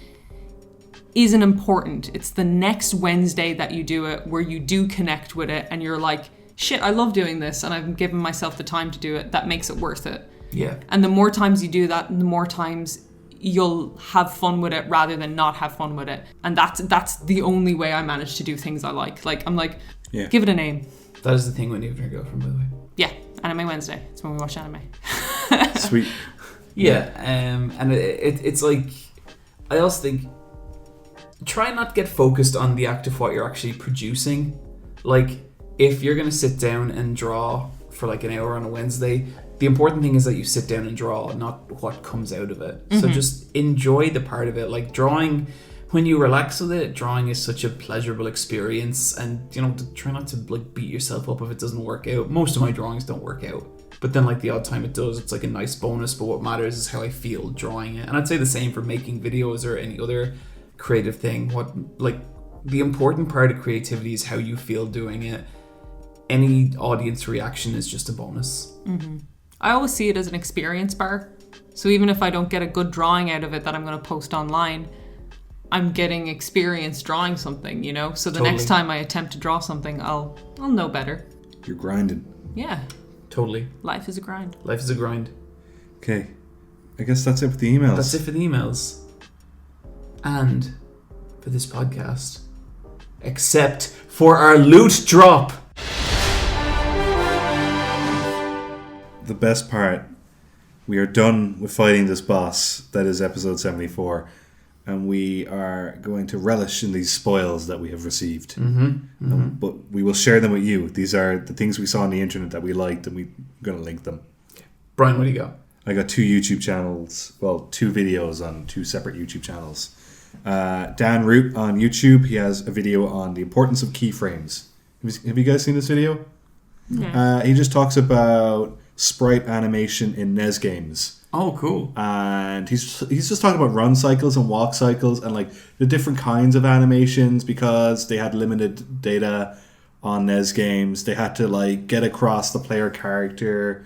isn't important. It's the next Wednesday that you do it, where you do connect with it and you're like, shit, I love doing this and I've given myself the time to do it. That makes it worth it. Yeah. And the more times you do that, the more times you'll have fun with it rather than not have fun with it. And that's the only way I manage to do things I like. Like, I'm like, give it a name. That is the thing when you have your girlfriend, by the way. Yeah, Anime Wednesday. It's when we watch anime. Sweet. Yeah, and it's like, I also think, try not to get focused on the act of what you're actually producing. Like, if you're going to sit down and draw for like an hour on a Wednesday, the important thing is that you sit down and draw, not what comes out of it. So just enjoy the part of it. Like drawing, when you relax with it, drawing is such a pleasurable experience, and you know, try not to like beat yourself up if it doesn't work out. Most of my drawings don't work out, but then like the odd time it does, it's like a nice bonus. But what matters is how I feel drawing it, and I'd say the same for making videos or any other creative thing. The important part of creativity is how you feel doing it. Any audience reaction is just a bonus. I always see it as an experience bar. So even if I don't get a good drawing out of it that I'm going to post online, I'm getting experience drawing something, you know? So the next time I attempt to draw something, I'll know better. You're grinding. Yeah. Totally. Life is a grind. Life is a grind. Okay. I guess that's it for the emails. That's it for the emails. And for this podcast. Except for our loot drop. The best part, we are done with fighting this boss. That is episode 74. And we are going to relish in these spoils that we have received. But we will share them with you. These are the things we saw on the internet that we liked, and we're going to link them. Brian, what do you got? I got 2 YouTube channels. Well, 2 videos on 2 separate YouTube channels. Dan Root on YouTube, he has a video on the importance of keyframes. Have you guys seen this video? Yeah. He just talks about sprite animation in NES games. Oh, cool. And he's just talking about run cycles and walk cycles and like the different kinds of animations, because they had limited data on NES games. They had to like get across the player character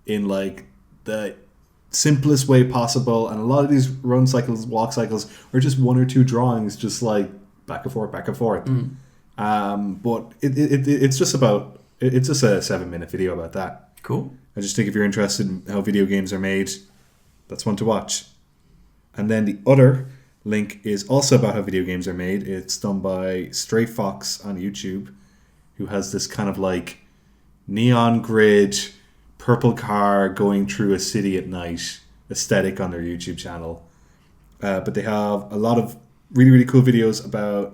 in like the simplest way possible, and a lot of these run cycles, walk cycles are just 1 or 2 drawings, just like back and forth. But it's just about, it's just a 7-minute video about that. Cool. I just think if you're interested in how video games are made, that's one to watch. And then the other link is also about how video games are made. It's done by Stray Fox on YouTube, who has this kind of like neon grid purple car going through a city at night aesthetic on their YouTube channel. But they have a lot of really, really cool videos about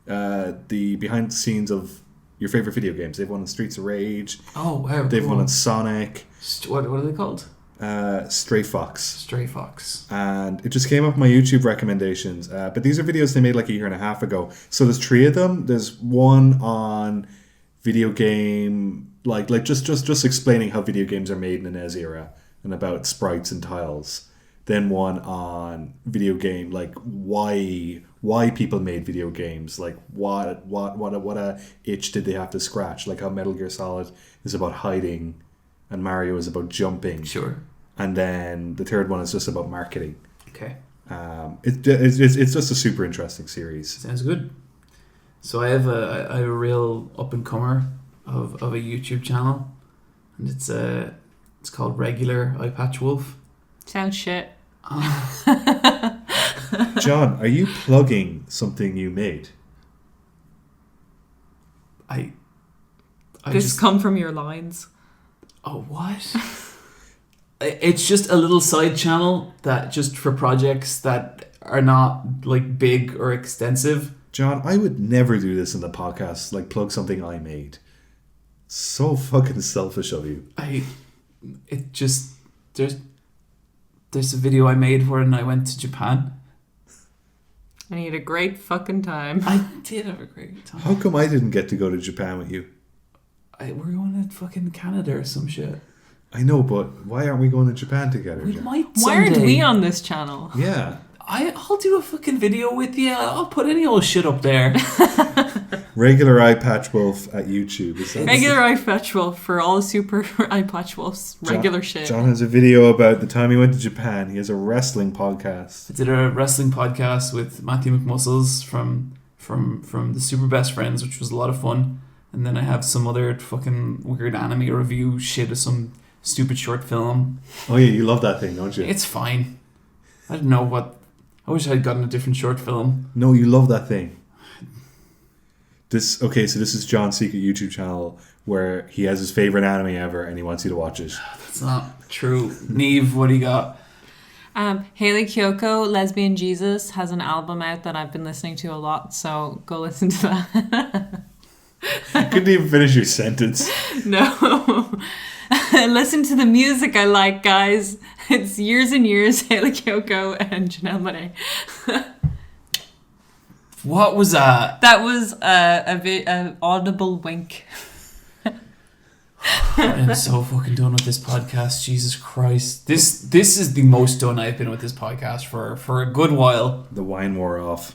the behind the scenes of your favorite video games. They've won on Streets of Rage. Oh, wow. They've cool. won on Sonic. What are they called? Stray Fox. Stray Fox. And it just came up my YouTube recommendations. But these are videos they made like a year and a half ago. So there's 3 of them. There's one on video game, like just explaining how video games are made in the NES era and about sprites and tiles. Then one on video game, like why people made video games, like what a itch did they have to scratch, like how Metal Gear Solid is about hiding and Mario is about jumping. Sure. And then the third one is just about marketing. Okay. It's just a super interesting series. Sounds good. So I have a real up and comer of a YouTube channel, and it's called Regular Eye Patch Wolf. Sounds shit. John, are you plugging something you made? I This just come from your lines. Oh, what? It's just a little side channel that just for projects that are not like big or extensive. John, I would never do this in the podcast, like plug something I made. So fucking selfish of you. There's a video I made when I went to Japan. And you had a great fucking time. I did have a great time. How come I didn't get to go to Japan with you? We're going to fucking Canada or some shit. I know, but why aren't we going to Japan together? We John? might Why aren't someday. we on this channel? Yeah. I'll do a fucking video with you. I'll put any old shit up there. Regular Eye Patch Wolf at YouTube. Is that Regular Eye Patch Wolf for all the super Eye Patch Wolves. Regular shit. John has a video about the time he went to Japan. He has a wrestling podcast. I did a wrestling podcast with Matthew McMuscles from the Super Best Friends, which was a lot of fun. And then I have some other fucking weird anime review shit of some stupid short film. Oh yeah, you love that thing, don't you? It's fine. I don't know what... I wish I'd gotten a different short film. No, you love that thing. So this is John's secret YouTube channel where he has his favorite anime ever and he wants you to watch it. That's not true. Neve, what do you got? Hayley Kiyoko, Lesbian Jesus, has an album out that I've been listening to a lot, so go listen to that. I couldn't even finish your sentence. No. Listen to the music I like, guys. It's Years and Years, Hayley Kiyoko and Janelle Monáe. What was that? That was a audible wink. I'm so fucking done with this podcast. Jesus Christ. This is the most done I've been with this podcast for a good while. The wine wore off.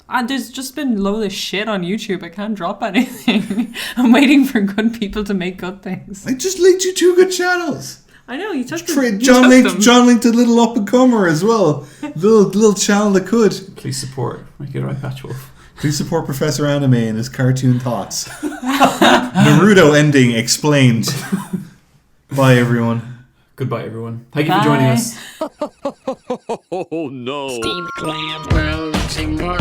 And there's just been loads of shit on YouTube. I can't drop anything. I'm waiting for good people to make good things. I just linked you 2 good channels. I know, you took John linked a little up and comer as well. Little channel that could. Please support. Make it right, Patchwolf. Please support Professor Anime and his cartoon thoughts. Naruto ending explained. Bye, everyone. Goodbye, everyone. Thank you for joining us. Oh no. Steamed clam, well, sing more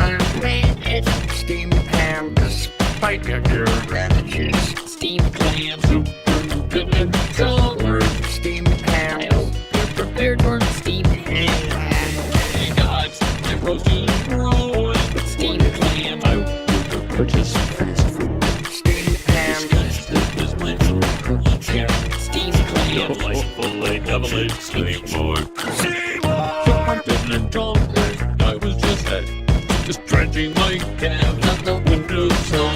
it's steamed ham, despite your advantages. Steamed clam, super good and color. Steamed ham, I hope you're prepared for steamed ham. Hey guys, the roasty roll. Steamed clam, I will purchase fast food. Steamed ham, this is my cookie chair. Steamed clam, double it, Seymour. I was just dredging my calves at the windowsill.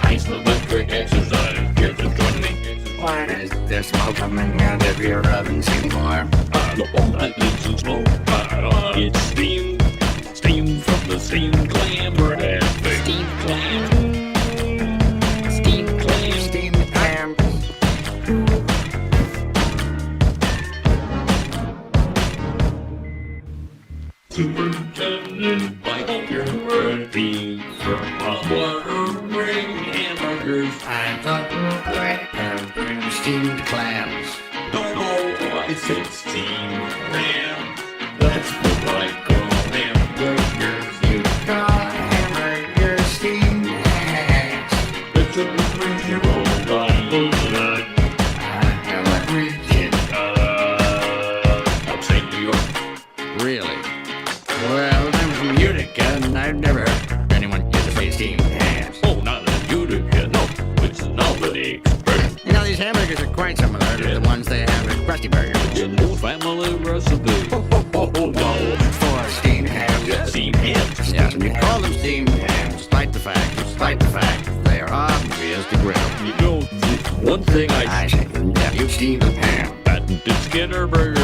I smell my quick exercise. Here to join me. Why is there smoke coming out of your oven, Seymour? All that lives in smoke. It's steam from the steamed clam bread. Steamed clam. Steamed clam. Steamed clam. Superintendent Biker Birdie from Watering Hamburgers. I thought and steamed clams. Don't know why I said steamed clam. That's what I call hamburgers. You got hamburgers, steamed hams. It's a crazy roll on blood. I know what region. Upstate New York. Really? Well, I'm from Utica, and I've never heard anyone use the phrase steamed hams. Oh, not in Utica, no. It's an Albany expression. You know, these hamburgers are quite similar to the ones they have at Frosty Burger. It's a new family recipe. Oh, no. For steamed hams. Yeah, steamed hams. Yeah, you call them steamed hams, despite the fact, they are obviously grilled. You know, one thing I see, you steamed ham. Patented Skinner burger.